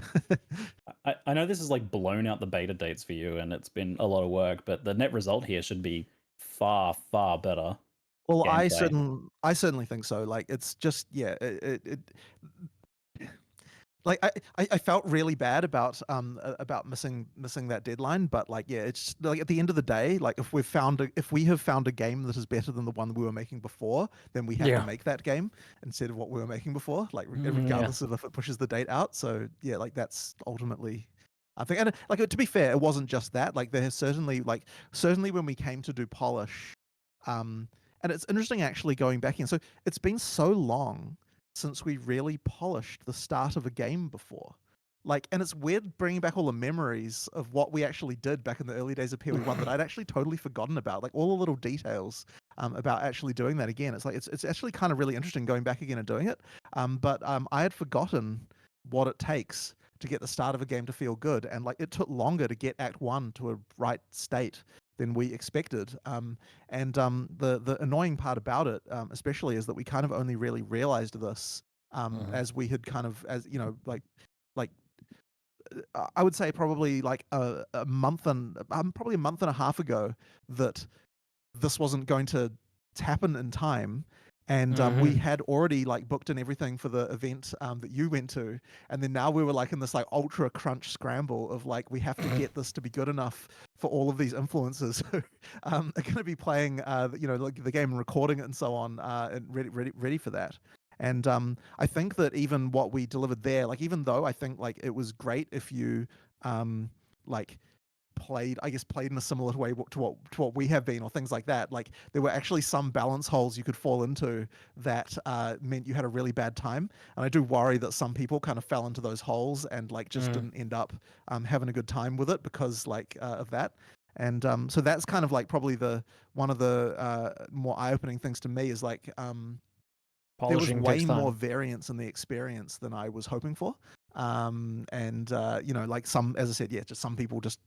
I know this is blown out the beta dates for you, and it's been a lot of work, but the net result here should be far, far better.
Well, gameplay. I certainly think so. Like, it's just, I felt really bad about missing that deadline, but it's at the end of the day, if we have found a game that is better than the one we were making before, then we have to make that game instead of what we were making before, regardless of if it pushes the date out. So that's ultimately, I think. And to be fair, it wasn't just that. There certainly when we came to do polish, and it's interesting actually going back in. So it's been so long since we really polished the start of a game before. And it's weird bringing back all the memories of what we actually did back in the early days of PoE1 that I'd actually totally forgotten about, all the little details about actually doing that again. It's actually kind of really interesting going back again and doing it. But I had forgotten what it takes to get the start of a game to feel good, and it took longer to get Act 1 to a right state than we expected. The annoying part about it, especially, is that we kind of only really realized this as we had kind of, I would say probably a month and a half ago, that this wasn't going to happen in time. And we had already booked in everything for the event that you went to, and then now we were in this ultra crunch scramble of we have to get this to be good enough for all of these influencers who are going to be playing the game and recording it and so on, and ready for that. And I think that even what we delivered there, even though I think it was great if you played in a similar way to what we have been, or things like that, there were actually some balance holes you could fall into that meant you had a really bad time. And I do worry that some people kind of fell into those holes and just didn't end up having a good time with it because of that. And so that's kind of probably one of the more eye-opening things to me is there was way more variance in the experience than I was hoping for. You know, like some, as I said, yeah, just some people just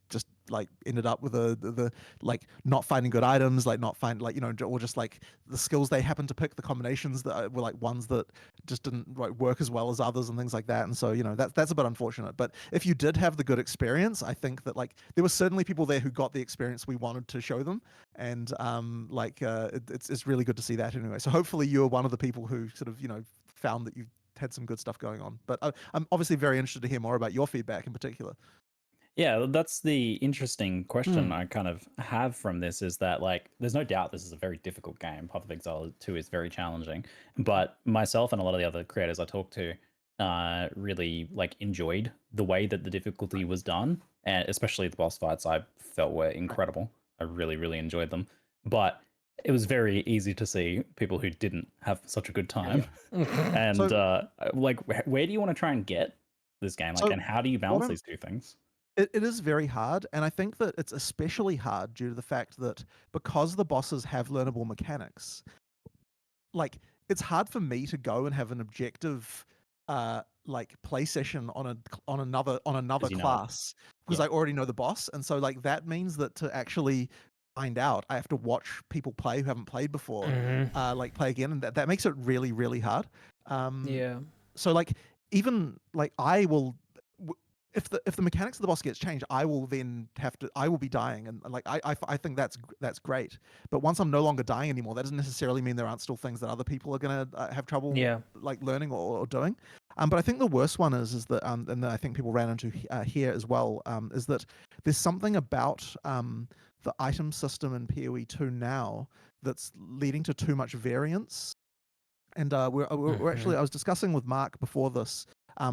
like ended up with the like not finding good items, like not find like, you know, or just like the skills they happened to pick, the combinations that were like ones that just didn't like work as well as others and things like that. And so, you know, that's a bit unfortunate. But if you did have the good experience, I think that like there were certainly people there who got the experience we wanted to show them, and it's really good to see that anyway. So hopefully you're one of the people who sort of, you know, found that you had some good stuff going on. But I'm obviously very interested to hear more about your feedback in particular.
Yeah, that's the interesting question I kind of have from this is that, like, there's no doubt this is a very difficult game. Path of Exile 2 is very challenging, but myself and a lot of the other creators I talked to really like enjoyed the way that the difficulty was done, and especially the boss fights I felt were incredible. I really, really enjoyed them, but it was very easy to see people who didn't have such a good time. And
So,
like, where do you want to try and get this game? Like,
so
and how do you
what
balance
I'm
these two things?
it is very hard, and I think that it's especially hard due to the fact that because the bosses have learnable mechanics, like it's hard for me to go and have an objective like play session on another
Because you know it.
class because
Yeah.
I already know the boss, and so like that means that to actually find out I have to watch people play who haven't played before, like play again, and that makes it really really hard. um
Yeah.
so like even like I will if the mechanics of the boss gets changed, I will then I will be dying, and like I think that's great. But once I'm no longer dying anymore, that doesn't necessarily mean there aren't still things that other people are gonna have trouble
Yeah.
like learning or doing. But I think the worst one is that and I think people ran into here as well, is that there's something about the item system in PoE 2 now that's leading to too much variance. And we're actually, I was discussing with Mark before this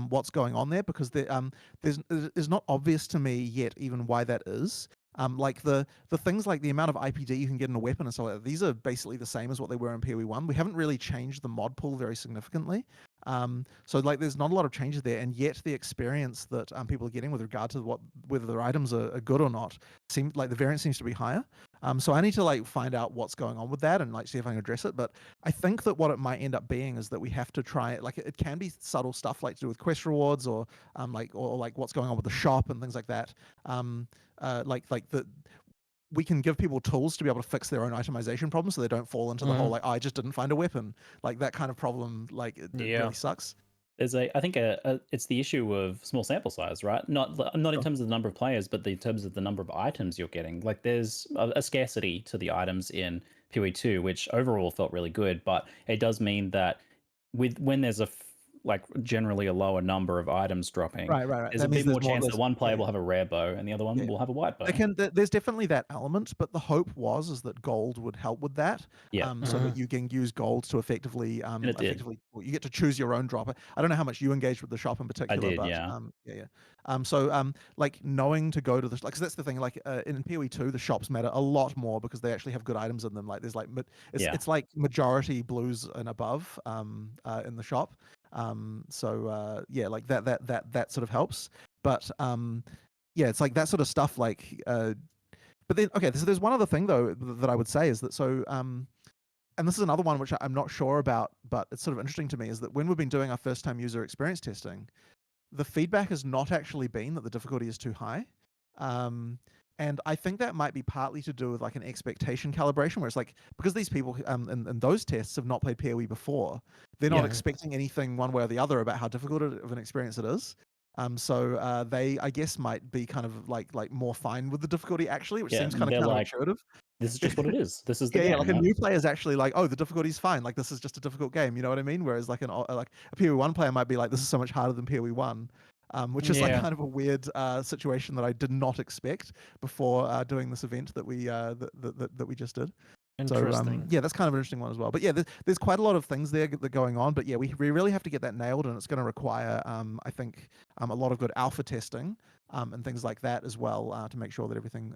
what's going on there, because there's not obvious to me yet even why that is. Like the things like the amount of IPD you can get in a weapon and so like that, these are basically the same as what they were in PoE 1. We haven't really changed the mod pool very significantly. So like there's not a lot of changes there, and yet the experience that people are getting with regard to whether their items are good or not seems like the variance seems to be higher. So I need to like find out what's going on with that and like see if I can address it. But I think that what it might end up being is that we have to try it. Like it can be subtle stuff like to do with quest rewards or like what's going on with the shop and things like that. Like the we can give people tools to be able to fix their own itemization problems so they don't fall into the whole like I just didn't find a weapon, like that kind of problem. Like it
Yeah.
really sucks.
There's I think it's the issue of small sample size, right? Not in terms of the number of players, but in terms of the number of items you're getting. Like there's a scarcity to the items in PoE 2, which overall felt really good, but it does mean that when there's like generally a lower number of items dropping,
Right.
there's
That
a
means
bit more
there's more.
chance that one player
Yeah,
will have a rare bow and the other one
yeah.
will have a white bow.
There's definitely that element, but the hope is that gold would help with that.
Yeah.
So that you can use gold to effectively
it did.
well, you get to choose your own dropper. I don't know how much you engaged with the shop in
I
particular,
did,
but
yeah.
like knowing to go to the like, 'cause that's the thing. Like in PoE 2, the shops matter a lot more because they actually have good items in them. Like there's like
Yeah.
it's like majority blues and above in the shop. Yeah, like that sort of helps. But yeah, it's like that sort of stuff. Like, but then okay, there's one other thing though that I would say is that and this is another one which I'm not sure about, but it's sort of interesting to me, is that when we've been doing our first time user experience testing, the feedback has not actually been that the difficulty is too high. And I think that might be partly to do with like an expectation calibration, where it's like because these people in those tests have not played PoE before, they're not expecting anything one way or the other about how difficult of an experience it is. So they, I guess, might be kind of like more fine with the difficulty actually, which
Yeah,
seems kind of
they're like,
counterintuitive.
this is just what it is. This is the
Yeah,
game.
yeah. Like a
Right?
new player is actually like, oh, the difficulty's fine. Like this is just a difficult game. You know what I mean? Whereas like like a PoE 1 player might be like, this is so much harder than PoE 1. Which is like
Yeah.
kind of a weird situation that I did not expect before doing this event that we just did.
Interesting.
So yeah, that's kind of an interesting one as well. But yeah, there's quite a lot of things there that are going on. But yeah, we really have to get that nailed, and it's going to require, I think, a lot of good alpha testing and things like that as well to make sure that everything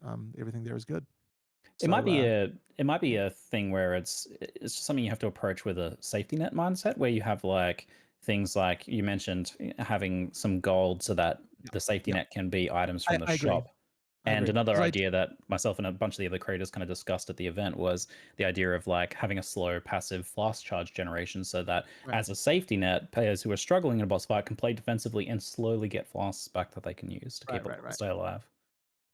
there is good.
It might be a thing where it's just something you have to approach with a safety net mindset, where you have like things like you mentioned having some gold so that the safety net can be items from the
I agree.
shop. And
agree.
another
'Cause
idea that myself and a bunch of the other creators kind of discussed at the event was the idea of like having a slow passive flask charge generation so that
Right.
as a safety net, players who are struggling in a boss fight can play defensively and slowly get flasks back that they can use to keep it stay alive.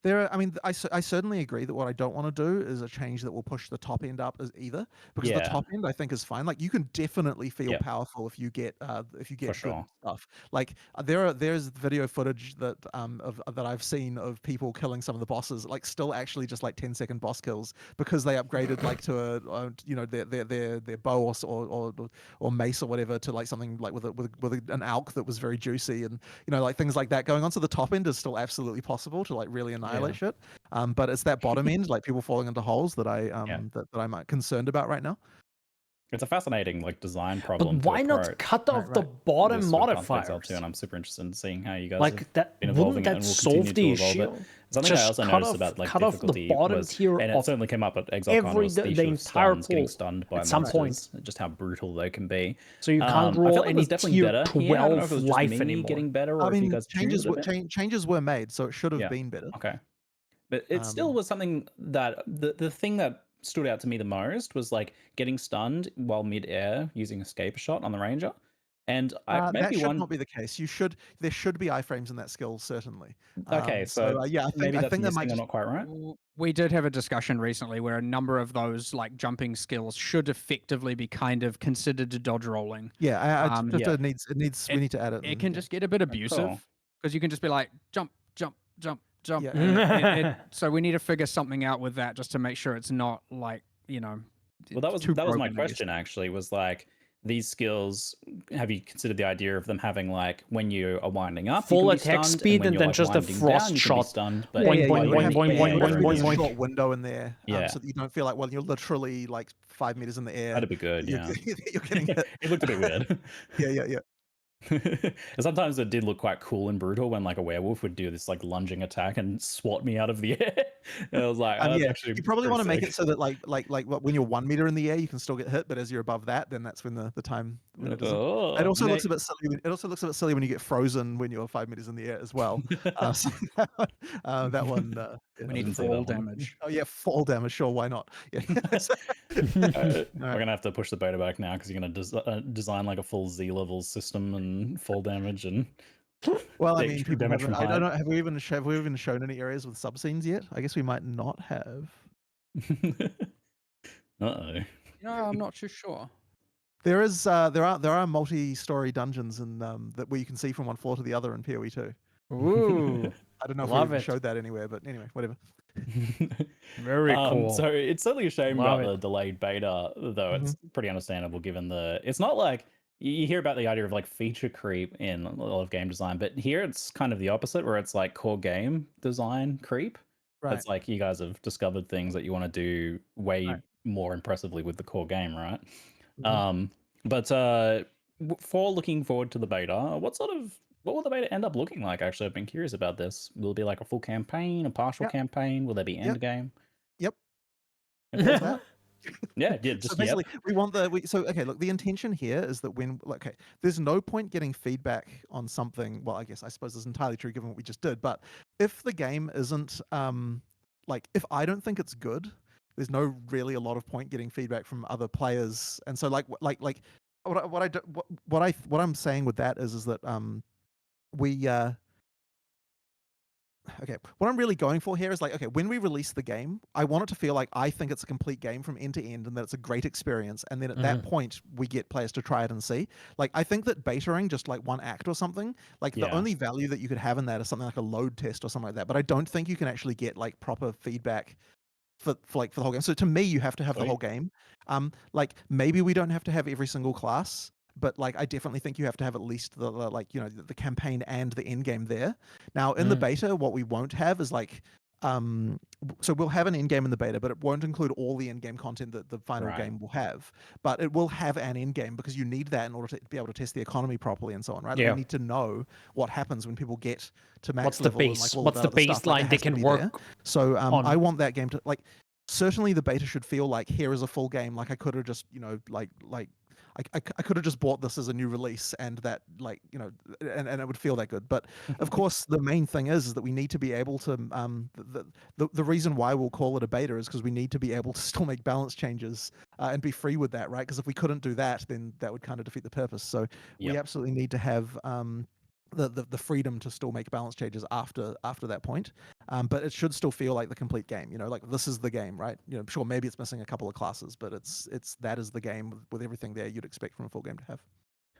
I mean, I certainly agree that what I don't want to do is a change that will push the top end up as either, because the
Yeah.
top end I think is fine. Like you can definitely feel
Yep.
powerful if you get
For
good
sure.
stuff. Like there's video footage that that I've seen of people killing some of the bosses, like still actually just like 10-second boss kills because they upgraded like to their bow or mace or whatever to like something like with an alk that was very juicy, and like things like that going on. So the top end is still absolutely possible to like really annihilate shit. But it's that bottom end, like people falling into holes, that that I'm concerned about right now.
It's a fascinating like design problem
But
to
why
approach.
not cut off the bottom
This with Path of Exile
modifiers?
2, and I'm super interested in seeing how you guys
Like
have
that,
been
wouldn't
evolving it
that
and will
solve
continue
the
to evolve
issue?
it. Something I also noticed about like
cut off the
difficulty
bottom
was,
tier
and it
of
certainly came up at ExileCon,
every
was the
the
issue of
entire
stuns, getting
pool
stunned by
at some
monsters, just how brutal they can be.
So you can't
I
roll
felt like it
any
was definitely
tier
better here. I don't know if
12
it was just
life
me
anymore.
getting better, or
I
if you
mean,
guys tuned it a bit.
changes were made, so it should have
Yeah.
been better.
Okay. But it still was something that the thing that stood out to me the most was like getting stunned while mid-air using escape shot on the ranger. And I
That
maybe
should
one.
not be the case. There should be iframes in that skill, certainly.
Okay, so
yeah,
maybe
I
that's
think that
missing
might
or
just
not quite right.
We did have a discussion recently where a number of those like jumping skills should effectively be kind of considered to dodge rolling.
yeah.
Yeah.
We need to add it.
It can just get a bit abusive because you can just be like jump, jump, jump, jump.
Yeah.
And so we need to figure something out with that just to make sure it's not like
Well, that was
too
my
broken, I guess.
question actually, was like these skills, have you considered the idea of them having like when you are winding up
Full
you can be
attack
stunned,
speed
when
and
you're,
then
like,
just a
winding
frost
down, you can be
shot.
stunned, but
Boing, boing,
you
boing,
have
boing, boing, boing, boing,
a
boing.
short window in there,
Yeah.
so that you don't feel like you're literally like 5 meters in the air.
That'd be good.
You're,
Yeah.
you're getting hit.
It looked a bit weird.
Yeah.
And sometimes it did look quite cool and brutal when like a werewolf would do this like lunging attack and swat me out of the air. And I was like, oh, that's actually
you probably
pretty
want to make
sick.
it so that when you're 1 meter in the air, you can still get hit, but as you're above that, then that's when the time when it doesn't.
Oh,
It also looks a bit silly. It also looks a bit silly when you get frozen when you're 5 meters in the air as well. So that one.
We need
didn't see
fall
that one.
damage.
Oh yeah, fall damage. Sure, why not? Yeah.
We're gonna have to push the beta back now because you're gonna design like a full Z level system and fall damage and.
Well, I
take
mean, people
damage
haven't.
from
I don't
height.
know. Have we even shown any areas with subscenes yet? I guess we might not have.
Uh-oh.
I'm not too sure.
There are multi-story dungeons and that where you can see from one floor to the other in PoE 2.
Ooh,
I don't know if
love
we
it.
showed that anywhere, but anyway, whatever.
Very cool.
So it's certainly a shame
Love
about the delayed beta, though. It's
Mm-hmm.
pretty understandable given it's not like you hear about the idea of like feature creep in a lot of game design, but here it's kind of the opposite, where it's like core game design creep.
Right.
It's like you guys have discovered things that you want to do way
Right.
more impressively with the core game, right?
Mhm.
But for looking forward to the beta, what will the beta end up looking like? Actually, I've been curious about this. Will it be like a full campaign, a partial
Yep.
campaign? Will there be
Yep.
Endgame?
Yep.
Yep.
What's that?
Yeah,
So
just
basically, we want okay, look, the intention here is that there's no point getting feedback on something. Well, I suppose it's entirely true given what we just did, but if the game isn't if I don't think it's good, there's no really a lot of point getting feedback from other players. And so what I'm saying with that is that we okay, what I'm really going for here is when we release the game, I want it to feel like I think it's a complete game from end to end and that it's a great experience. And then at that point, we get players to try it and see. Like, I think that betaing just like one act or something, the only value that you could have in that is something like a load test or something like that. But I don't think you can actually get like proper feedback for the whole game. So to me, you have to have the whole game. Maybe we don't have to have every single class, but I definitely think you have to have at least the campaign and the end game there. Now in the beta, what we won't have is so we'll have an end game in the beta, but it won't include all the end game content that the final game will have. But it will have an end game because you need that in order to be able to test the economy properly and so on, right?
Yeah.
We need to know what happens when people get to max
What's the
level.
base?
And, all
What's
that
the
other stuff.
baseline
It
they
has to
can
be
work
there. So
on?
I want that game to certainly the beta should feel like here is a full game. Like I could have just I could have just bought this as a new release, and that like and it would feel that good. But of course, the main thing is that we need to be able to the reason why we'll call it a beta is because we need to be able to still make balance changes and be free with that, right? Because if we couldn't do that, then that would kind of defeat the purpose. So we absolutely need to have the freedom to still make balance changes after that point, but it should still feel like the complete game. Like this is the game, right? Sure, maybe it's missing a couple of classes, but it's that is the game with everything there you'd expect from a full game to have.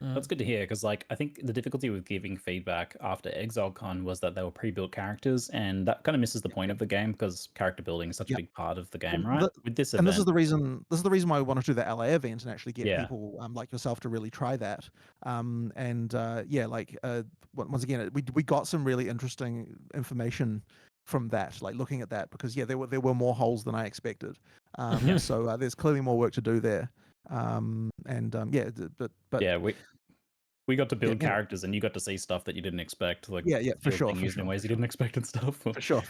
That's good to hear, because like I think the difficulty with giving feedback after ExileCon was that they were pre-built characters, and that kind of misses the point of the game because character building is such a big part of the game, right? With this event,
and this is the reason why we wanted to do the LA event and actually get
Yeah.
people like yourself to really try that. Once again, we got some really interesting information from that, like looking at that, because there were more holes than I expected. So there's clearly more work to do there.
We got to build
anyway.
characters, and you got to see stuff that you didn't expect, like
for sure,
used in ways you didn't expect and stuff.
For sure.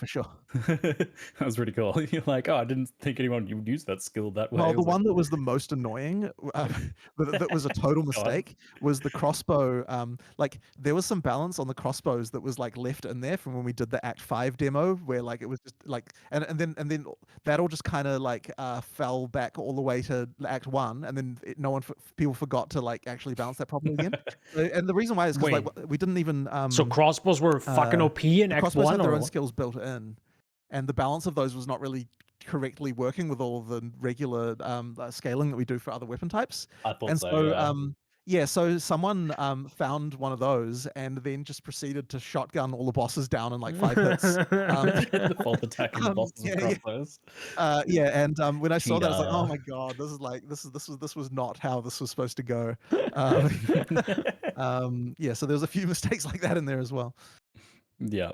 That was pretty cool. You're like, oh, I didn't think anyone would use that skill that way.
Well, the one that was the most annoying, that was a total mistake, was the crossbow. Like there was some balance on the crossbows that was like left in there from when we did the Act 5 demo, where like it was just like, and then that all just kind of like fell back all the way to Act 1, and then people forgot to like actually balance that properly again. And the reason why is because like we didn't even.
So crossbows were fucking OP in Act 1.
Crossbows had their own skills built in, and the balance of those was not really correctly working with all the regular scaling that we do for other weapon types.
I thought
so someone found one of those and then just proceeded to shotgun all the bosses down in like 5 hits.
Default attacking bosses with crossbows.
And when I saw that, I was like, oh my god, this was not how this was supposed to go. So there's a few mistakes like that in there as well.
Yeah,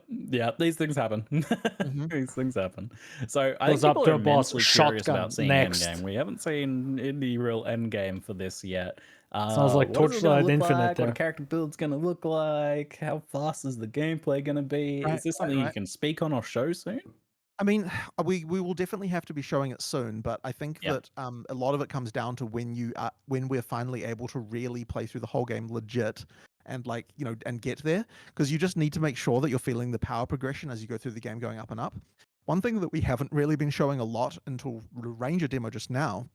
these things happen. These things happen. So I
Goes
think
up
people
to
are
a boss,
immensely curious
shotgun,
about seeing
next.
Endgame. We haven't seen any real Endgame for this yet.
Sounds like
what is it gonna
Torchlight
look
Infinite
like,
there.
what a character build's gonna look like, how fast is the gameplay gonna be? Is this something you can speak on or show soon?
I mean, we will definitely have to be showing it soon, but I think that a lot of it comes down to when we're finally able to really play through the whole game legit and like and get there, because you just need to make sure that you're feeling the power progression as you go through the game, going up and up. One thing that we haven't really been showing a lot until the Ranger demo just now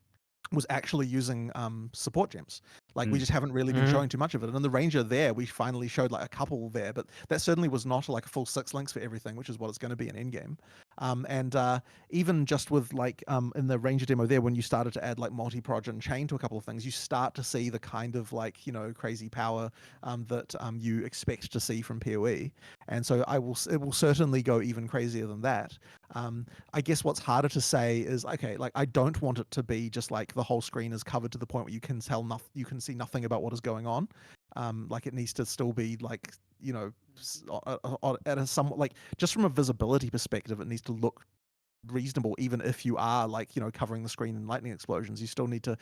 was actually using support gems. Like we just haven't really been showing too much of it. And in the Ranger there, we finally showed like a couple there, but that certainly was not like a full 6 links for everything, which is what it's going to be in Endgame. Even just with like in the Ranger demo there, when you started to add like multi-proj and chain to a couple of things, you start to see the kind of like, crazy power that you expect to see from PoE. And so it will certainly go even crazier than that. I guess what's harder to say is, okay, like I don't want it to be just like the whole screen is covered to the point where you can see nothing about what is going on. Like it needs to still be like, at a somewhat like, just from a visibility perspective, it needs to look reasonable, even if you are like, covering the screen in lightning explosions. There still needs to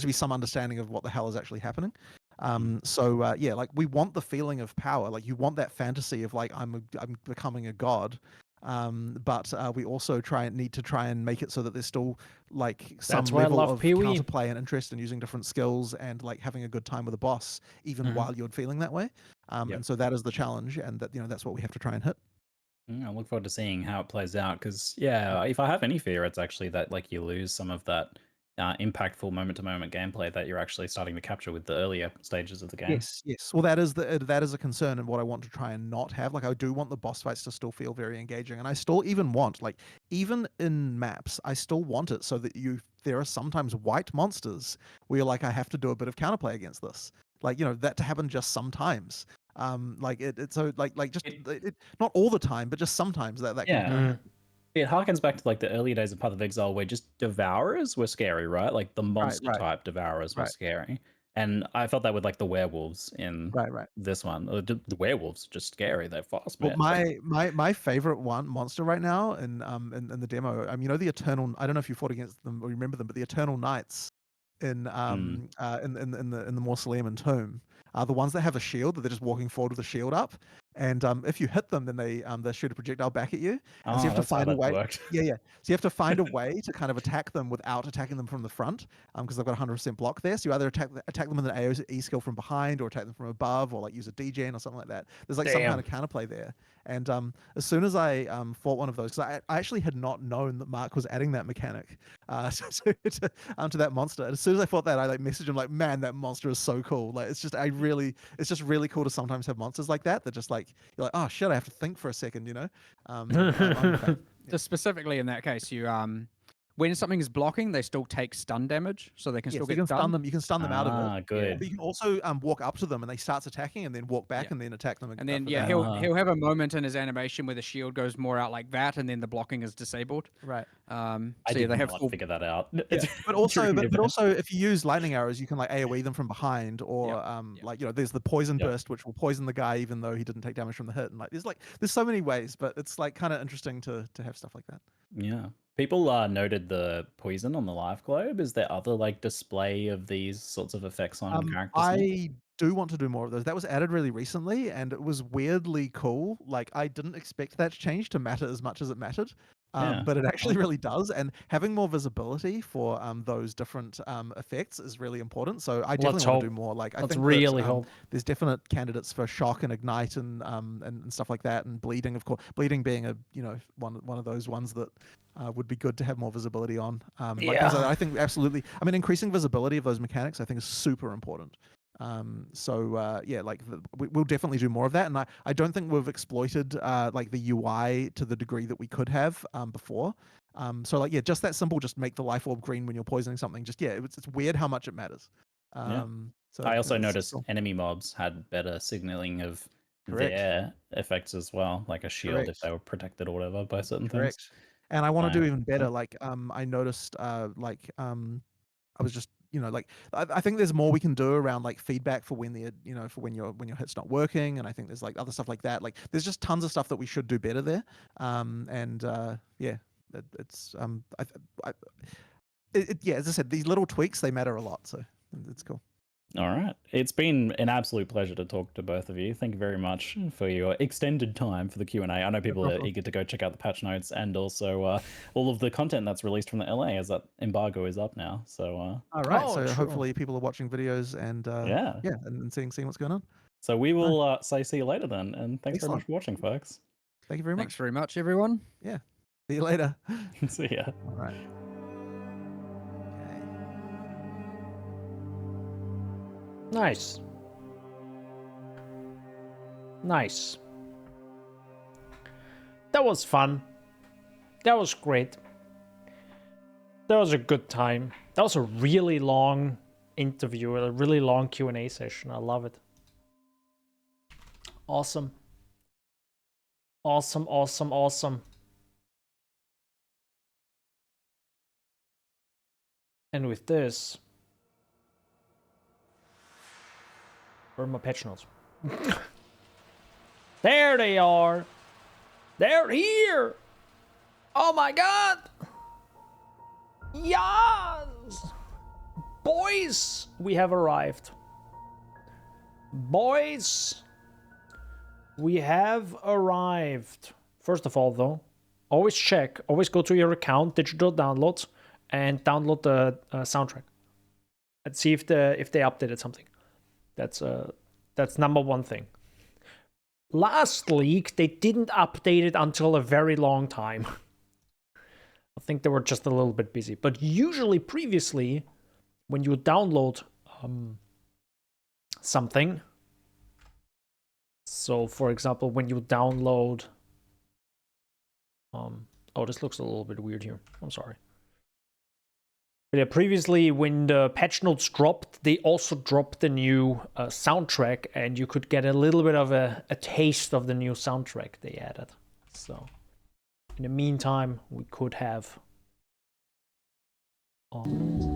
be some understanding of what the hell is actually happening. Like we want the feeling of power. Like you want that fantasy of like, I'm becoming a god. But we also need to try and make it so that there's still like some level of counterplay and interest in using different skills and like having a good time with a boss, even while you're feeling that way. And so that is the challenge, and that that's what we have to try and hit.
I look forward to seeing how it plays out, because if I have any fear, it's actually that like you lose some of that impactful moment-to-moment gameplay that you're actually starting to capture with the earlier stages of the game.
Yes. Well, that is a concern, and what I want to try and not have. Like, I do want the boss fights to still feel very engaging, and I still even want, like, even in maps, I still want it so that there are sometimes white monsters where you're like, I have to do a bit of counterplay against this. Like, that to happen just sometimes. Like it's so like just not all the time, but just sometimes that can happen.
It harkens back to like the early days of Path of Exile, where just devourers were scary, right? Like the monster type devourers were scary, and I felt that with like the werewolves in this one. The werewolves are just scary; they're fast.
Well, my favorite monster right now in the demo, the Eternal. I don't know if you fought against them or remember them, but the Eternal Knights in the Mausoleum and Tomb are the ones that have a shield, that they're just walking forward with a shield up. And if you hit them, then they shoot a projectile back at you. And
Oh,
so you have to
that's how
find a
that
way.
worked.
Yeah, yeah. So you have to find a way to kind of attack them without attacking them from the front, because they've got 100% block there. So you either attack them with an AoE skill from behind, or attack them from above, or like use a degen or something like that. There's like some kind of counterplay there. And as soon as I fought one of those, because I actually had not known that Mark was adding that mechanic to that monster. And as soon as I fought that, I like messaged him like, "Man, that monster is so cool!" Like it's just really cool to sometimes have monsters like that just like you're like, "Oh shit, I have to think for a second," you know. I'm a fan.
Just specifically in that case, you when something is blocking, they still take stun damage, so they can
Yeah,
still
so you
get
can stun
stunned.
them. You can stun them out of it.
Good.
But you can also walk up to them and they start attacking, and then walk back and then attack them.
And then
after
yeah,
that.
he'll have a moment in his animation where the shield goes more out like that, and then the blocking is disabled.
Right.
I
So
did
they have
not
full...
figure that out.
Yeah. But also,
during the
but
event.
also, if you use lightning arrows, you can like AOE them from behind, or like there's the poison burst, which will poison the guy even though he didn't take damage from the hit. And like there's so many ways, but it's like kind of interesting to have stuff like that.
Yeah. People noted the poison on the live globe. Is there other like display of these sorts of effects on characters?
I do want to do more of those. That was added really recently, and it was weirdly cool. Like I didn't expect that change to matter as much as it mattered. But it actually really does, and having more visibility for those different effects is really important. So I definitely want to do more. Like I think
really
that,
hope
there's definite candidates for shock and ignite and stuff like that, and bleeding, of course. Bleeding being a one of those ones that would be good to have more visibility on. Like, I think absolutely. I mean, increasing visibility of those mechanics, I think, is super important. Yeah, like we'll definitely do more of that, and I don't think we've exploited like the UI to the degree that we could have before. So like, yeah, just that simple, just make the life orb green when you're poisoning something. Just it's weird how much it matters. So
I also
it's
noticed
cool.
enemy mobs had better signaling of
Correct.
their effects as well, like a shield if they were protected or whatever by certain things.
And I want to do even better. Like I noticed I was just like I think there's more we can do around like feedback for when the for when your hit's not working, and I think there's like other stuff like that. Like there's just tons of stuff that we should do better there. Yeah, it's yeah, as I said, these little tweaks, they matter a lot, so it's cool.
All right. It's been an absolute pleasure to talk to both of you. Thank you very much for your extended time for the Q&A. I know people are eager to go check out the patch notes and also all of the content that's released from the LA, as that embargo is up now. So
all right. So hopefully people are watching videos and and seeing what's going on.
So we will say see you later then, and thanks very much for watching, folks.
Thank you very much.
Thanks very much, everyone.
Yeah. See you later.
See ya.
All right.
Nice. Nice. That was fun. That was great. That was a good time. That was a really long interview, a really long Q&A session. I love it. Awesome. Awesome, awesome, awesome. And with this, where are my patch notes? There they are. They're here. Oh my god. Yes. Boys, we have arrived. Boys, we have arrived. First of all, though, always check, always go to your account, digital downloads, and download the soundtrack. And see if they updated something. That's number one thing. Last leak, they didn't update it until a very long time. I think they were just a little bit busy. But usually, previously, when you download something, so for example, when you download, oh, this looks a little bit weird here. I'm sorry. But yeah, previously, when the patch notes dropped, they also dropped the new soundtrack, and you could get a little bit of a taste of the new soundtrack they added. So, in the meantime, we could have... Oops,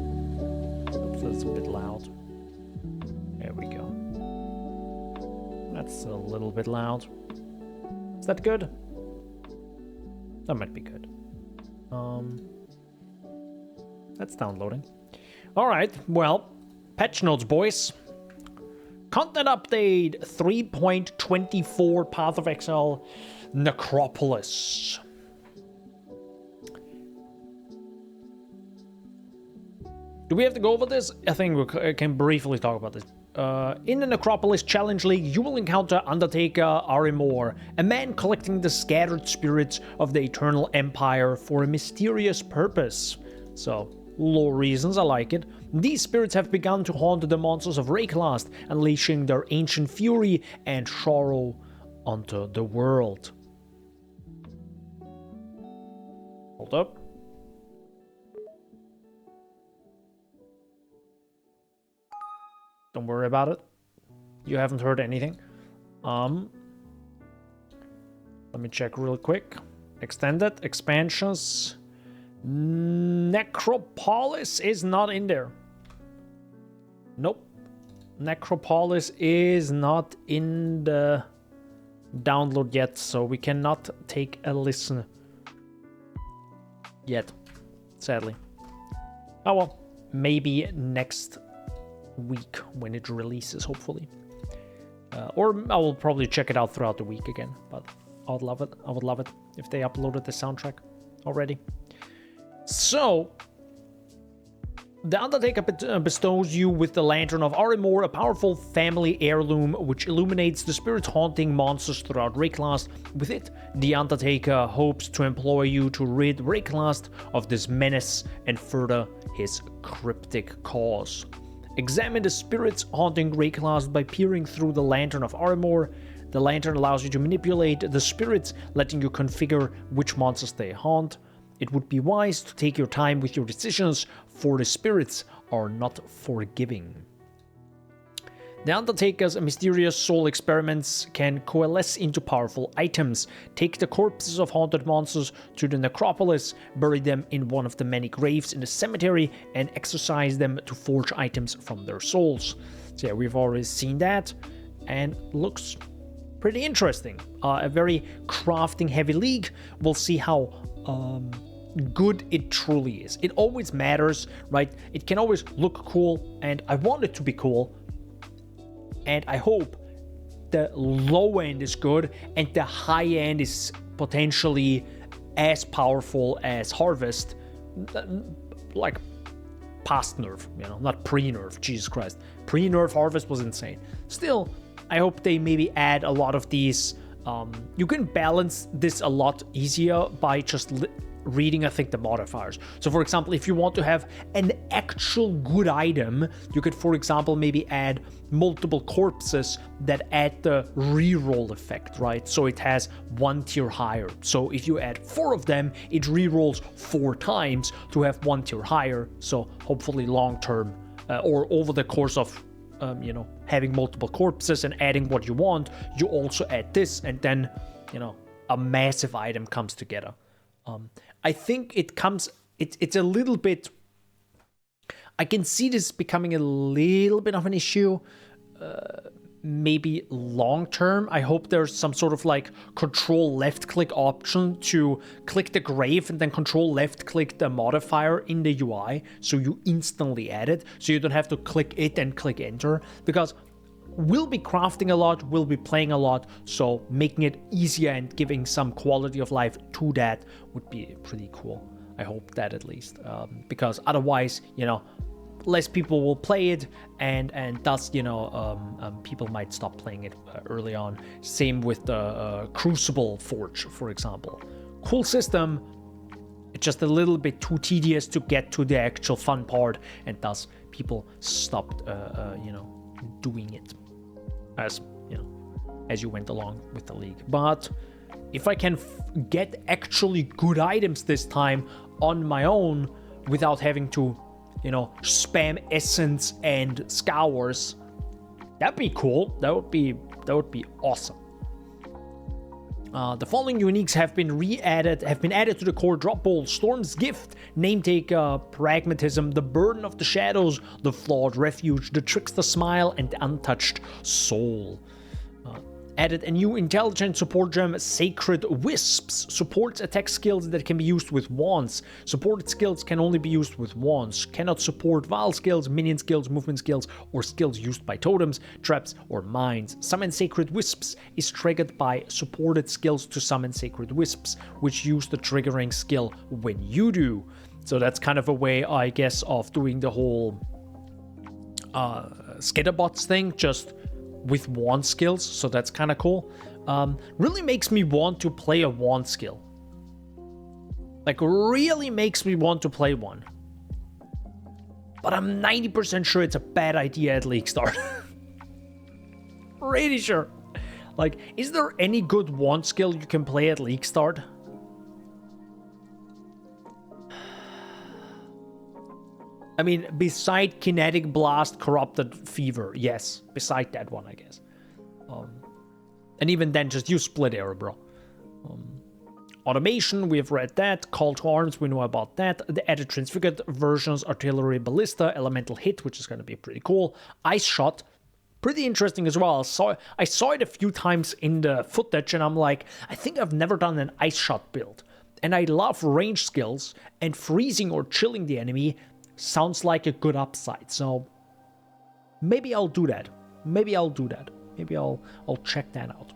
that's a bit loud. There we go. That's a little bit loud. Is that good? That might be good. That's downloading. All right, well, patch notes, boys. Content update 3.24 Path of Exile Necropolis. Do we have to go over this? I think we can briefly talk about this. In the Necropolis Challenge League, you will encounter Undertaker Arimor, a man collecting the scattered spirits of the Eternal Empire for a mysterious purpose. So, lore reasons, I like it. These spirits have begun to haunt the monsters of Rayclast, unleashing their ancient fury and sorrow onto the world. Hold up. Don't worry about it. You haven't heard anything. Let me check real quick. Extended, expansions. Necropolis is not in there. Nope. Necropolis is not in the download yet, so we cannot take a listen yet, sadly. Oh well, maybe next week when it releases, hopefully. Or I will probably check it out throughout the week again, but I would love it. I would love it if they uploaded the soundtrack already. So, the Undertaker bestows you with the Lantern of Arimor, a powerful family heirloom which illuminates the spirits haunting monsters throughout Rayclast. With it, the Undertaker hopes to employ you to rid Rayclast of this menace and further his cryptic cause. Examine the spirits haunting Rayclast by peering through the Lantern of Arimor. The lantern allows you to manipulate the spirits, letting you configure which monsters they haunt. It would be wise to take your time with your decisions, for the spirits are not forgiving. The Undertaker's mysterious soul experiments can coalesce into powerful items. Take the corpses of haunted monsters to the Necropolis, bury them in one of the many graves in the cemetery, and exercise them to forge items from their souls. So yeah, we've already seen that, and looks pretty interesting. A very crafting heavy league. We'll see how good it truly is. It always matters, right? It can always look cool, and I want it to be cool. And I hope the low end is good and the high end is potentially as powerful as Harvest, like past nerf, you know, not pre-nerf. Jesus Christ, pre-nerf Harvest was insane. Still, I hope they maybe add a lot of these. You can balance this a lot easier by just reading, I think, the modifiers. So for example, if you want to have an actual good item, you could, for example, maybe add multiple corpses that add the reroll effect, right? So it has one tier higher. So if you add 4 of them, it rerolls 4 times to have 1 tier higher. So hopefully long term, or over the course of you know, having multiple corpses and adding what you want, you also add this, and then, you know, a massive item comes together. I think it's a little bit, I can see this becoming a little bit of an issue, maybe long term. I hope there's some sort of like control left click option to click the grave and then control left click the modifier in the UI, so you instantly add it, so you don't have to click it and click enter, because we'll be crafting a lot, we'll be playing a lot, so making it easier and giving some quality of life to that would be pretty cool. I hope that, at least, because otherwise, you know, less people will play it, and thus, you know, people might stop playing it early on. Same with the Crucible Forge, for example. Cool system, it's just a little bit too tedious to get to the actual fun part, and thus people stopped, you know, doing it as, you know, as you went along with the league. But if I can get actually good items this time on my own without having to, you know, spam essence and scours, that'd be cool. That would be awesome. The following uniques have been added to the core drop bowl: Storm's Gift, Nametaker, Pragmatism, the Burden of the Shadows, the Flawed Refuge, the Trickster Smile, and the Untouched Soul. Added a new intelligent support gem, Sacred Wisps. Supports attack skills that can be used with wands. Supported skills can only be used with wands. Cannot support Vaal skills, minion skills, movement skills, or skills used by totems, traps, or mines. Summon Sacred Wisps is triggered by supported skills to summon Sacred Wisps, which use the triggering skill when you do. So that's kind of a way, I guess, of doing the whole Skitterbots thing, just with wand skills, so that's kind of cool. Really makes me want to play a wand skill. Like, really makes me want to play one. But I'm 90% sure it's a bad idea at league start. Really sure. Like, is there any good wand skill you can play at league start? I mean, beside Kinetic Blast, Corrupted Fever, yes. Beside that one, I guess. And even then, just use Split Arrow, bro. Automation, we have read that. Call to Arms, we know about that. The added Transfigured versions, Artillery Ballista, Elemental Hit, which is going to be pretty cool. Ice Shot, pretty interesting as well. I saw it a few times in the footage, and I'm like, I think I've never done an Ice Shot build. And I love range skills, and freezing or chilling the enemy sounds like a good upside, so maybe I'll do that. Maybe I'll check that out.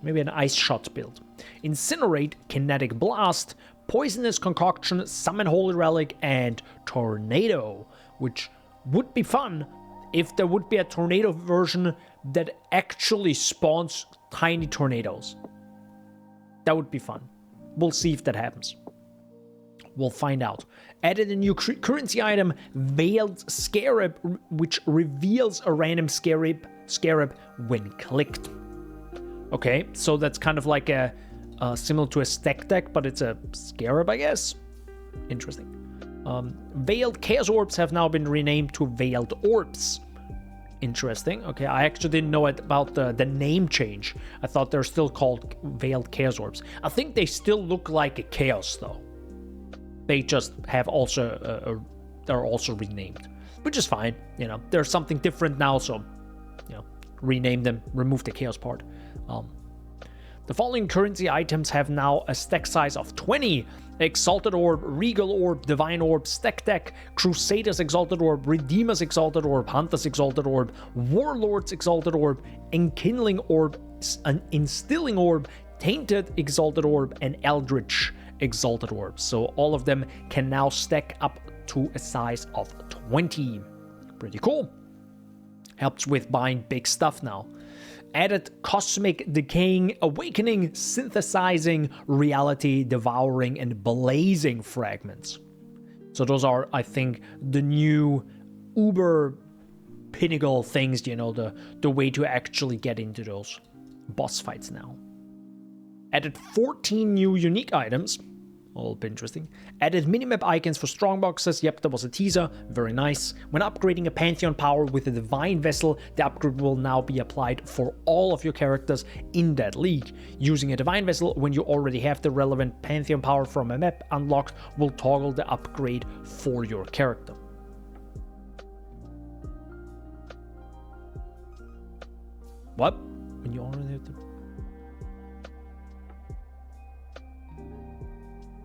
Maybe an Ice Shot build. Incinerate, Kinetic Blast, Poisonous Concoction, Summon Holy Relic, and Tornado, which would be fun if there would be a tornado version that actually spawns tiny tornadoes. That would be fun. We'll see if that happens. We'll find out. Added a new currency item, Veiled Scarab, which reveals a random scarab when clicked. Okay, so that's kind of like a similar to a stack deck, but it's a scarab, I guess. Interesting. Veiled Chaos Orbs have now been renamed to Veiled Orbs. Interesting. Okay, I actually didn't know about the name change. I thought they're still called Veiled Chaos Orbs. I think they still look like a chaos, though. They just have also, they're also renamed, which is fine. You know, there's something different now, so, you know, rename them, remove the chaos part. The following currency items have now a stack size of 20. Exalted Orb, Regal Orb, Divine Orb, Stack Deck, Crusader's Exalted Orb, Redeemer's Exalted Orb, Hunter's Exalted Orb, Warlord's Exalted Orb, Enkindling Orb, an Instilling Orb, Tainted Exalted Orb, and Eldritch Exalted Orb. So all of them can now stack up to a size of 20. Pretty cool. Helps with buying big stuff now. Added Cosmic Decaying, Awakening, Synthesizing, Reality, Devouring, and Blazing Fragments. So those are, I think, the new uber pinnacle things, you know, the way to actually get into those boss fights now. Added 14 new unique items. All bit interesting. Added minimap icons for strongboxes. Yep, that was a teaser. Very nice. When upgrading a Pantheon power with a Divine Vessel, the upgrade will now be applied for all of your characters in that league. Using a Divine Vessel when you already have the relevant Pantheon power from a map unlocked will toggle the upgrade for your character. What? When you already have the...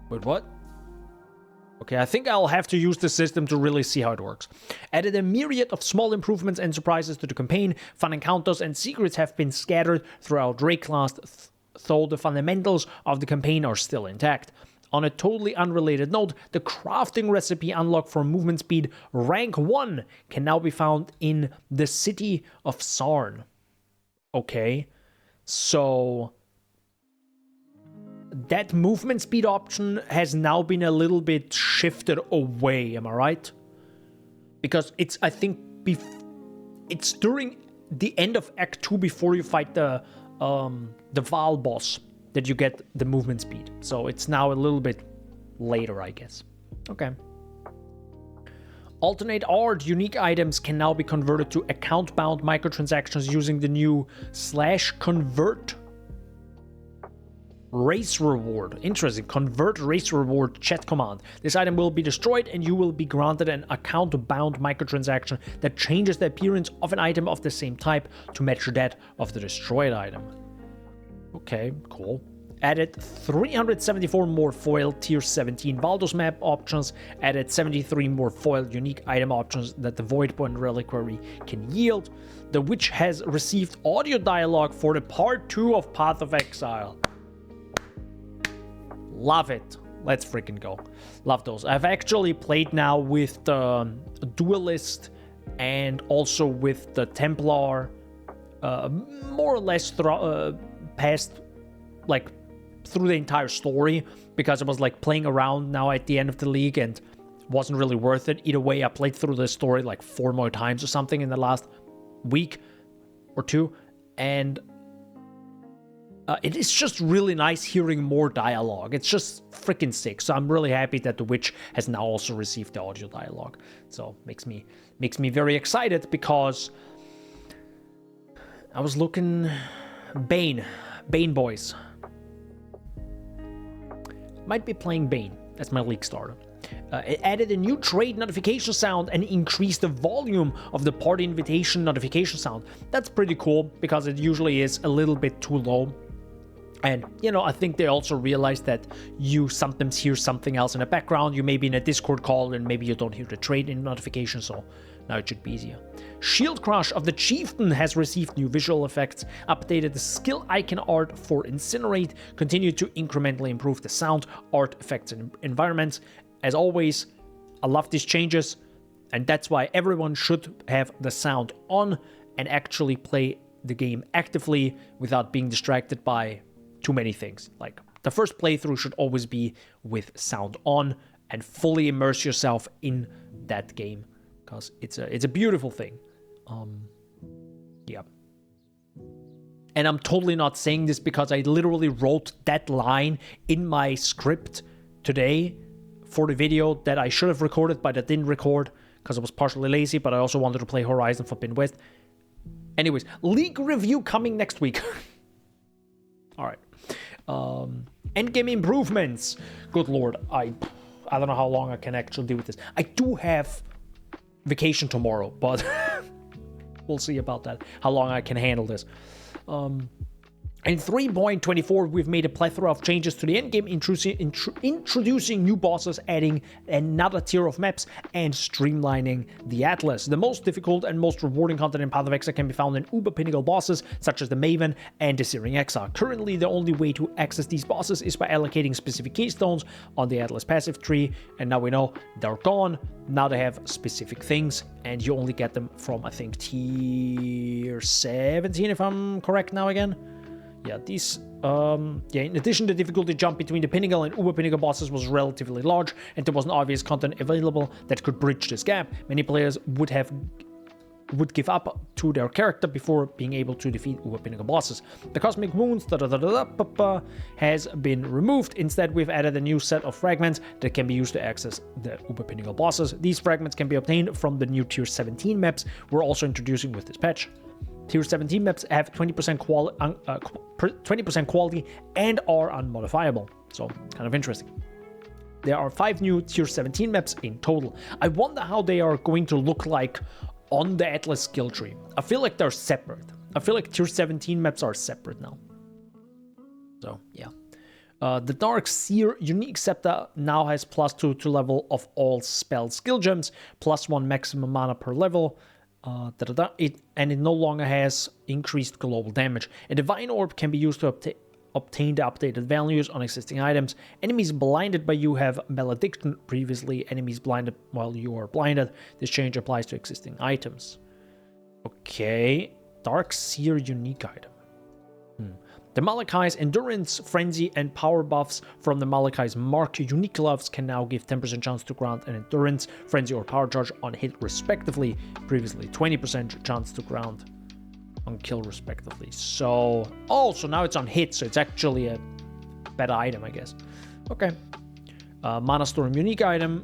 Wait, what? Okay, I think I'll have to use the system to really see how it works. Added a myriad of small improvements and surprises to the campaign. Fun encounters and secrets have been scattered throughout Rayclast, though the fundamentals of the campaign are still intact. On a totally unrelated note, the crafting recipe unlock for movement speed rank 1 can now be found in the city of Sarn. Okay, so... that movement speed option has now been a little bit shifted away, am I right? Because it's, I think, it's during the end of Act 2 before you fight the Vaal boss that you get the movement speed. So it's now a little bit later, I guess. Okay. Alternate art unique items can now be converted to account-bound microtransactions using the new /convert Race reward. Interesting. Convert race reward chat command. This item will be destroyed and you will be granted an account-bound microtransaction that changes the appearance of an item of the same type to match that of the destroyed item. Okay, cool. Added 374 more foil tier 17 Valdos map options. Added 73 more foil unique item options that the Void Point Reliquary can yield. The Witch has received audio dialogue for the part 2 of Path of Exile. Love it. Let's freaking go. Love those. I've actually played now with the Duelist and also with the Templar, more or less past, like, through the entire story, because I was like playing around now at the end of the league and wasn't really worth it. Either way, I played through the story like 4 more times or something in the last week or 2, and it is just really nice hearing more dialogue. It's just freaking sick. So I'm really happy that the Witch has now also received the audio dialogue. So makes me very excited, because I was looking Bane boys. Might be playing Bane. That's my league starter. It added a new trade notification sound and increased the volume of the party invitation notification sound. That's pretty cool, because it usually is a little bit too low. And, you know, I think they also realized that you sometimes hear something else in the background. You may be in a Discord call and maybe you don't hear the trade in notification, so now it should be easier. Shield Crush of the Chieftain has received new visual effects, updated the skill icon art for Incinerate, continued to incrementally improve the sound, art, effects, and environments. As always, I love these changes, and that's why everyone should have the sound on and actually play the game actively without being distracted by too many things. Like, the first playthrough should always be with sound on and fully immerse yourself in that game, because it's a beautiful thing. Yeah. And I'm totally not saying this because I literally wrote that line in my script today for the video that I should have recorded, but I didn't record because I was partially lazy, but I also wanted to play Horizon Forbidden West. Anyways, league review coming next week. All right. Endgame improvements. Good lord, I don't know how long I can actually deal with this. I do have vacation tomorrow, but we'll see about that, how long I can handle this. In 3.24, we've made a plethora of changes to the endgame, introducing new bosses, adding another tier of maps, and streamlining the Atlas. The most difficult and most rewarding content in Path of Exile can be found in uber pinnacle bosses, such as the Maven and the Searing Exile. Currently, the only way to access these bosses is by allocating specific keystones on the Atlas passive tree, and now we know they're gone. Now they have specific things, and you only get them from, I think, tier 17, if I'm correct now again. Yeah, these, in addition, the difficulty jump between the pinnacle and uber pinnacle bosses was relatively large, and there wasn't obvious content available that could bridge this gap. Many players would give up to their character before being able to defeat uber pinnacle bosses. The cosmic wounds has been removed. Instead, we've added a new set of fragments that can be used to access the uber pinnacle bosses. These fragments can be obtained from the new tier 17 maps we're also introducing with this patch. Tier 17 maps have 20% quality and are unmodifiable, so kind of interesting. There are 5 new tier 17 maps in total. I wonder how they are going to look like on the Atlas skill tree. I feel like they're separate. I feel like tier 17 maps are separate now. So, yeah. The Dark Seer unique scepter now has +2 to level of all spell skill gems, +1 maximum mana per level. It no longer has increased global damage. A divine orb can be used to obtain the updated values on existing items. Enemies blinded by you have malediction. Previously, enemies blinded while you are blinded. This change applies to existing items. Okay, Dark Seer unique item. The Malachai's Endurance, Frenzy, and Power buffs from the Malachai's Mark unique gloves can now give 10% chance to grant an Endurance, Frenzy, or Power charge on hit respectively. Previously, 20% chance to grant on kill respectively. So now it's on hit, so it's actually a better item, I guess. Okay. Mana Storm unique item.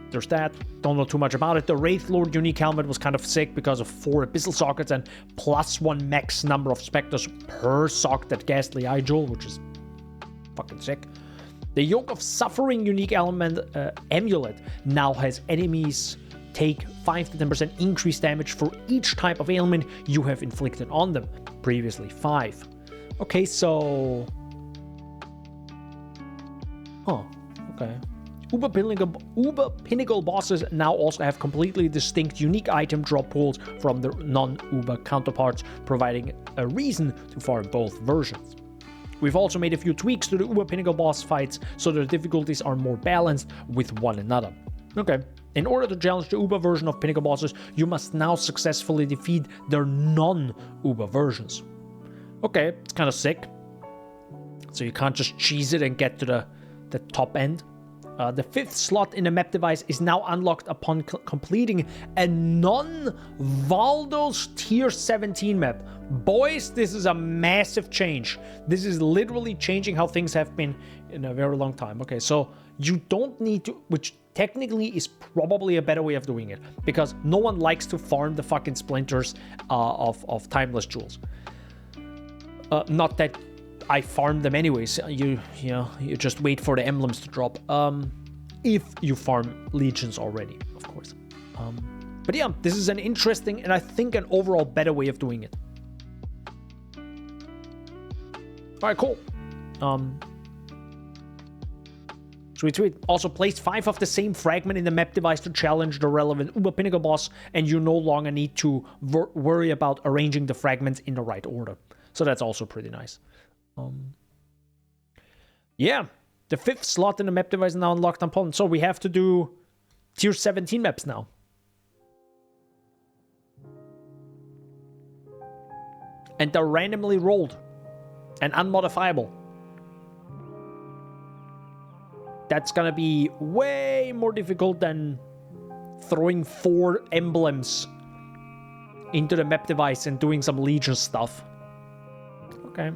There's that. Don't know too much about it. The Wraith Lord unique helmet was kind of sick because of 4 abyssal sockets and +1 max number of specters per socket at Ghastly Eye Jewel, which is Fucking sick. The Yoke of Suffering unique element amulet now has enemies take 5 to 10% increased damage for each type of ailment you have inflicted on them. Previously 5. Okay, so... Oh, okay. Uber Pinnacle bosses now also have completely distinct unique item drop pools from their non-Uber counterparts, providing a reason to farm both versions. We've also made a few tweaks to the Uber Pinnacle boss fights so the difficulties are more balanced with one another. Okay, in order to challenge the Uber version of Pinnacle bosses, you must now successfully defeat their non-Uber versions. Okay, it's kind of sick. So you can't just cheese it and get to the top end. The 5th slot in the map device is now unlocked upon completing a non-Valdos Tier 17 map. Boys, this is a massive change. This is literally changing how things have been in a very long time. Okay, so you don't need to, which technically is probably a better way of doing it, because no one likes to farm the fucking splinters of timeless jewels. Not that I farm them anyways. You just wait for the emblems to drop. If you farm legions already, of course. But yeah, this is an interesting and I think an overall better way of doing it. All right, cool. Sweet. Also placed 5 of the same fragment in the map device to challenge the relevant Uber Pinnacle boss, and you no longer need to worry about arranging the fragments in the right order. So that's also pretty nice. Yeah, the 5th slot in the map device is now unlocked upon. So we have to do tier 17 maps now. And they're randomly rolled and unmodifiable. That's gonna be way more difficult than throwing 4 emblems into the map device and doing some legion stuff. Okay.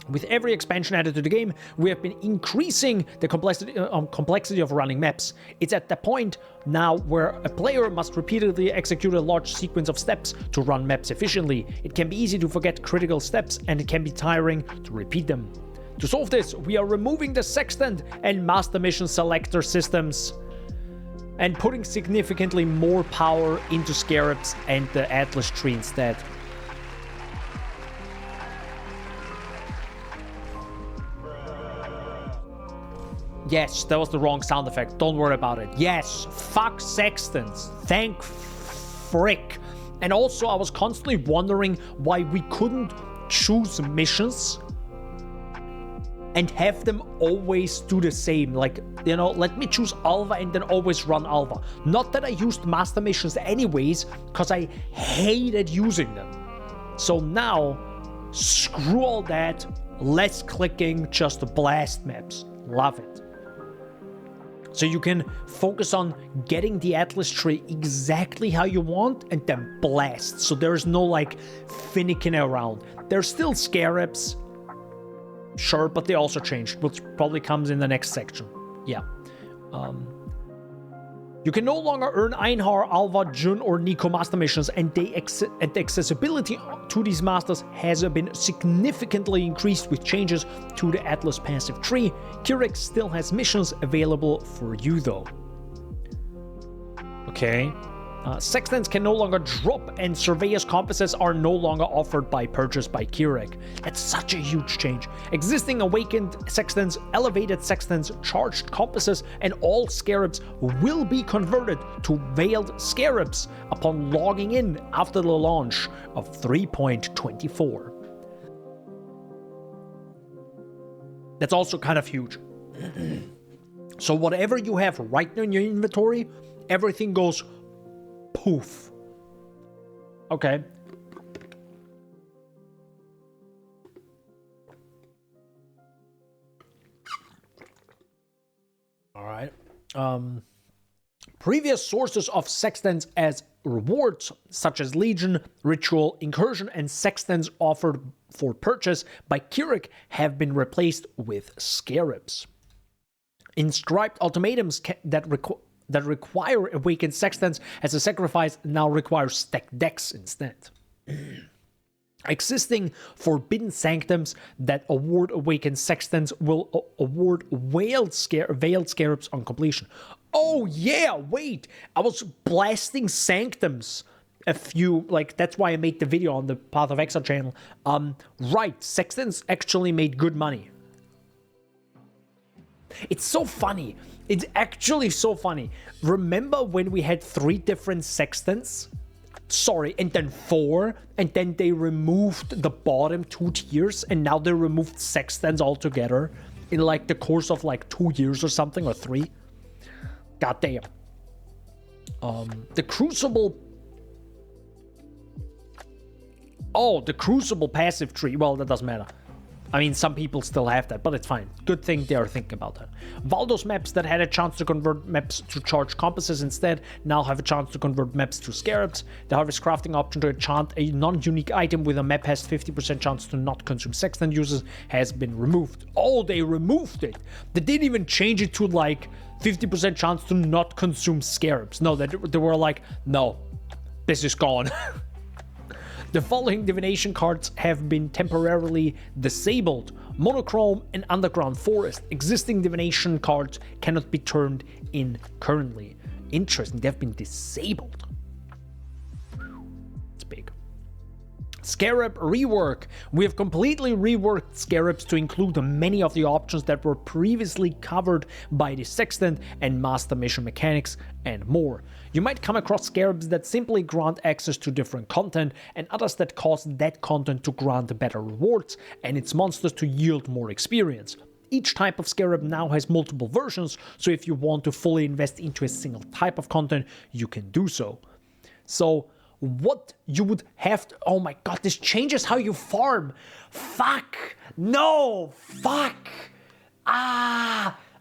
With every expansion added to the game, we have been increasing the complexity of running maps. It's at the point now where a player must repeatedly execute a large sequence of steps to run maps efficiently. It can be easy to forget critical steps, and it can be tiring to repeat them. To solve this, we are removing the Sextant and Master Mission Selector systems and putting significantly more power into Scarabs and the Atlas tree instead. Yes, that was the wrong sound effect. Don't worry about it. Yes, fuck Sextants. Thank frick. And also, I was constantly wondering why we couldn't choose missions and have them always do the same. Like, you know, let me choose Alva and then always run Alva. Not that I used master missions anyways, because I hated using them. So now, screw all that. Less clicking, just blast maps. Love it. So you can focus on getting the Atlas tree exactly how you want and then blast. So there's no like finicking around. There's still scarabs, sure, but they also changed, which probably comes in the next section. Yeah. You can no longer earn Einhar, Alva, Jun, or Nico master missions, and the accessibility to these masters has been significantly increased with changes to the Atlas passive tree. Keurig still has missions available for you though. Okay. Sextants can no longer drop, and Surveyor's compasses are no longer offered by purchase by Keurig. That's such a huge change. Existing awakened sextants, elevated sextants, charged compasses, and all scarabs will be converted to veiled scarabs upon logging in after the launch of 3.24. That's also kind of huge. So whatever you have right now in your inventory, everything goes poof. Okay. All right. Previous sources of sextants as rewards, such as Legion, Ritual, Incursion, and sextants offered for purchase by Keurig, have been replaced with scarabs. Inscribed ultimatums that require awakened sextants as a sacrifice now require stacked decks instead. Existing forbidden sanctums that award awakened sextants will award veiled scarabs on completion. Oh yeah, wait, I was blasting sanctums a few, like, that's why I made the video on the Path of Exile channel. Right, sextants actually made good money. It's so funny. It's actually so funny. Remember when we had 3 different sextants? Sorry, and then 4, and then they removed the bottom 2 tiers, and now they removed sextants altogether in like the course of like 2 years or something, or 3. God damn. The Crucible. Oh, the Crucible passive tree. Well, that doesn't matter. I mean, some people still have that, but it's fine. Good thing they are thinking about that. Valdos maps that had a chance to convert maps to charge compasses instead now have a chance to convert maps to scarabs. The harvest crafting option to enchant a non-unique item with a map has 50% chance to not consume sextant uses has been removed. Oh, they removed it. They didn't even change it to like 50% chance to not consume scarabs. No, they were like, no, this is gone. The following divination cards have been temporarily disabled. Monochrome and Underground Forest. Existing divination cards cannot be turned in currently. Interesting, they've been disabled. It's big. Scarab rework. We have completely reworked scarabs to include many of the options that were previously covered by the Sextant and Master Mission mechanics and more. You might come across scarabs that simply grant access to different content, and others that cause that content to grant better rewards, and its monsters to yield more experience. Each type of scarab now has multiple versions, so if you want to fully invest into a single type of content, you can do so. So, what you would have to... Oh my god, this changes how you farm! Fuck! No! Fuck!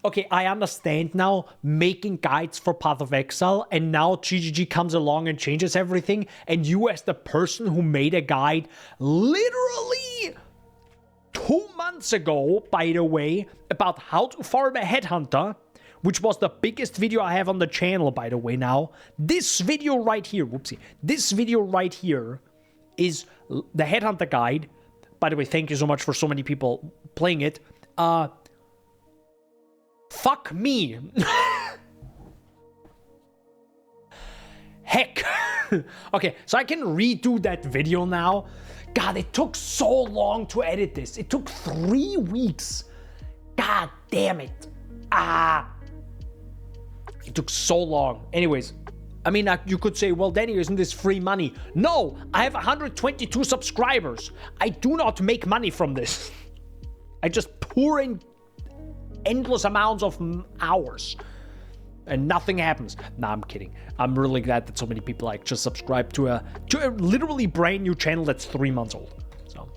Okay, I understand now, making guides for Path of Exile, and now GGG comes along and changes everything, and you as the person who made a guide literally 2 months ago, by the way, about how to farm a headhunter, which was the biggest video I have on the channel, by the way, now. This video right here, whoopsie, this video right here is the headhunter guide. By the way, thank you so much for so many people playing it. Fuck me. Heck. Okay, so I can redo that video now. God, it took so long to edit this. It took 3 weeks. God damn it. It took so long. Anyways, I mean, you could say, well, Danny, isn't this free money? No, I have 122 subscribers. I do not make money from this. I just pour in endless amounts of hours and nothing happens. Nah, I'm kidding. I'm really glad that so many people like just subscribe to a literally brand new channel that's 3 months old. So,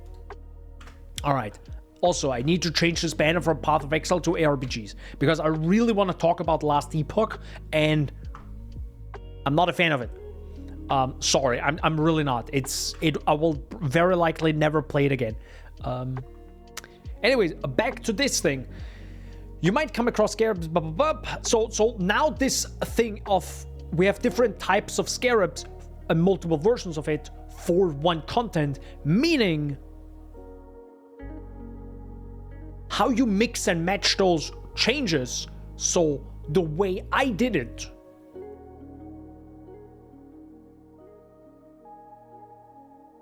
all right. Also, I need to change this banner from Path of Exile to ARPGs because I really want to talk about Last Epoch, and I'm not a fan of it. Sorry, I'm really not. I will very likely never play it again. Anyways, back to this thing. You might come across scarabs, blah, blah, blah. So now this thing of, we have different types of scarabs and multiple versions of it for one content, meaning how you mix and match those changes. So the way I did it,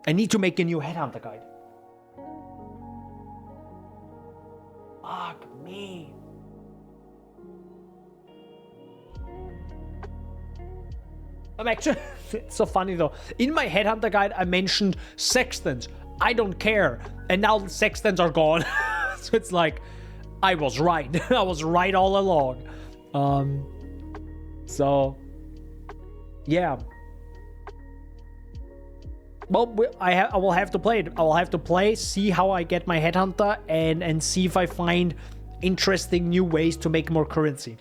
I need to make a new headhunter guide. Fuck me. I'm actually, it's so funny though. In my headhunter guide, I mentioned sextants. I don't care. And now the sextants are gone. So it's like, I was right. I was right all along. So, yeah. Well, I will have to play it. I will have to play, see how I get my headhunter, and see if I find interesting new ways to make more currency.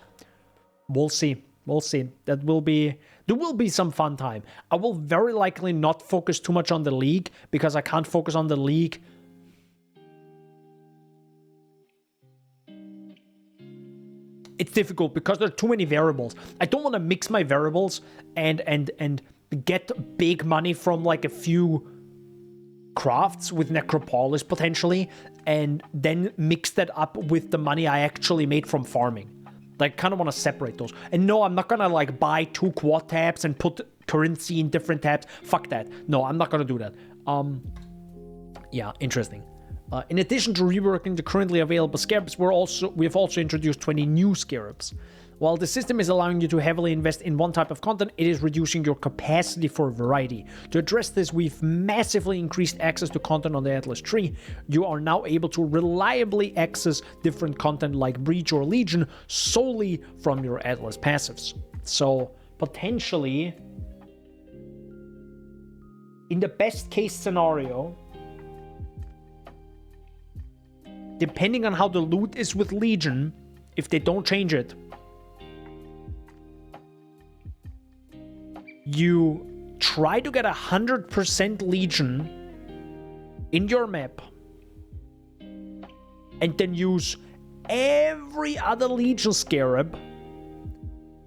We'll see. We'll see. There will be some fun time. I will very likely not focus too much on the league because I can't focus on the league. It's difficult because there are too many variables. I don't want to mix my variables and get big money from like a few crafts with Necropolis potentially, and then mix that up with the money I actually made from farming. Like, kind of want to separate those. And no, I'm not gonna like buy 2 quad tabs and put currency in different tabs. Fuck that. No, I'm not gonna do that. Yeah, interesting. In addition to reworking the currently available scarabs, we have also introduced 20 new scarabs. While the system is allowing you to heavily invest in one type of content, it is reducing your capacity for variety. To address this, we've massively increased access to content on the Atlas tree. You are now able to reliably access different content like Breach or Legion solely from your Atlas passives. So, potentially, in the best case scenario, depending on how the loot is with Legion, if they don't change it, you try to get 100% Legion in your map and then use every other Legion scarab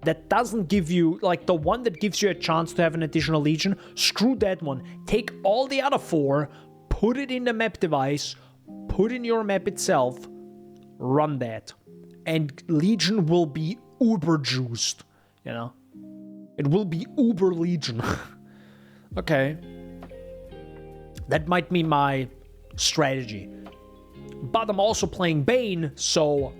that doesn't give you, like the one that gives you a chance to have an additional Legion, screw that one. Take all the other 4, put it in the map device, put in your map itself, run that. And Legion will be uber juiced, you know? It will be uber Legion. Okay. That might be my strategy. But I'm also playing Bane, so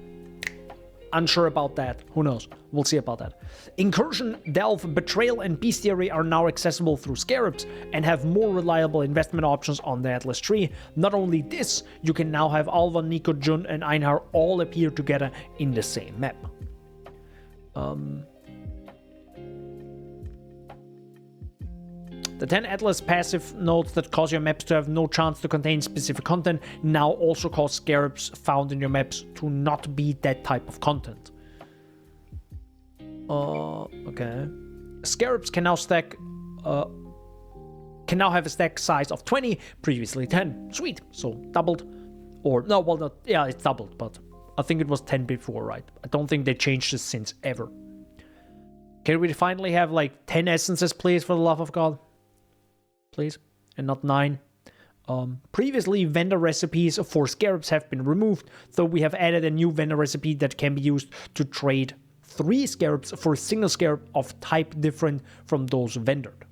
unsure about that. Who knows? We'll see about that. Incursion, Delve, Betrayal, and Bestiary are now accessible through Scarabs and have more reliable investment options on the Atlas tree. Not only this, you can now have Alva, Nico, Jun, and Einhar all appear together in the same map. The 10 Atlas passive nodes that cause your maps to have no chance to contain specific content now also cause scarabs found in your maps to not be that type of content. Okay. Scarabs can now have a stack size of 20, previously 10. Sweet. So doubled. Or no, well, not, yeah, it's doubled, but I think it was 10 before, right? I don't think they changed this since ever. Can we finally have like 10 essences, please, for the love of God? Please, and not 9. Previously, vendor recipes for scarabs have been removed, though we have added a new vendor recipe that can be used to trade 3 scarabs for a single scarab of type different from those vendored.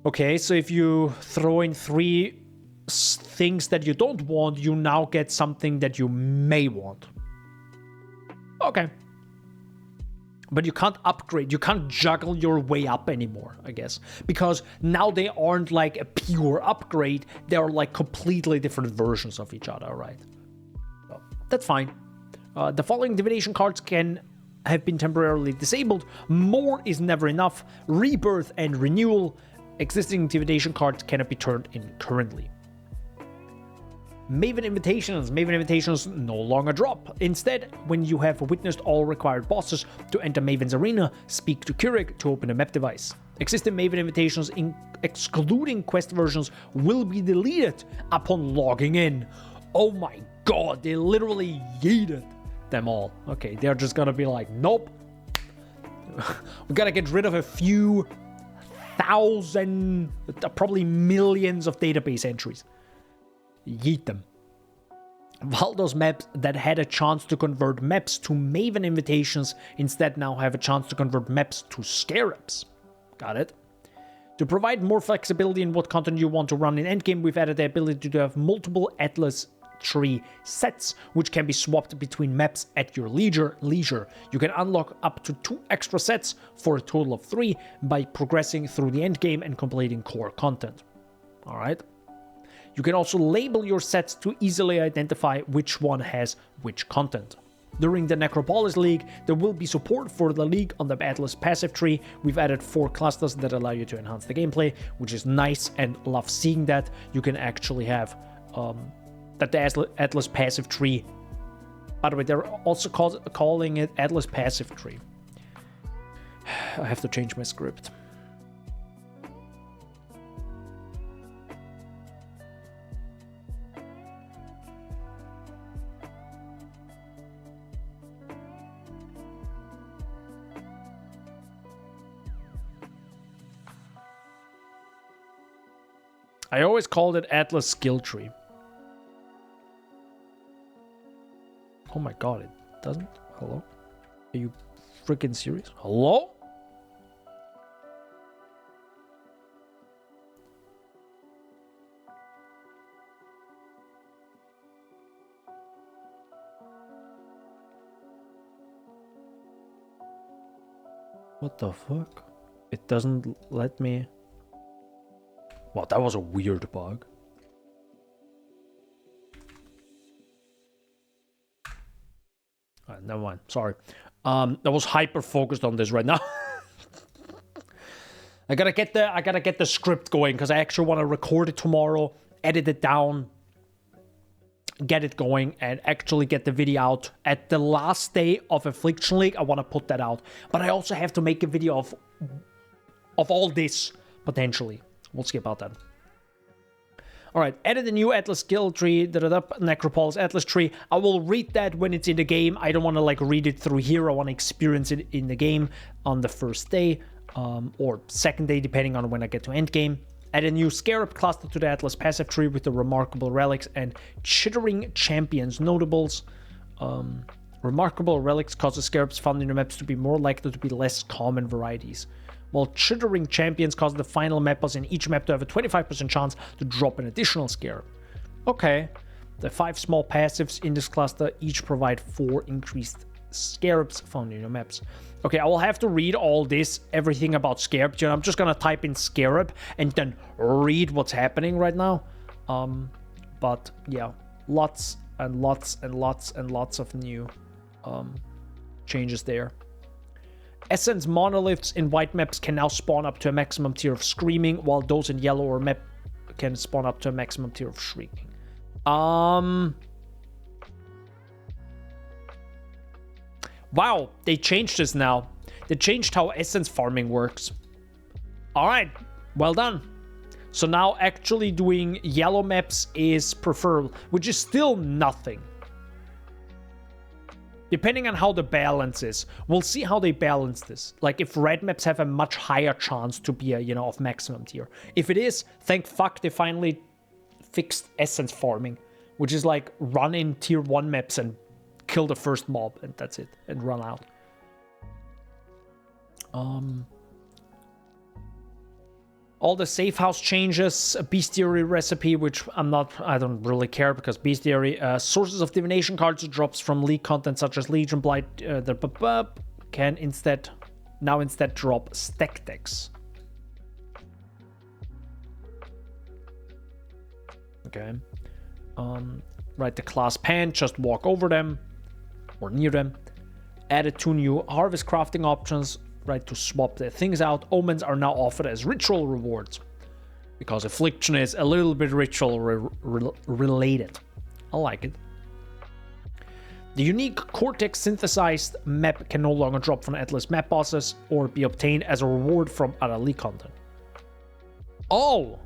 Okay, so if you throw in 3 things that you don't want, you now get something that you may want. Okay. But you can't upgrade, you can't juggle your way up anymore, I guess. Because now they aren't like a pure upgrade, they are like completely different versions of each other, right? So, that's fine. The following divination cards can have been temporarily disabled. More is never enough. Rebirth and renewal. Existing divination cards cannot be turned in currently. Maven Invitations no longer drop. Instead, when you have witnessed all required bosses to enter Maven's arena, speak to Keurig to open a map device. Existing Maven Invitations, excluding quest versions, will be deleted upon logging in. Oh my god, they literally yeeted them all. Okay, they're just gonna be like, nope. We gotta get rid of a few thousand, probably millions of database entries. Yeet them. While those maps that had a chance to convert maps to Maven Invitations instead now have a chance to convert maps to Scarabs. Got it? To provide more flexibility in what content you want to run in Endgame, we've added the ability to have multiple Atlas tree sets, which can be swapped between maps at your leisure. You can unlock up to 2 extra sets for a total of 3 by progressing through the endgame and completing core content. Alright. You can also label your sets to easily identify which one has which content. During the Necropolis League, there will be support for the League on the Atlas passive tree. We've added 4 clusters that allow you to enhance the gameplay, which is nice and love seeing that. You can actually have that the Atlas passive tree. By the way, they're also calling it Atlas passive tree. I have to change my script. I always called it Atlas skill tree. Oh my god, it doesn't? Hello? Are you freaking serious? Hello? What the fuck? It doesn't let me... Wow, that was a weird bug. Never mind. Sorry. I was hyper focused on this right now. I gotta get the script going because I actually want to record it tomorrow, edit it down, get it going, and actually get the video out at the last day of Affliction League. I want to put that out, but I also have to make a video of all this potentially. We'll see about that. All right, added a new Atlas skill tree, Necropolis Atlas tree. I will read that when it's in the game. I don't want to like read it through here. I want to experience it in the game on the first day or second day, depending on when I get to Endgame. Add a new scarab cluster to the Atlas passive tree with the remarkable relics and chittering champions notables. Remarkable relics cause the scarabs found in the maps to be more likely to be less common varieties, while chittering champions cause the final map boss in each map to have a 25% chance to drop an additional scarab. Okay, the 5 small passives in this cluster each provide 4 increased scarabs found in your maps. Okay, I will have to read all this, everything about scarabs. You know, I'm just gonna type in scarab and then read what's happening right now. But yeah, lots and lots and lots and lots of new changes there. Essence monoliths in white maps can now spawn up to a maximum tier of screaming, while those in yellow or map can spawn up to a maximum tier of shrieking. Wow, they changed this now. They changed how essence farming works. Alright, well done. So now actually doing yellow maps is preferable, which is still nothing. Depending on how the balance is. We'll see how they balance this. Like if red maps have a much higher chance to be a, you know, of maximum tier. If it is, thank fuck they finally fixed essence farming, which is like run in tier 1 maps and kill the first mob and that's it, and run out. All the safe house changes, a bestiary recipe, which I don't really care because bestiary, sources of divination cards drops from league content such as Legion Blight, can instead drop stack decks. Okay. Right, the class pan, just walk over them or near them. Added 2 new harvest crafting options. Right, to swap their things out. Omens are now offered as ritual rewards because Affliction is a little bit ritual related. I like it. The unique Cortex synthesized map can no longer drop from Atlas map bosses or be obtained as a reward from other league content. Oh!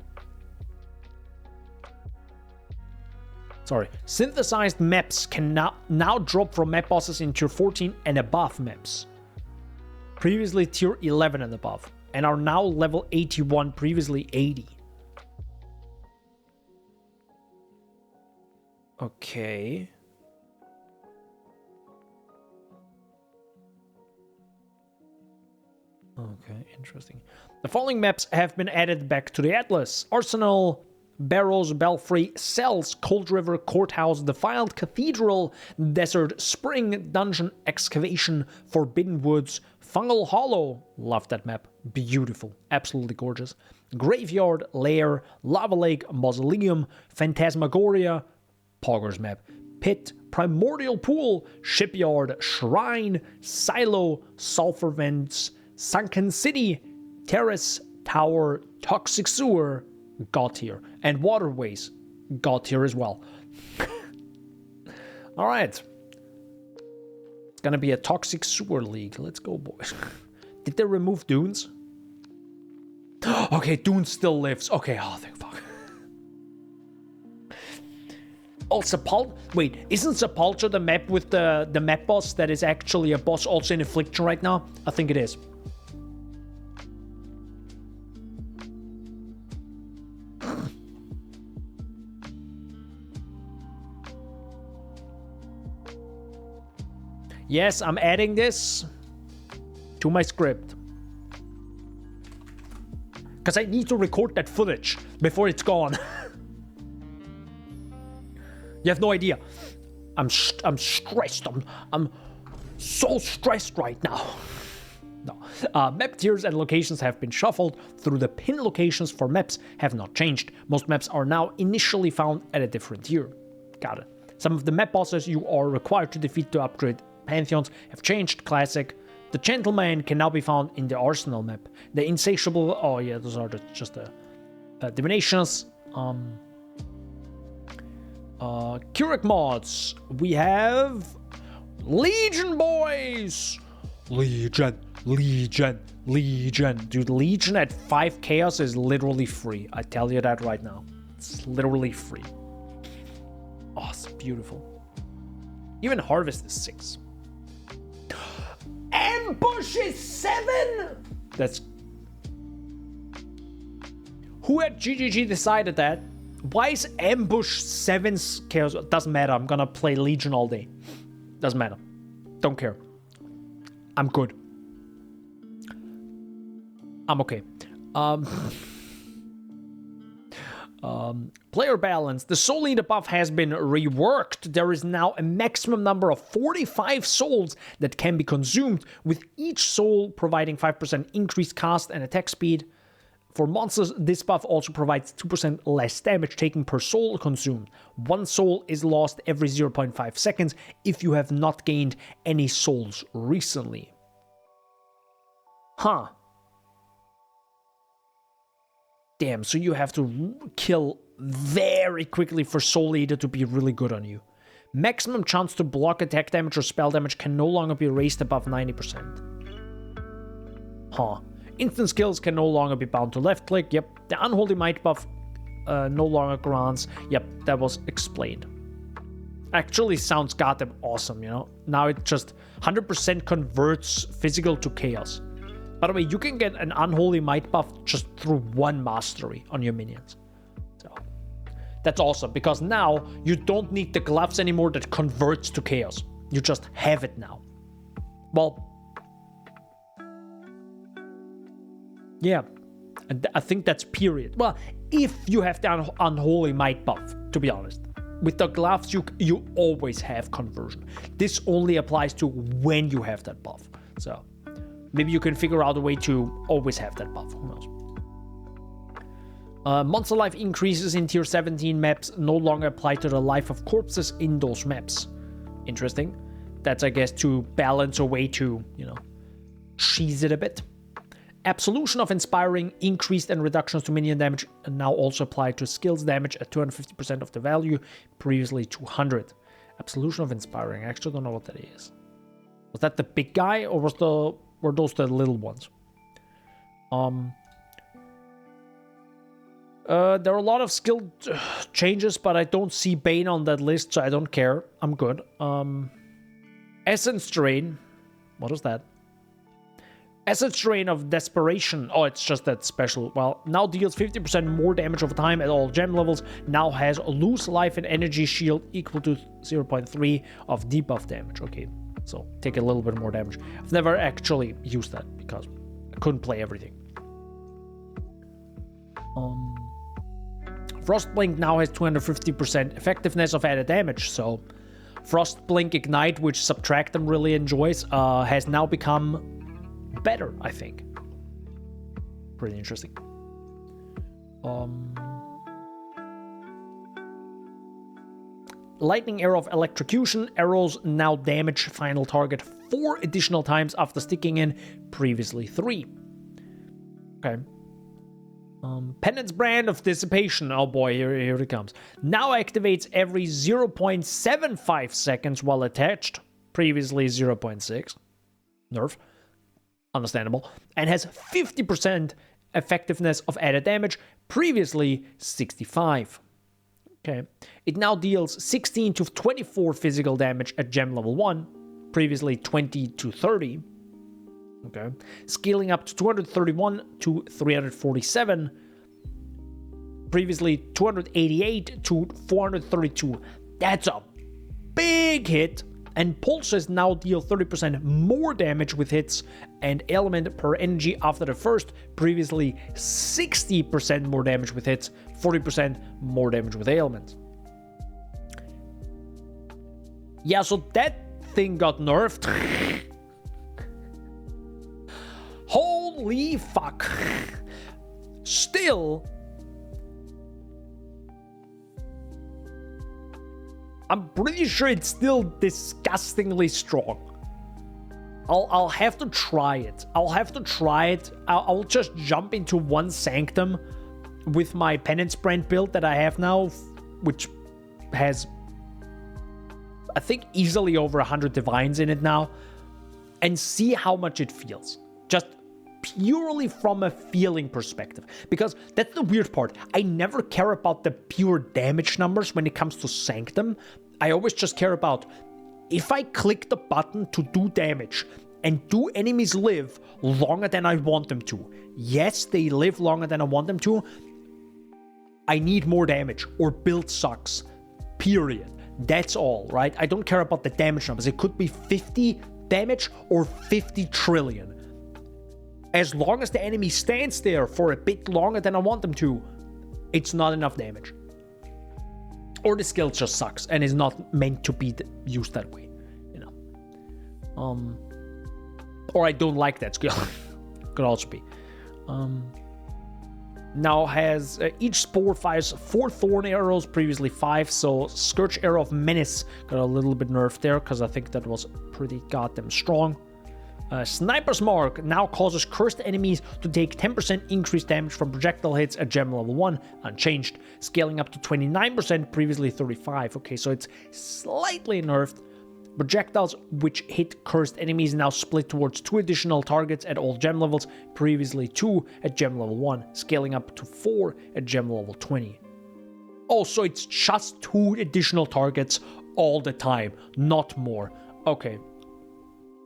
Sorry. Synthesized maps can now drop from map bosses in tier 14 and above maps. Previously tier 11 and above, and are now level 81, previously 80. Okay. Okay, interesting. The following maps have been added back to the Atlas: Arsenal, Barrows, Belfry, Cells, Cold River, Courthouse, Defiled Cathedral, Desert Spring, Dungeon, Excavation, Forbidden Woods, Fungal Hollow, love that map, beautiful, absolutely gorgeous, Graveyard, Lair, Lava Lake, Mausoleum, Phantasmagoria, Poggers map, Pit, Primordial Pool, Shipyard, Shrine, Silo, Sulphur Vents, Sunken City, Terrace, Tower, Toxic Sewer, God tier, and Waterways, God tier as well. Alright. It's gonna be a Toxic Sewer League. Let's go, boys. Did they remove Dunes? Okay, Dunes still lives. Okay, oh, thank fuck. Oh, wait, isn't Sepulture the map with the map boss that is actually a boss also in Affliction right now? I think it is. Yes, I'm adding this to my script. Because I need to record that footage before it's gone. You have no idea. I'm stressed. I'm so stressed right now. No. Map tiers and locations have been shuffled through. The pin locations for maps have not changed. Most maps are now initially found at a different tier. Got it. Some of the map bosses you are required to defeat to upgrade pantheons have changed. Classic. The Gentleman can now be found in the Arsenal map. The Insatiable... Oh yeah, those are just the divinations. Keurig mods. We have... Legion, boys! Legion. Dude, Legion at 5 chaos is literally free. I tell you that right now. It's literally free. Oh, it's beautiful. Even Harvest is 6. Ambush is 7! That's... Who at GGG decided that? Why is Ambush 7 chaos? Doesn't matter. I'm gonna play Legion all day. Doesn't matter. Don't care. I'm good. I'm okay. Player balance. The soul leader buff has been reworked. There is now a maximum number of 45 souls that can be consumed, with each soul providing 5% increased cast and attack speed. For monsters, this buff also provides 2% less damage taken per soul consumed. 1 soul is lost every 0.5 seconds if you have not gained any souls recently. Huh. Damn, so you have to kill very quickly for Soul Eater to be really good on you. Maximum chance to block attack damage or spell damage can no longer be raised above 90%. Huh. Instant skills can no longer be bound to left click. Yep. The Unholy Might buff no longer grants. Yep, that was explained. Actually sounds goddamn awesome, you know? Now it just 100% converts physical to chaos. By the way, you can get an Unholy Might buff just through 1 mastery on your minions. So that's awesome, because now you don't need the gloves anymore that converts to chaos. You just have it now. Well, yeah, and I think that's period. Well, if you have the Unholy Might buff, to be honest. With the gloves, you always have conversion. This only applies to when you have that buff. So maybe you can figure out a way to always have that buff. Who knows? Monster life increases in tier 17 maps no longer apply to the life of corpses in those maps. Interesting. That's, I guess, to balance a way to, you know, cheese it a bit. Absolution of Inspiring increased and reductions to minion damage now also apply to skills damage at 250% of the value, previously 200. Absolution of Inspiring, I actually don't know what that is. Was that the big guy, or were those the little ones? There are a lot of skill changes, but I don't see Bane on that list, so I don't care. I'm good. Essence Drain. What is that? Essence Drain of Desperation. Oh, it's just that special. Well, now deals 50% more damage over time at all gem levels. Now has a loose life and energy shield equal to 0.3 of debuff damage. Okay, so take a little bit more damage. I've never actually used that because I couldn't play everything. Frostblink now has 250% effectiveness of added damage, so Frostblink Ignite, which Subtractem really enjoys, has now become better, I think. Pretty interesting. Lightning Arrow of Electrocution. Arrows now damage final target 4 additional times after sticking in, previously 3. Okay. Penance Brand of Dissipation. Oh boy, here it comes. Now activates every 0.75 seconds while attached, previously 0.6. Nerf. Understandable. And has 50% effectiveness of added damage, previously 65. Okay. It now deals 16 to 24 physical damage at gem level 1, previously 20 to 30. Okay. Scaling up to 231 to 347, previously 288 to 432. That's a big hit. And pulses now deal 30% more damage with hits and element per energy after the first, previously 60% more damage with hits, 40% more damage with ailments. Yeah, so that thing got nerfed. Holy fuck. Still, I'm pretty sure it's still disgustingly strong. I'll have to try it. I'll just jump into one sanctum with my penance brand build that I have now, which has, I think, easily over 100 divines in it now, and see how much it feels. Just purely from a feeling perspective, because that's the weird part. I never care about the pure damage numbers when it comes to Sanctum. I always just care about, if I click the button to do damage, and do enemies live longer than I want them to? Yes, they live longer than I want them to. I need more damage, or build sucks. Period. That's all, right? I don't care about the damage numbers. It could be 50 damage or 50 trillion. As long as the enemy stands there for a bit longer than I want them to, it's not enough damage. Or the skill just sucks and is not meant to be used that way, you know. Or I don't like that skill. Could also be. Now has each spore fires 4 thorn arrows, previously 5, so Scourge Arrow of Menace got a little bit nerfed there, because I think that was pretty goddamn strong. Sniper's Mark now causes cursed enemies to take 10% increased damage from projectile hits at gem level 1, unchanged, scaling up to 29%, previously 35. Okay, so it's slightly nerfed. Projectiles which hit cursed enemies now split towards 2 additional targets at all gem levels, previously 2 at gem level 1, scaling up to 4 at gem level 20. Oh, so it's just 2 additional targets all the time, not more. Okay,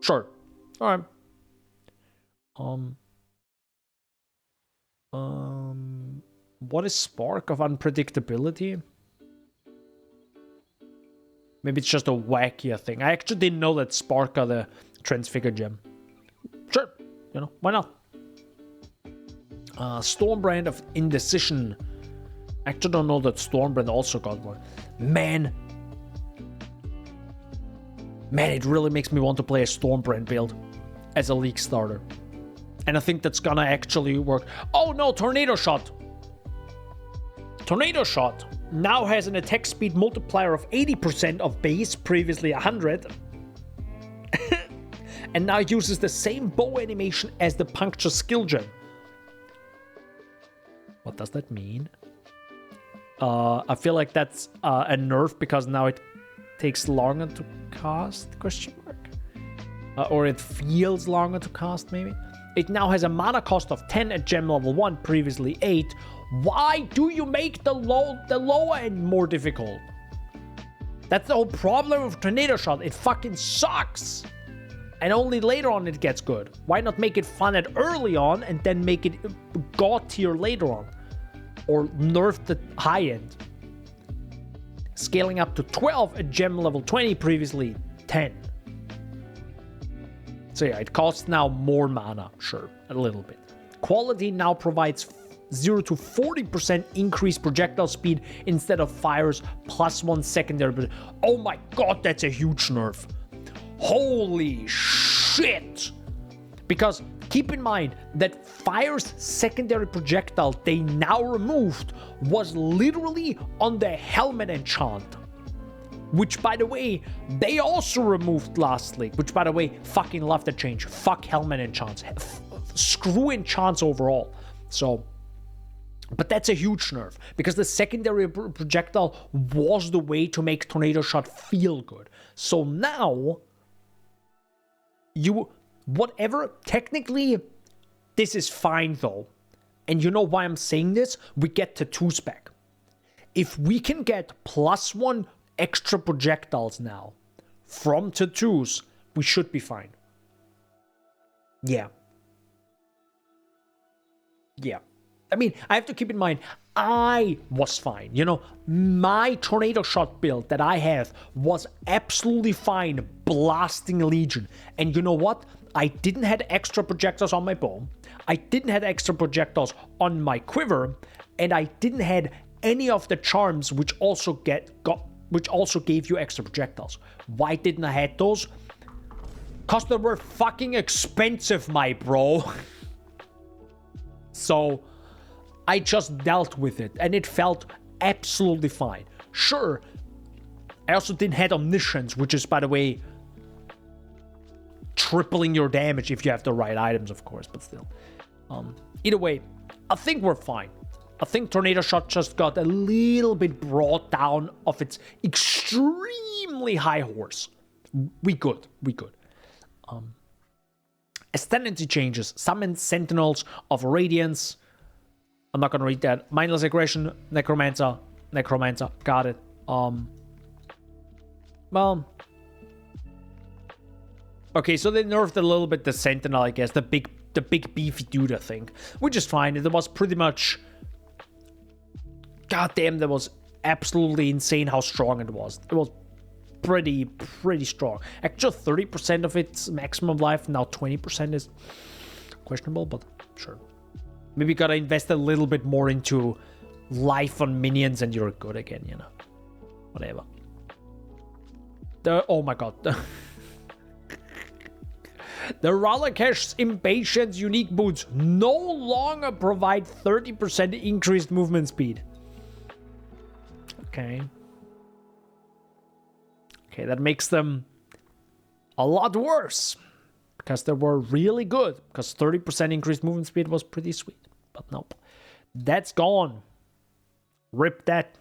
sure. Alright. What is Spark of Unpredictability? Maybe it's just a wackier thing. I actually didn't know that Spark got a Transfigure gem. Sure, you know, why not? Stormbrand of Indecision. I actually don't know that Stormbrand also got one. Man, it really makes me want to play a Stormbrand build as a league starter. And I think that's gonna actually work. Oh no, Tornado Shot! Tornado Shot now has an attack speed multiplier of 80% of base, previously 100. And now uses the same bow animation as the Puncture skill gem. What does that mean? I feel like that's a nerf, because now it takes longer to cast, question mark? Or it feels longer to cast, maybe? It now has a mana cost of 10 at gem level 1, previously 8. Why do you make the lower end more difficult? That's the whole problem with Tornado Shot. It fucking sucks. And only later on it gets good. Why not make it fun at early on and then make it god tier later on? Or nerf the high end. Scaling up to 12 at gem level 20, previously 10. So yeah, it costs now more mana, sure, a little bit. Quality now provides 0 to 40% increased projectile speed instead of fires +1 secondary. Oh my god, that's a huge nerf. Holy shit! Because keep in mind that fire's secondary projectile they now removed was literally on the helmet enchant. Which, by the way, they also removed last league. Which, by the way, fucking love the change. Fuck helmet enchants. Screw enchants overall. So, but that's a huge nerf. Because the secondary projectile was the way to make Tornado Shot feel good. So now, whatever, technically, this is fine though. And you know why I'm saying this? We get tattoos back. If we can get +1 extra projectiles now from tattoos, we should be fine. Yeah. I mean, I have to keep in mind, I was fine. You know, my tornado shot build that I have was absolutely fine blasting Legion. And you know what? I didn't have extra projectiles on my bow. I didn't have extra projectiles on my quiver, and I didn't have any of the charms which also gave you extra projectiles. Why didn't I have those? Cause they were fucking expensive, my bro. So I just dealt with it, and it felt absolutely fine. Sure, I also didn't have Omniscience, which is, by the way, tripling your damage if you have the right items, of course, but still. Either way, I think we're fine. I think Tornado Shot just got a little bit brought down of its extremely high horse. We good. Ascendancy changes. Summon Sentinels of Radiance. I'm not gonna read that. Mindless Aggression, Necromancer. Got it. Well. Okay, so they nerfed a little bit the Sentinel, I guess. The big beefy dude, I think. Which is fine. It was pretty much... Goddamn, that was absolutely insane how strong it was. It was pretty strong. Actually, 30% of its maximum life, now 20% is questionable, but sure. Maybe gotta invest a little bit more into life on minions and you're good again, you know. Whatever. Oh my god. The Ralakesh's Impatience unique boots no longer provide 30% increased movement speed. Okay, that makes them a lot worse. Because they were really good. Because 30% increased movement speed was pretty sweet. But nope. That's gone. Rip that.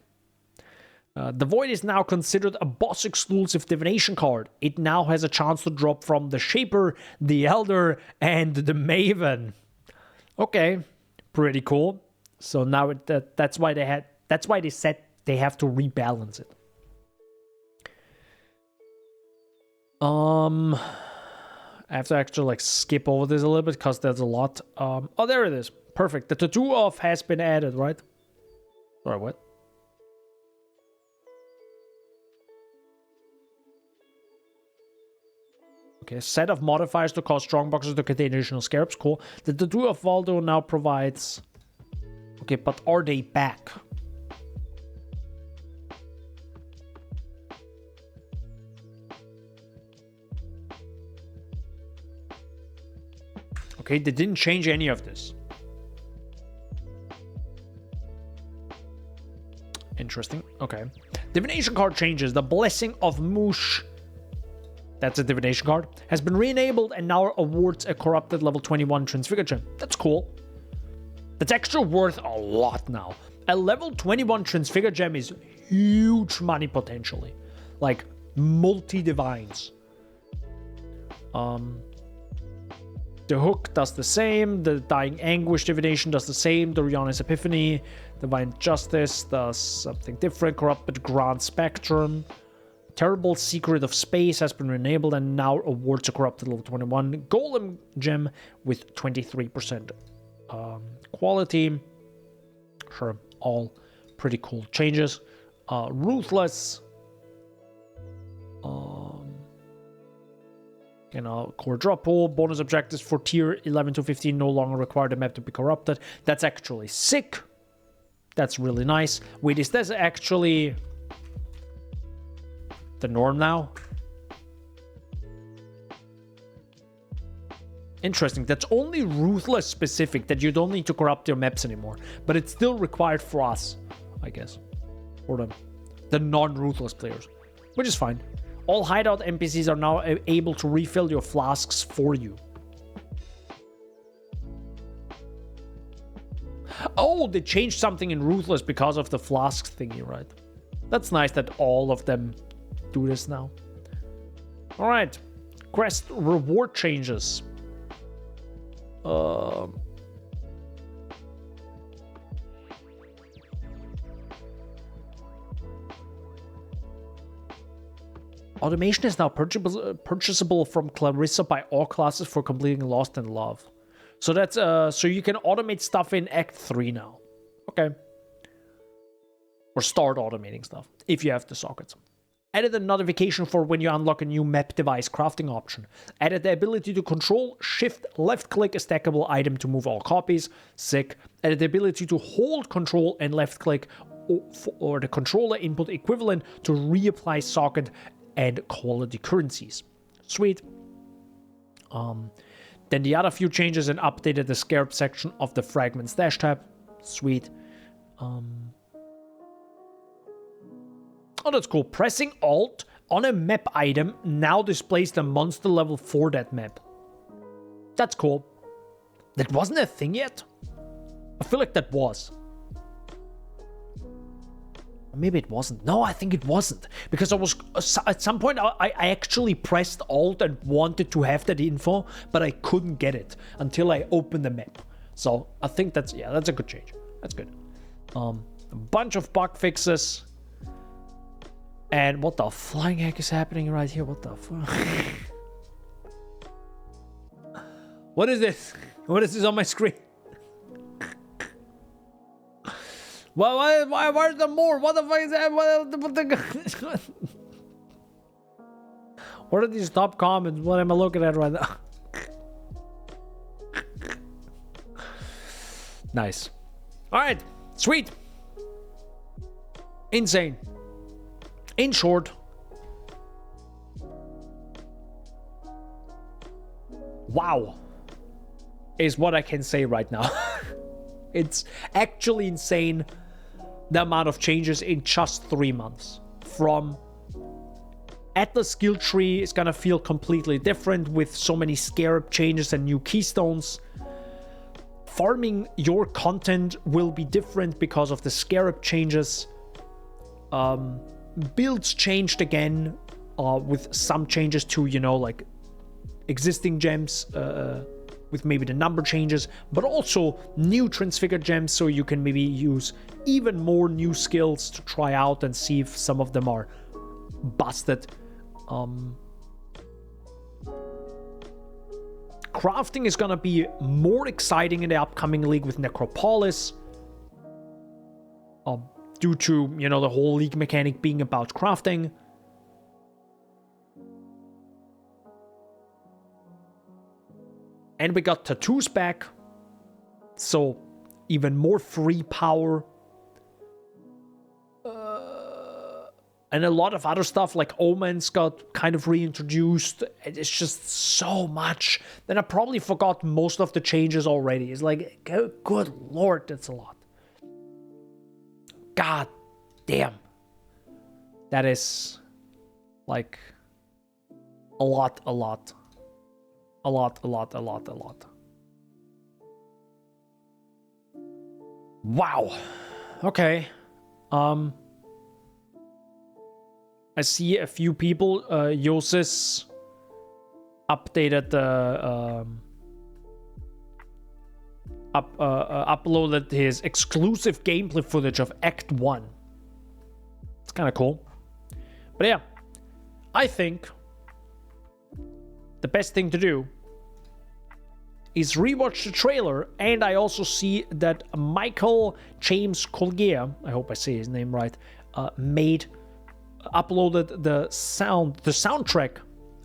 The Void is now considered a boss-exclusive divination card. It now has a chance to drop from the Shaper, the Elder, and the Maven. Okay, pretty cool. So now that's why they said they have to rebalance it. I have to actually skip over this a little bit because there's a lot. Oh, there it is. Perfect. The tattoo off has been added, right? Sorry, what? Okay, set of modifiers to cause strong boxes to contain additional scarabs. Cool. The tattoo of Valdo now provides... Okay, but are they back? Okay, they didn't change any of this. Interesting. Okay. Divination card changes. The Blessing of Moosh, that's a divination card, has been re-enabled and now awards a corrupted level 21 Transfigure Gem. That's cool. That's actually worth a lot now. A level 21 Transfigure Gem is huge money potentially. Like multi-divines. The Hook does the same. The Dying Anguish divination does the same. The Rihanna's Epiphany. Divine Justice does something different. Corrupted Grand Spectrum. Terrible Secret of Space has been enabled and now awards a corrupted level 21 Golem Gem with 23% quality. Sure, all pretty cool changes. Ruthless. Core drop pool, bonus objectives for tier 11 to 15 no longer require the map to be corrupted. That's actually sick. That's really nice. Wait, is this actually the norm now? Interesting. That's only Ruthless specific, that you don't need to corrupt your maps anymore. But it's still required for us, I guess. For the non-Ruthless players. Which is fine. All hideout NPCs are now able to refill your flasks for you. Oh, they changed something in Ruthless because of the flasks thingy, right? That's nice that all of them do this now. Alright. Quest reward changes. Automation is now purchasable from Clarissa by all classes for completing Lost in Love. So that's so you can automate stuff in Act 3 now. Okay. or start automating stuff if you have the sockets. Added a notification for when you unlock a new map device crafting option. Added the ability to control, shift, left click a stackable item to move all copies. Sick. Added the ability to hold control and left click or the controller input equivalent to reapply socket and quality currencies. Sweet. Then the other few changes and updated the scarab section of the fragment stash tab. Sweet. Oh, that's cool. Pressing Alt on a map item now displays the monster level for that map. That's cool. That wasn't a thing yet? I feel like that was. Maybe it wasn't. No, I think it wasn't. Because I was... At some point, I actually pressed Alt and wanted to have that info, but I couldn't get it until I opened the map. So, I think that's... Yeah, that's a good change. That's good. A bunch of bug fixes. And what the flying heck is happening right here? What the fuck? What is this? What is this on my screen? Well, where's the more? What the fuck is that? What are these top comments? What am I looking at right now? Nice. Alright, sweet. Insane. In short, wow is what I can say right now. It's actually insane the amount of changes in just 3 months. From Atlas skill tree is gonna feel completely different with so many scarab changes and new keystones. Farming your content will be different because of the scarab changes. Builds changed again with some changes to, you know, like existing gems with maybe the number changes, but also new transfigured gems, so you can maybe use even more new skills to try out and see if some of them are busted. Crafting is gonna be more exciting in the upcoming league with Necropolis. Due to, you know, the whole league mechanic being about crafting. And we got tattoos back. So, even more free power. And a lot of other stuff like omens got kind of reintroduced. It's just so much. Then I probably forgot most of the changes already. It's like, good lord, that's a lot. God damn. That is like a lot. Wow. Okay. I see a few people. Yosis updated the uploaded his exclusive gameplay footage of Act 1. It's kind of cool. But yeah, I think the best thing to do is rewatch the trailer, and I also see that Michael James Collier, I hope I say his name right, uploaded the soundtrack,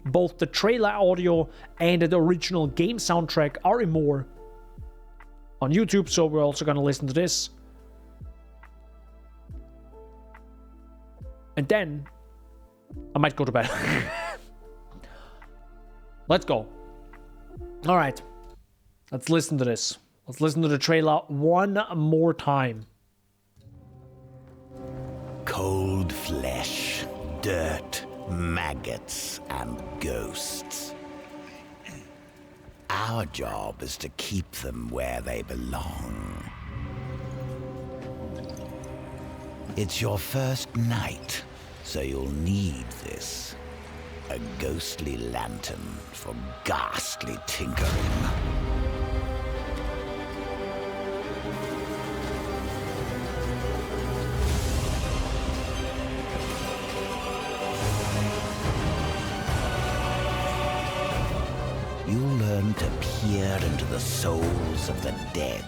both the trailer audio and the original game soundtrack are more on YouTube, so we're also gonna listen to this. And then I might go to bed. Let's go. All right. Let's listen to this. Let's listen to the trailer one more time.
Cold flesh, dirt, maggots, and ghosts. Our job is to keep them where they belong. It's your first night, so you'll need this. A ghostly lantern for ghastly tinkering. You'll learn to peer into the souls of the dead.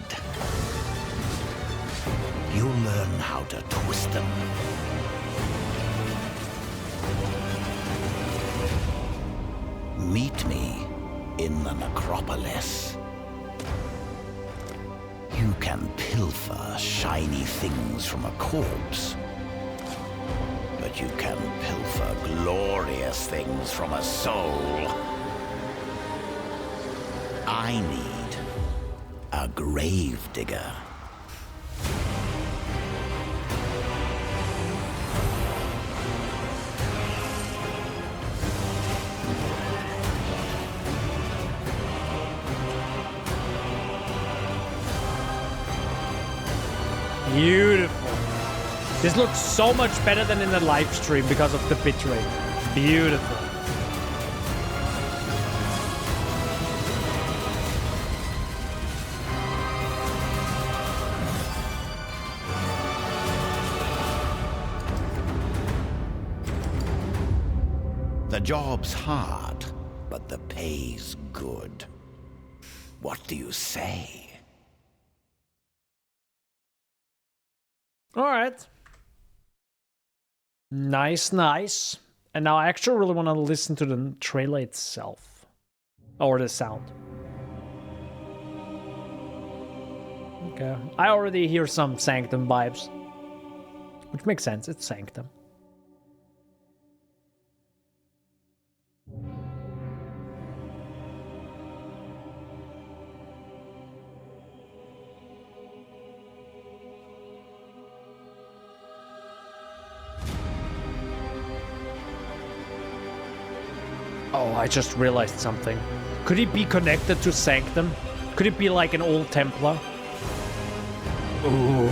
you'll learn how to twist them. Meet me in the Necropolis. You can pilfer shiny things from a corpse, but you can pilfer glorious things from a soul. I need a gravedigger.
Beautiful. This looks so much better than in the live stream because of the bitrate. Beautiful.
The job's hard, but the pay's good. What do you say?
All right. Nice, nice. And now I actually really want to listen to the trailer itself. Or the sound. Okay. I already hear some Sanctum vibes. Which makes sense. It's Sanctum. Oh, I just realized something. Could it be connected to Sanctum? Could it be like an old Templar? Ooh.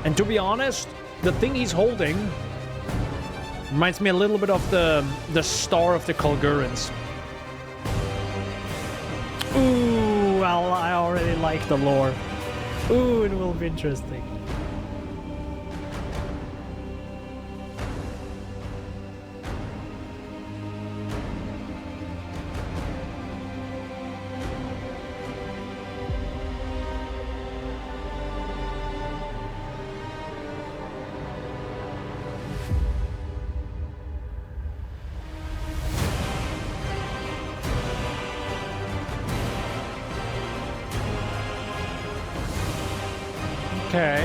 And to be honest, the thing he's holding reminds me a little bit of the Star of the Kulgurans. Ooh, well, I already like the lore. Ooh, it will be interesting. Okay.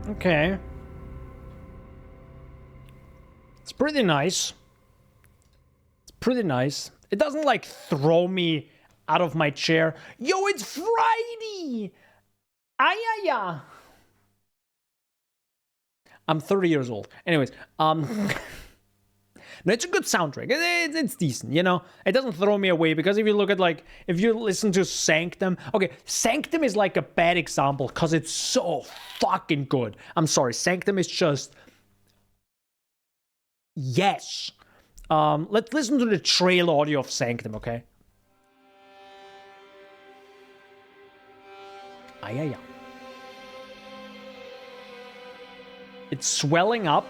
Okay. It's pretty nice. It's pretty nice. It doesn't like throw me out of my chair. Yo, it's Friday! Ayaya! I'm 30 years old. Anyways, no, it's a good soundtrack. It's decent, you know? It doesn't throw me away because if you look at like, if you listen to Sanctum, okay, Sanctum is like a bad example because it's so fucking good. I'm sorry, Sanctum is just, yes. Let's listen to the trail audio of Sanctum, okay? Yeah. It's swelling up.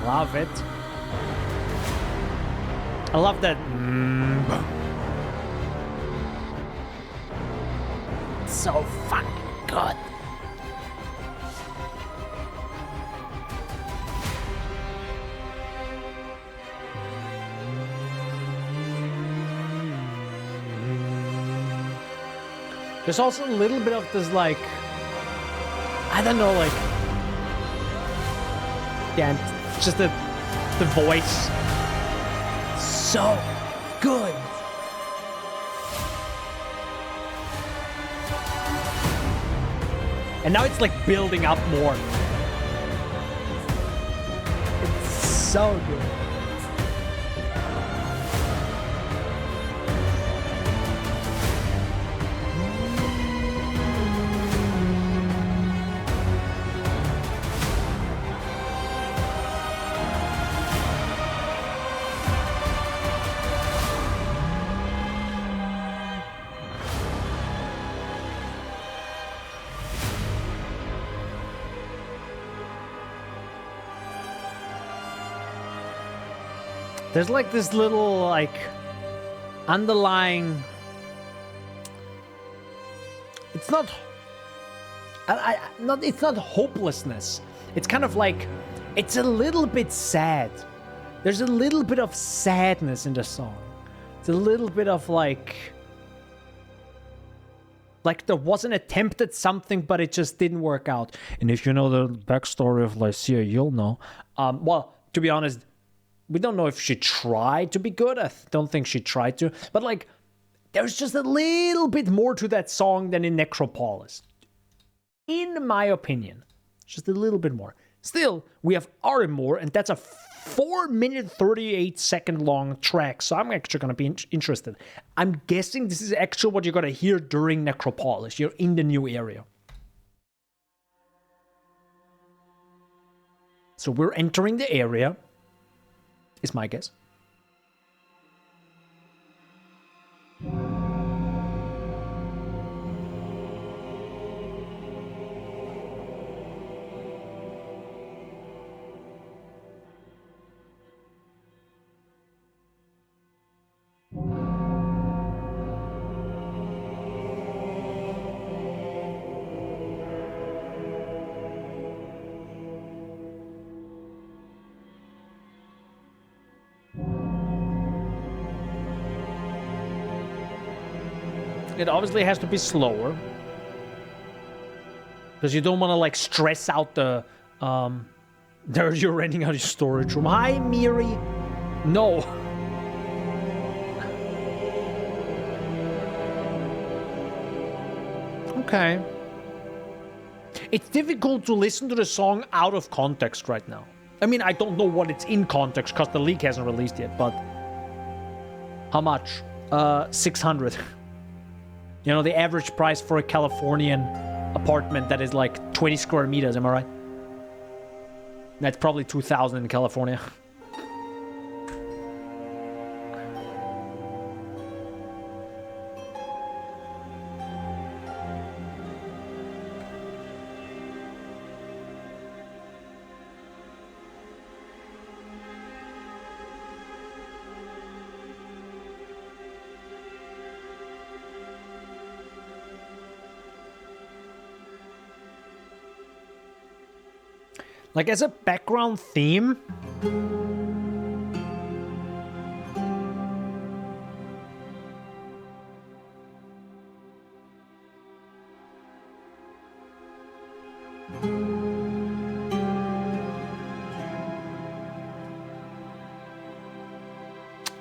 Love it. I love that. So fucking good. There's also a little bit of this, like, I don't know, like, yeah, just the voice. so good. And now it's like building up more. It's so good. There's like this little like underlying. It's not. It's not hopelessness. It's kind of like it's a little bit sad. There's a little bit of sadness in the song. It's a little bit of like there was an attempt at something, but it just didn't work out. And if you know the backstory of Lycia, you'll know. Well, to be honest. We don't know if she tried to be good. I don't think she tried to. But, like, there's just a little bit more to that song than in Necropolis. In my opinion. Just a little bit more. Still, we have Arimor, and that's a 4-minute, 38-second long track. So I'm actually going to be interested. I'm guessing this is actually what you're going to hear during Necropolis. You're in the new area. So we're entering the area. Is my guess. It obviously has to be slower. Because you don't want to, like, stress out the... There you're renting out your storage room. Hi, Miri. No. Okay. It's difficult to listen to the song out of context right now. I mean, I don't know what it's in context because the leak hasn't released yet, but... How much? 600. You know, the average price for a Californian apartment that is like 20 square meters, am I right? That's probably 2,000 in California. Like, as a background theme...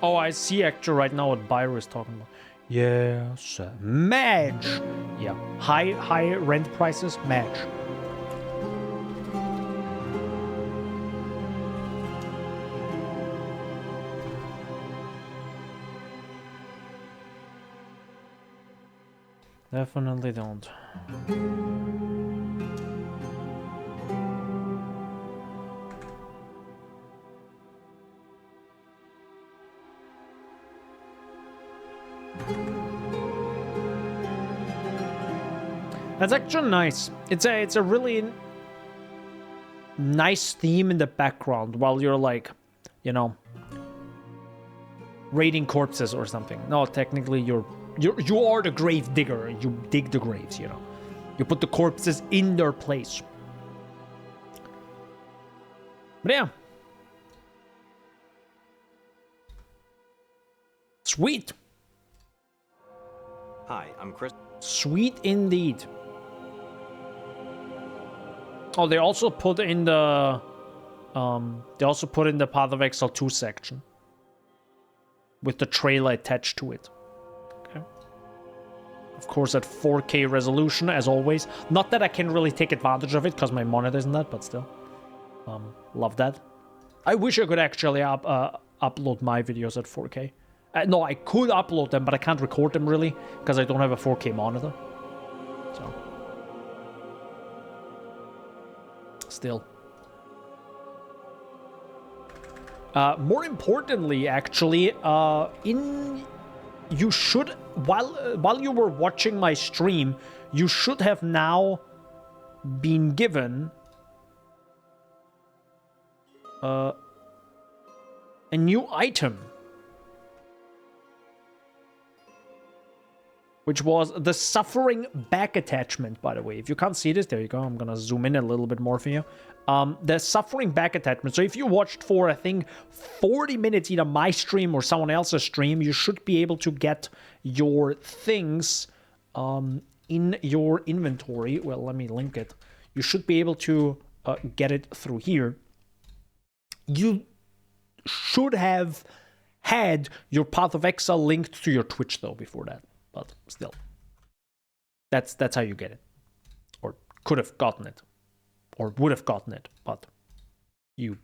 Oh, I see actually right now what Byro is talking about. Yes, Mage! Yeah, high rent prices, Mage. Definitely don't. That's actually nice. It's a really nice theme in the background while you're like, you know, raiding corpses or something. No, technically you are the grave digger. You dig the graves, you know. You put the corpses in their place. But yeah. Sweet.
Hi, I'm Chris.
Sweet indeed. Oh, they also put in the Path of Exile 2 section. with the trailer attached to it. Okay. Of course, at 4K resolution, as always. Not that I can really take advantage of it, because my monitor isn't that, but still. Love that. I wish I could actually upload my videos at 4K. No, I could upload them, but I can't record them, really, because I don't have a 4K monitor. So. Still. More importantly, actually, you should, while you were watching my stream, you should have now been given a new item, which was the Suffering back attachment, by the way. If you can't see this, there you go. I'm gonna zoom in a little bit more for you. The Suffering back attachment. So if you watched for, I think, 40 minutes, either my stream or someone else's stream, you should be able to get your things in your inventory. Well, let me link it. You should be able to get it through here. You should have had your Path of Exile linked to your Twitch, though, before that. But still, that's how you get it, or could have gotten it, or would have gotten it. But you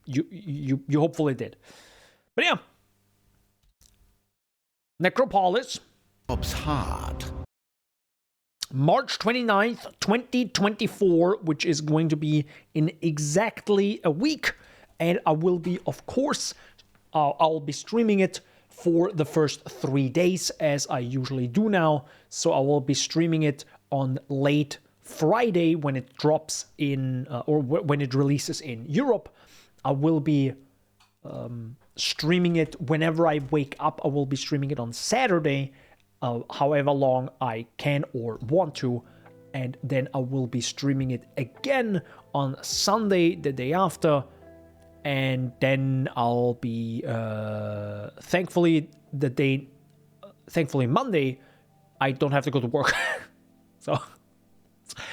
hopefully did. But yeah, Necropolis.
Job's hard.
March 29th, 2024, which is going to be in exactly a week, and I will be, of course, I'll be streaming it for the first 3 days, as I usually do now. So I will be streaming it on late Friday when it drops in, or when it releases in Europe. I will be streaming it whenever I wake up. I will be streaming it on Saturday, however long I can or want to. And then I will be streaming it again on Sunday, the day after. And then I'll be, thankfully Monday, I don't have to go to work. So,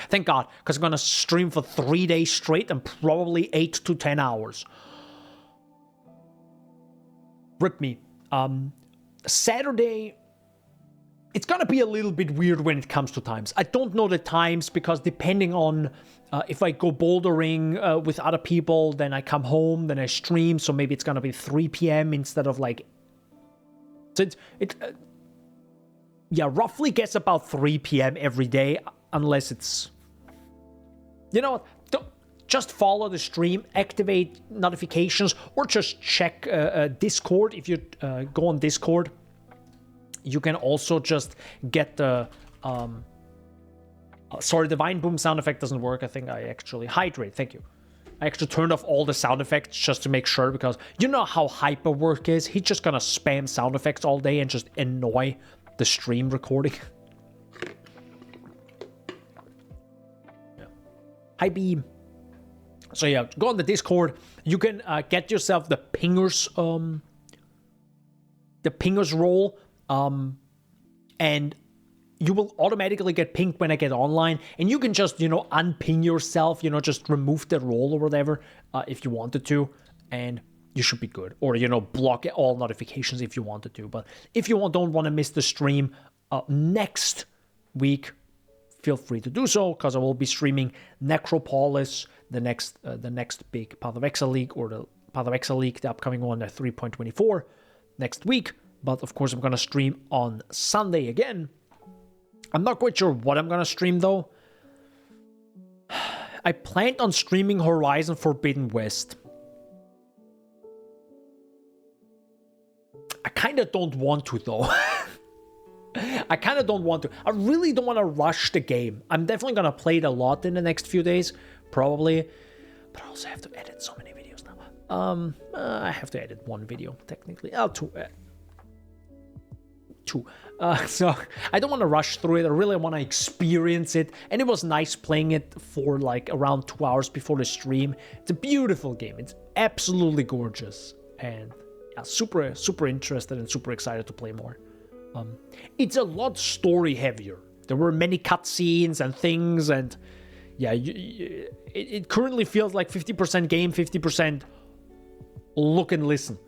thank God, because I'm going to stream for 3 days straight and probably 8 to 10 hours. Rip me. Saturday, it's going to be a little bit weird when it comes to times. I don't know the times, because depending on if I go bouldering with other people, then I come home, then I stream, so maybe it's going to be 3 p.m. instead of like... So yeah, roughly gets about 3 p.m. every day, unless it's... You know what? Just follow the stream, activate notifications, or just check Discord. If you go on Discord, you can also just get the... sorry, the Vine Boom sound effect doesn't work. I think I actually... Hydrate, thank you. I actually turned off all the sound effects just to make sure, because you know how Hyperwork is? He's just gonna spam sound effects all day and just annoy the stream recording. Yeah. Hi, Beam. So yeah, go on the Discord. You can get yourself the pingers role, and you will automatically get pinged when I get online, and you can just, you know, unping yourself, you know, just remove the role or whatever, if you wanted to, and you should be good. Or, you know, block all notifications if you wanted to. But if you don't want to miss the stream next week, feel free to do so, because I will be streaming Necropolis, the next big Path of Exile League, or the Path of Exile League, the upcoming one at 3.24 next week. But of course, I'm going to stream on Sunday again. I'm not quite sure what I'm going to stream, though. I planned on streaming Horizon Forbidden West. I kind of don't want to, though. I kind of don't want to. I really don't want to rush the game. I'm definitely going to play it a lot in the next few days, probably. But I also have to edit so many videos now. I have to edit one video, technically. Two. So I don't want to rush through it. I really want to experience it. And it was nice playing it for like around 2 hours before the stream. It's a beautiful game. It's absolutely gorgeous. And yeah, super, super interested and super excited to play more. It's a lot story heavier. There were many cutscenes and things, and yeah, it currently feels like 50% game, 50% look and listen.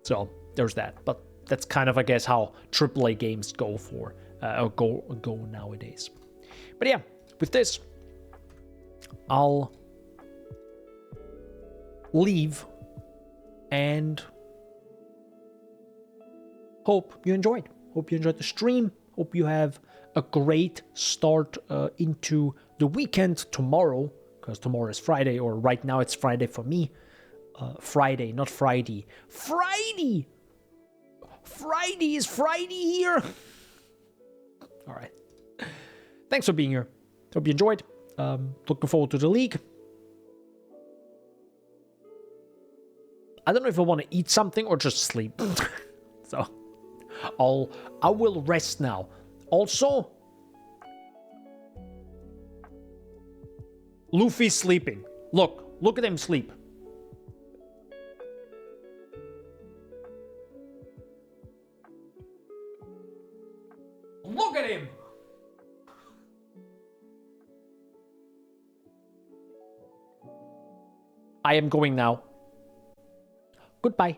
So there's that. But that's kind of, I guess, how AAA games go for or go nowadays. But yeah, with this, I'll leave and hope you enjoyed. Hope you enjoyed the stream. Hope you have a great start into the weekend tomorrow, because tomorrow is Friday, or right now it's Friday for me. Friday, not Friday. Friday! Friday is Friday here! Alright. Thanks for being here. Hope you enjoyed. Looking forward to the league. I don't know if I want to eat something or just sleep. So, I will rest now. Also, Luffy's sleeping. Look at him sleep. Look at him! I am going now. Goodbye.